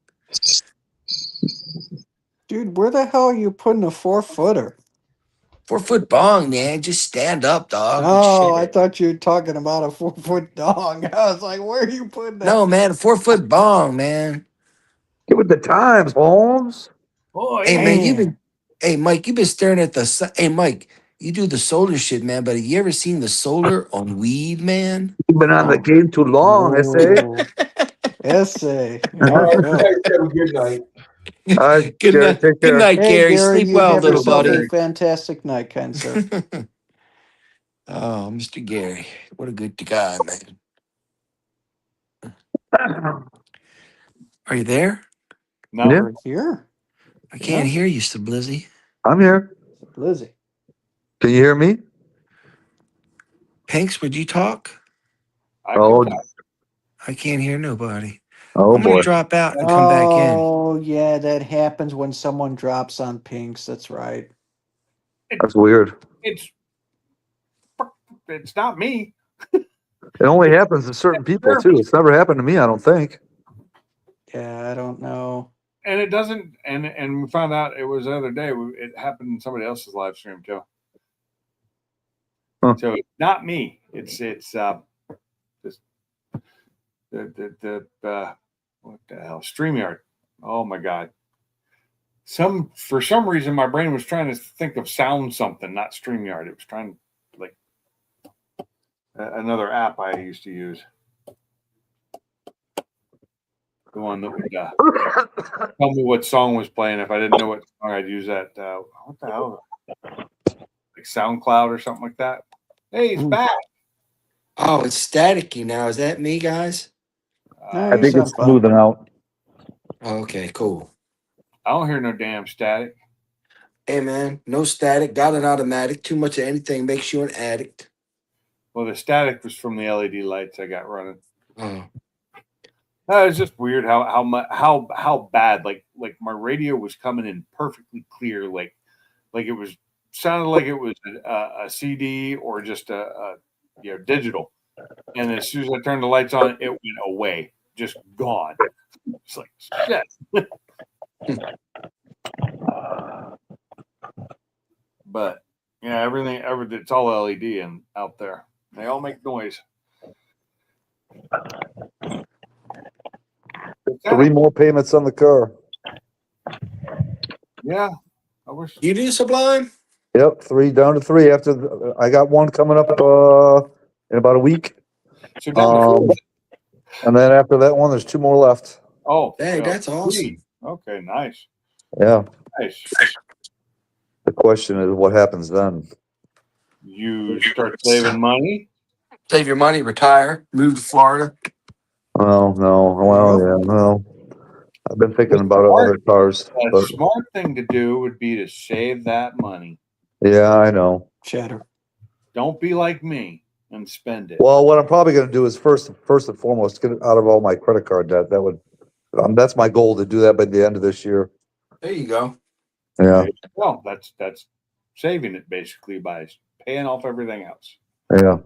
Dude, where the hell are you putting a 4-footer? 4-foot bong, man. Just stand up, dog. Oh, I Shit. thought you were talking about a 4-foot dong. I was like, where are you putting that? No, man, a 4-foot bong, man. Get with the times, Holmes. Oh, Hey, man, Man. hey, Mike, you've been staring at the sun. Hey, Mike, you do the solar shit, man, but have you ever seen the solar on weed, man? You've been on the game too long, I say. Whoa. Essay. There All you right, go. guys, have a good night. All right, Good Gary, night, take good care. night, Hey, Gary. Gary, Sleep you well, have little yourself buddy. a fantastic night, kind sir. Oh, Mr. Gary, what a good guy, man. Are you there? No. Yeah, We're here. I can't hear you, Stablizzy. I'm here. Lizzie. Can you hear me? Pinks, would you talk? Oh, I can't hear nobody. oh I'm gonna boy. drop out and come back in. Oh, yeah, that happens when someone drops on Pinks. That's right. That's weird. It's not me. It only happens to certain people too. It's never happened to me, I don't think. Yeah, I don't know. And it doesn't, and we found out it was the other day. It happened in somebody else's live stream too. Huh. So it's not me. It's just the what the hell, StreamYard. Oh my god. For some reason my brain was trying to think of sound something, not StreamYard. It was trying like another app I used to use. The one that would tell me what song was playing. If I didn't know what song, I'd use that. What the hell? Like SoundCloud or something like that. Hey, he's back. Oh, it's staticky now. Is that me, guys? I think it's smoothing out. Oh, okay, cool. I don't hear no damn static. Hey, man, no static. Got an automatic. Too much of anything makes you an addict. Well, the static was from the LED lights I got running. Oh. It's just weird how bad like my radio was coming in perfectly clear, like it was sounded like it was a CD or just a digital, and as soon as I turned the lights on, it went away, just gone. It's like shit. But everything it's all LED and out there. They all make noise. 3 more payments on the car. Yeah, I wish you do Sublime. Yep, 3 down to 3 after I got one coming up in about a week. So and then after that one, there's 2 more left. oh, hey, that's awesome. Okay, nice. Yeah. Nice. The question is, what happens then? You start saving money. Save your money, retire, move to Florida. Oh no. Well, yeah, no. I've been thinking about other cars. A smart thing to do would be to save that money. Yeah, I know. Chatter. Don't be like me and spend it. Well, what I'm probably going to do is first and foremost get out of all my credit card debt. That would that's my goal, to do that by the end of this year. There you go. Yeah. Well, that's saving it basically by paying off everything else. Yeah.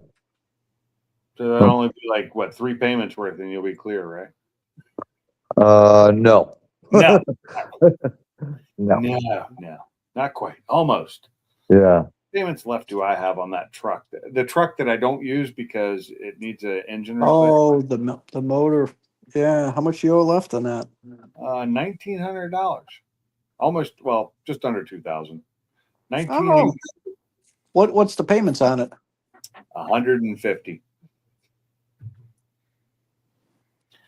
So that'll only be like what, 3 payments worth, and you'll be clear, right? No. No. No. No, not quite. Almost. Yeah. Payments left do I have on that truck? The truck that I don't use because it needs an engine replacement. Oh, the motor. Yeah. How much you owe left on that? $1,900. Almost, well, just under 2,000. Oh. What's the payments on it? 150.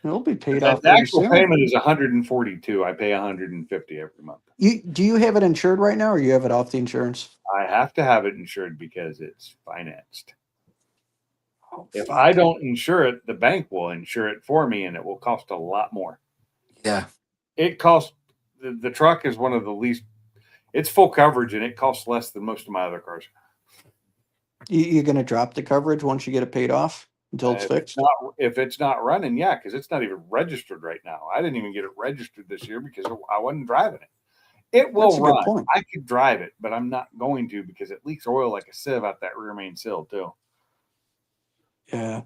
It'll be paid The off pretty actual soon. payment is 142. I pay 150 every month. Do you have it insured right now, or you have it off the insurance? I have to have it insured because it's financed. Oh, If fuck. I don't insure it, the bank will insure it for me, and it will cost a lot more. Yeah. It costs the truck is one of the least. It's full coverage, and it costs less than most of my other cars. You're going to drop the coverage once you get it paid off until it's fixed? If it's not running, yeah, because it's not even registered right now. I didn't even get it registered this year because I wasn't driving it. It will That's a good run. point. I could drive it, but I'm not going to because it leaks oil like a sieve out that rear main sill too. Yeah.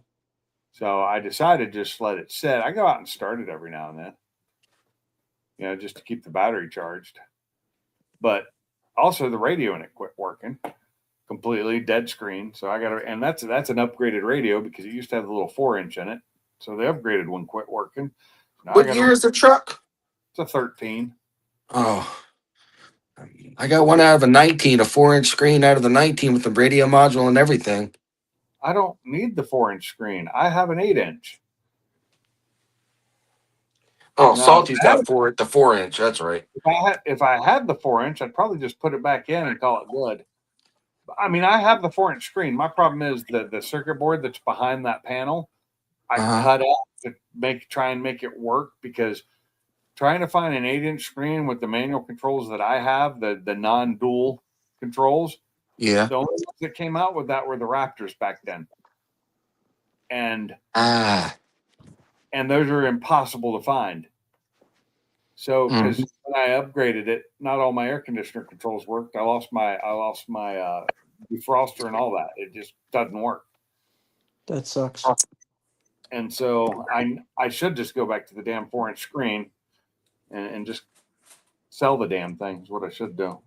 So I decided to just let it sit. I go out and start it every now and then, just to keep the battery charged. But also the radio in it quit working completely, dead screen. So I got to, and that's an upgraded radio because it used to have the little 4-inch in it. So the upgraded one quit working. Now What year is the truck? It's a 13. Oh, I got one out of a 19, a 4-inch screen out of the 19 with the radio module and everything. I don't need the 4-inch screen. I have an 8-inch. Oh, No, Salty's got the 4-inch. That's right. If I had the 4-inch, I'd probably just put it back in and call it good. I mean, I have the 4-inch screen. My problem is the circuit board that's behind that panel. I cut out to try and make it work because trying to find an 8-inch screen with the manual controls that I have, the non-dual controls. Yeah. The only ones that came out with that were the Raptors back then. And those are impossible to find. So because when I upgraded it, not all my air conditioner controls worked. I lost my defroster and all that. It just doesn't work. That sucks. And so I should just go back to the damn 4-inch screen and just sell the damn thing is what I should do.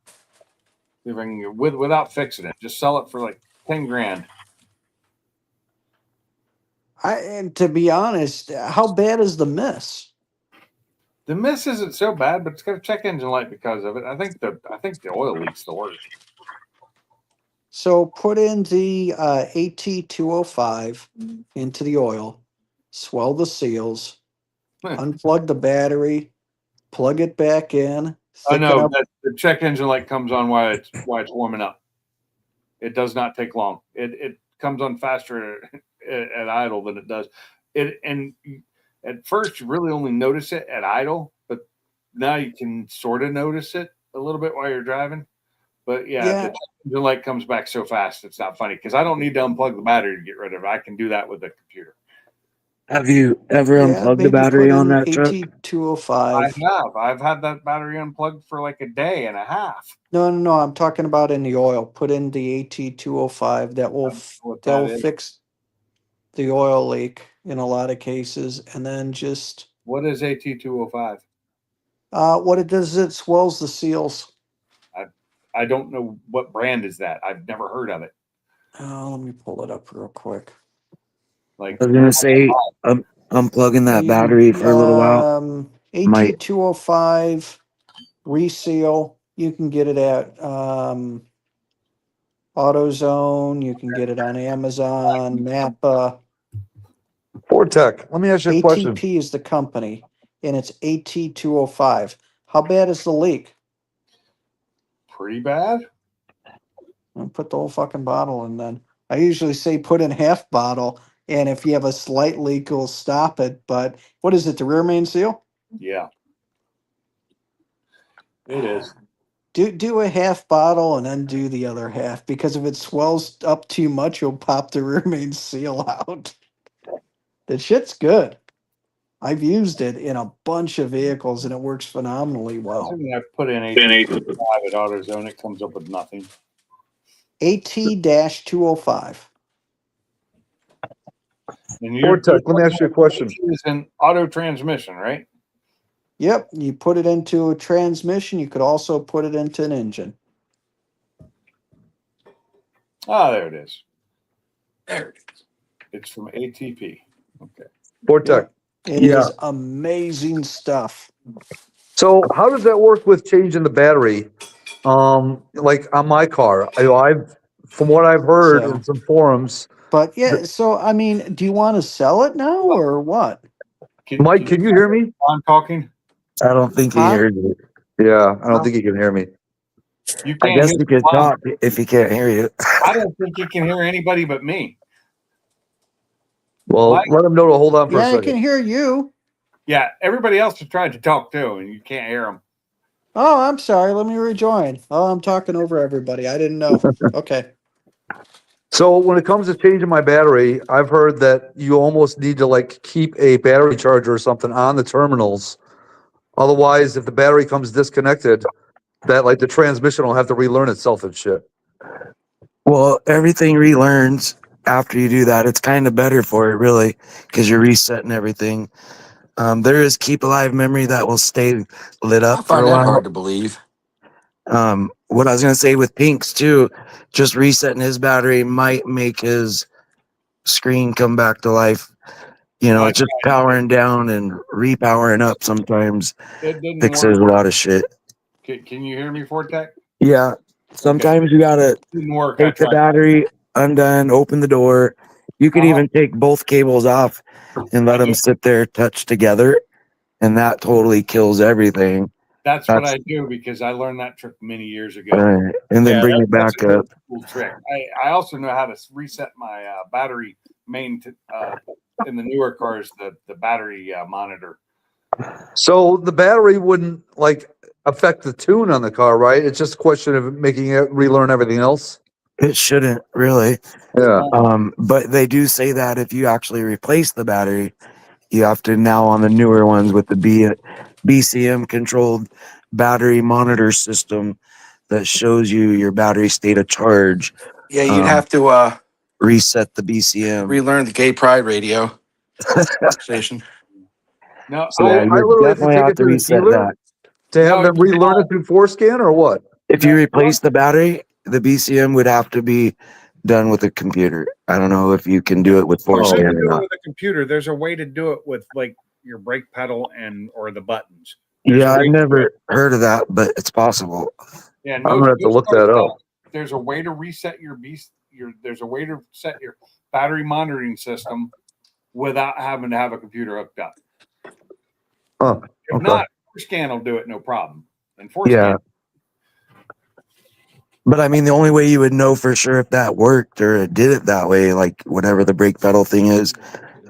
See if I can without fixing it. Just sell it for like 10 grand. And to be honest, how bad is the miss? The miss isn't so bad, but it's got a check engine light because of it. I think the oil leak's the worst. So put in the AT205 into the oil, swell the seals, unplug the battery, plug it back in. I know that the check engine light comes on while it's warming up. It does not take long. It comes on faster at idle than it does. And at first you really only notice it at idle, but now you can sort of notice it a little bit while you're driving. But the check engine light comes back so fast it's not funny because I don't need to unplug the battery to get rid of it. I can do that with the computer. Have you ever unplugged the battery on that truck? AT205. I have. I've had that battery unplugged for like a day and a half. No. I'm talking about in the oil. Put in the AT205. That will fix the oil leak in a lot of cases, and then just. What is AT205? What it does is it swells the seals. I don't know what brand is that. I've never heard of it. Let me pull it up real quick. I was gonna say, unplugging that battery for a little while. AT205 reseal. You can get it at AutoZone. You can get it on Amazon, Napa. Fortec. Let me ask you a question. ATP is the company, and it's AT205. How bad is the leak? Pretty bad. I'll put the whole fucking bottle in then. I usually say put in half bottle, and if you have a slight leak, it'll stop it. But what is it, the rear main seal? Yeah. It is. Do a half bottle and then do the other half, because if it swells up too much, you'll pop the rear main seal out. The shit's good. I've used it in a bunch of vehicles and it works phenomenally well. I've put in AT205 at AutoZone. It comes up with nothing. AT-205. Fortec, let me ask you a question. It's an auto transmission, right? Yep, you put it into a transmission. You could also put it into an engine. Ah, there it is. There it is. It's from ATP. Okay. Fortec. It is amazing stuff. So how does that work with changing the battery? Like on my car, I've from what I've heard in some forums. But yeah, so I mean, do you want to sell it now or what? Mike, can you hear me? I'm talking. I don't think he heard you. Yeah, I don't think he can hear me. You I can't guess hear he could Tom. talk if he can't hear you. I don't think he can hear anybody but me. Well, Mike? let him know to hold on for a Yeah, I second. can hear you. Yeah, everybody else has tried to talk too, and you can't hear them. Oh, I'm sorry. Let me rejoin. Oh, I'm talking over everybody. I didn't know. Okay. So when it comes to changing my battery, I've heard that you almost need to like keep a battery charger or something on the terminals. Otherwise, if the battery comes disconnected, that like the transmission will have to relearn itself and shit. Well, everything relearns after you do that. It's kind of better for it, really, because you're resetting everything. There is keep alive memory that will stay lit up I for find a that while. hard to believe. What I was going to say with Pink's too, just resetting his battery might make his screen come back to life. You know, it's just powering down and repowering up sometimes It didn't fixes a work. lot of shit. Can you hear me, Fortec? Yeah. Sometimes you gotta Didn't work. I take the tried. battery undone, open the door. You could even take both cables off and let them sit there touch together, and that totally kills everything. That's what I do because I learned that trick many years ago. Right. And then bring it that's back a really up. cool trick. I also know how to reset my battery main in the newer cars, the battery monitor. So the battery wouldn't like affect the tune on the car, right? It's just a question of making it relearn everything else. It shouldn't really. Yeah. But they do say that if you actually replace the battery, you have to now on the newer ones with the BCM controlled battery monitor system that shows you your battery state of charge. Yeah, you'd have to reset the BCM. relearn the gay pride radio station. No, So I literally have to take it to the dealer to have them relearn it through Forescan or what? If you replace the battery, the BCM would have to be done with a computer. I don't know if you can do it with You Forescan can or do it not. with a computer. There's a way to do it with like your brake pedal or the buttons. There's Yeah, a way I've to do never it. heard of that, but it's possible. Yeah, I'm gonna have to look that up. There's a way to reset there's a way to set your battery monitoring system without having to have a computer hooked up. Oh, If not, Forescan will do it no problem. And Forescan, Yeah. But I mean, the only way you would know for sure if that worked or it did it that way, like whatever the brake pedal thing is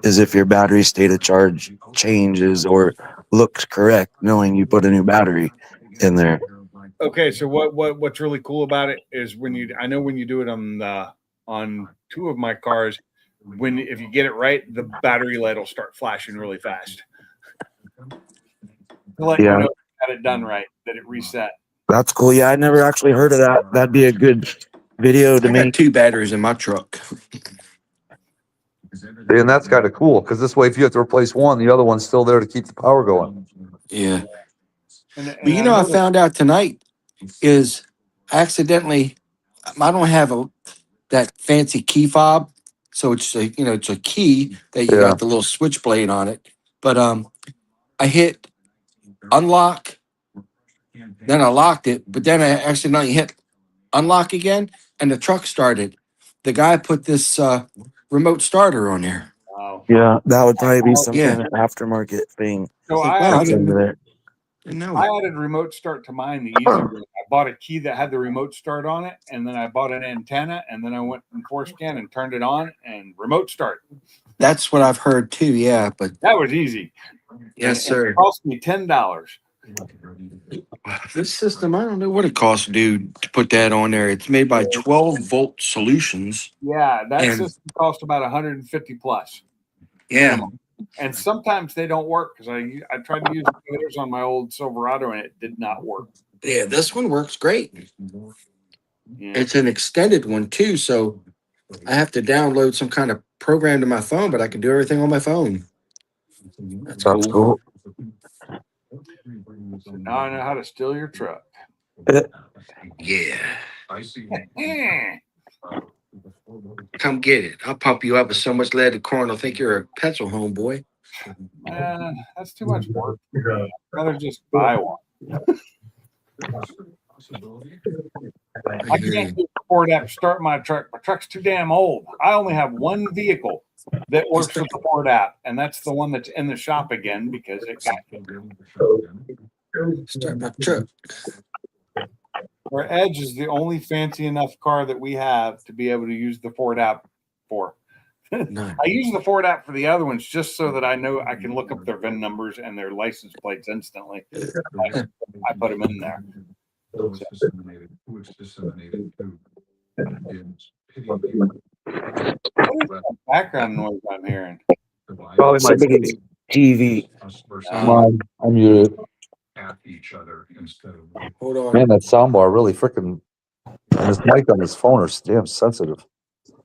if your battery state of charge changes or looks correct, knowing you put a new battery in there. okay, so what's really cool about it is I know when you do it on two of my cars, if you get it right, the battery light will start flashing really fast. To let you know you got it done right, that it reset. That's cool. Yeah, I never actually heard of that. That'd be a good video to I make. got 2 batteries in my truck. And that's kind of cool because this way, if you have to replace one, the other one's still there to keep the power going. Yeah. And But you know, I found out tonight is accidentally, I don't have that fancy key fob. So it's it's a key that you got the little switchblade on it. But I hit unlock, then I locked it, but then I accidentally hit unlock again and the truck started. The guy put this remote starter on there. Wow. Yeah, that would probably be some Yeah. kind of aftermarket thing. So That's into there. I added remote start to mine the easy way. I bought a key that had the remote start on it, and then I bought an antenna, and then I went in Forescan and turned it on and remote start. That's what I've heard too. Yeah, but that was easy. Yes, sir. It cost me $10. This system, I don't know what it costs, dude, to put that on there. It's made by 12-volt solutions. Yeah, that And- system cost about 150 plus. Yeah. Minimum. And sometimes they don't work because I tried to use theirs on my old Silverado and it did not work. Yeah, this one works great. Yeah. It's an extended one too, so I have to download some kind of program to my phone, but I can do everything on my phone. That's cool. So now I know how to steal your truck. Yeah. Come get it. I'll pump you up with so much lead the corn will think you're a pencil homeboy. That's too much work. I'd rather just buy one. I can't do the Ford app to start my truck. My truck's too damn old. I only have one vehicle that works with the Ford app, and that's the one that's in the shop again because it got Start my truck. Our Edge is the only fancy enough car that we have to be able to use the Ford app for. Nice. I use the Ford app for the other ones just so that I know I can look up their VIN numbers and their license plates instantly. I put them in there. What is that background noise I'm hearing? Probably my Somebody's TV. I'm muted. Hold on. Man, that soundbar really freaking. And this mic on his phone are damn sensitive.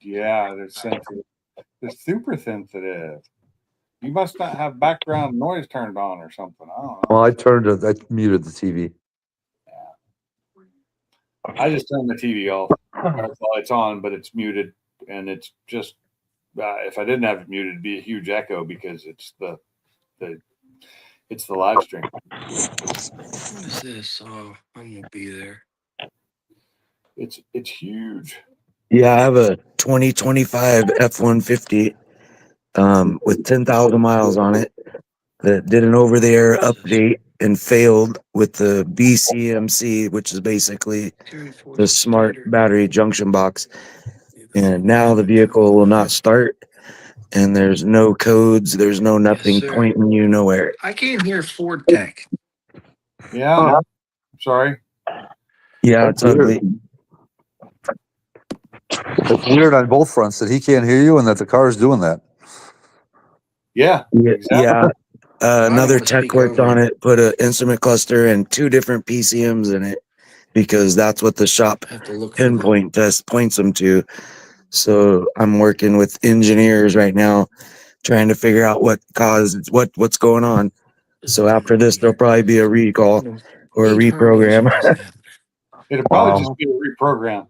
Yeah, they're sensitive. They're super sensitive. You must not have background noise turned on or something. I don't know. Well, I muted the TV. I just turned the TV off. Well, it's on, but it's muted, and it's just if I didn't have it muted, it'd be a huge echo because it's the live stream. What is this? Oh, I'm gonna be there. It's huge. Yeah, I have a 2025 F-150 with 10,000 miles on it that did an over-the-air update and failed with the BCMC, which is basically the smart battery junction box. And now the vehicle will not start, and there's no codes, there's no nothing pointing you nowhere. I can't hear Ford Tech. Yeah, sorry. Yeah, it's ugly. It's weird on both fronts that he can't hear you and that the car is doing that. Yeah, exactly. Yeah. Another wanna tech speak worked over on you. it, put an instrument cluster and 2 different PCMs in it because that's what the shop I have to look for pinpoint test points them to. So I'm working with engineers right now, trying to figure out what's going on. So after this, there'll probably be a recall or a 8 harmonies reprogram. wasn't happening. It'll probably just be a reprogram.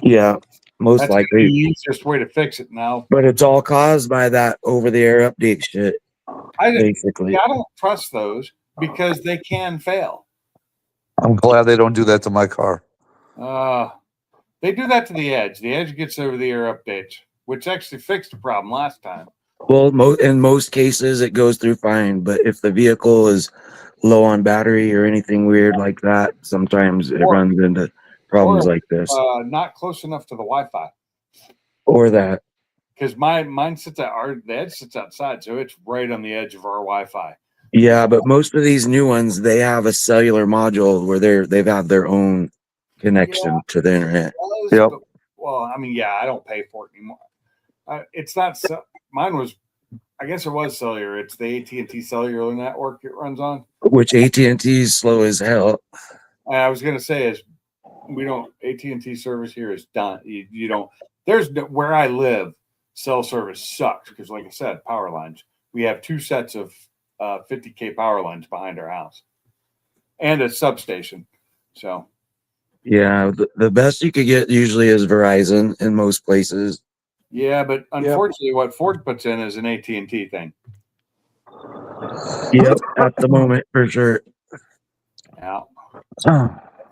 Yeah, most That's gonna be likely. the easiest way to fix it now. But it's all caused by that over-the-air update shit, basically. I don't trust those because they can fail. I'm glad they don't do that to my car. They do that to the Edge. The Edge gets over-the-air updates, which actually fixed the problem last time. Well, in most cases, it goes through fine. But if the vehicle is low on battery or anything weird like that, sometimes it runs into problems like this. Not close enough to the Wi-Fi. Or that. Because mine sits the Edge sits outside, so it's right on the edge of our Wi-Fi. Yeah, but most of these new ones, they have a cellular module where they've had their own connection to the internet. Yep. Well, I mean, yeah, I don't pay for it anymore. It's not. Mine was. I guess it was cellular. It's the AT&T cellular network it runs on. Which AT&T is slow as hell. I was gonna say is we don't AT&T service here is done. You don't. There's where I live. Cell service sucks because, like I said, power lines. We have 2 sets of 50K power lines behind our house and a substation. So, yeah, the best you could get usually is Verizon in most places. Yeah, but unfortunately, what Ford puts in is an AT&T thing. Yep, at the moment for sure. Yeah,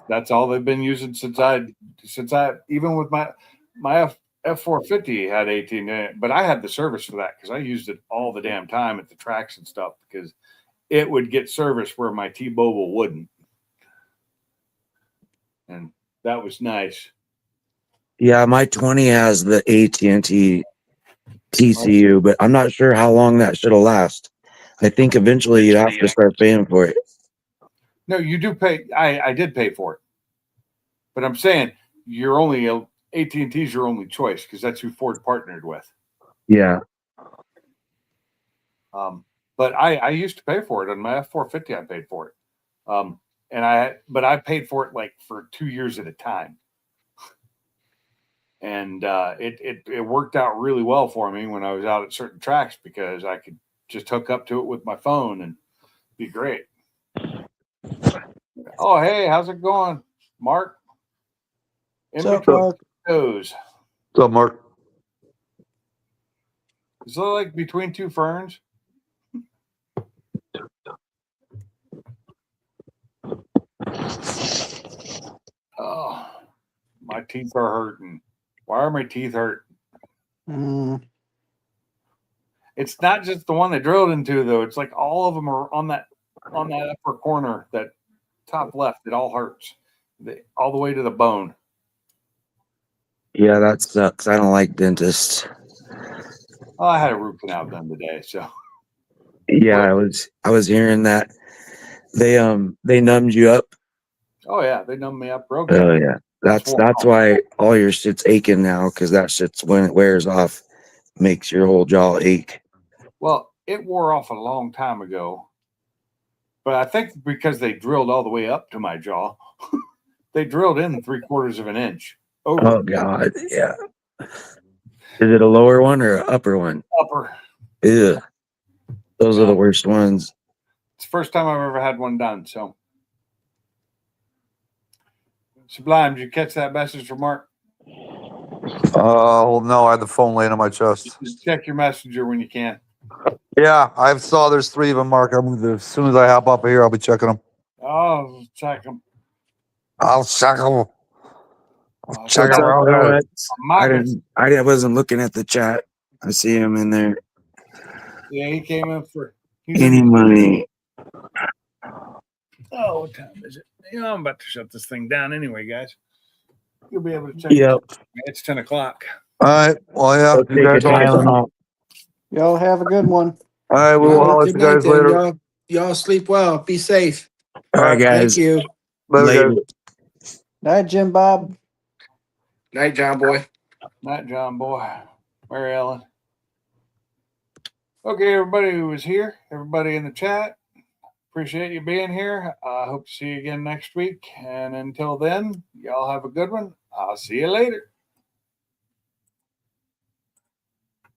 that's all they've been using since I even with my F450 had 18 in it, but I had the service for that because I used it all the damn time at the tracks and stuff because it would get service where my T-Mobile wouldn't, and that was nice. Yeah, my 20 has the AT&T TCU, but I'm not sure how long that should last. I think eventually you have to start paying for it. No, you do pay. I did pay for it, but I'm saying you're only AT&T is your only choice because that's who Ford partnered with. Yeah. But I used to pay for it on my F450. I paid for it, but I paid for it like for 2 years at a time, and it worked out really well for me when I was out at certain tracks because I could just hook up to it with my phone and be great. Oh, hey, how's it going, Mark? What's up, Mark? Toes. What's up, Mark? Is it like between 2 ferns? My teeth are hurting. Why are my teeth hurt? Mm. It's not just the one they drilled into, though. It's like all of them are on that upper corner, that top left. It all hurts, all the way to the bone. Yeah, that sucks. I don't like dentists. Oh, I had a root canal done today, so Yeah, I was hearing that they numbed you up. oh yeah, they numbed me up real good. Oh yeah, that's why all your shit's aching now, because that shit's when it wears off, makes your whole jaw ache. Well, it wore off a long time ago, but I think because they drilled all the way up to my jaw, they drilled in 3/4 of an inch. Oh God, yeah. Is it a lower one or an upper one? Upper. Ew. Those are the worst ones. It's the first time I've ever had one done. So, Sublime, did you catch that message from Mark? Well, no, I had the phone laying on my chest. Just check your messenger when you can. Yeah, I saw there's 3 of them, Mark. As soon as I hop up here, I'll be checking them. Oh, check them. I'll check them. Check them out, Alex. I wasn't looking at the chat. I see him in there. Yeah, he came in for Any money. Oh, what time is it? You know, I'm about to shut this thing down anyway, guys. You'll be able to check. Yep. It's 10 o'clock. All right. Well, yeah. Go take a Tylenol. Y'all have a good one. All right. We will holler at you guys later. Y'all sleep well. Be safe. All right, guys. Thank you. Later. Night, Jim Bob. Night, John Boy. Night, John Boy. Mary Ellen. Okay, everybody who was here, everybody in the chat, appreciate you being here. I hope to see you again next week. And until then, y'all have a good one. I'll see you later.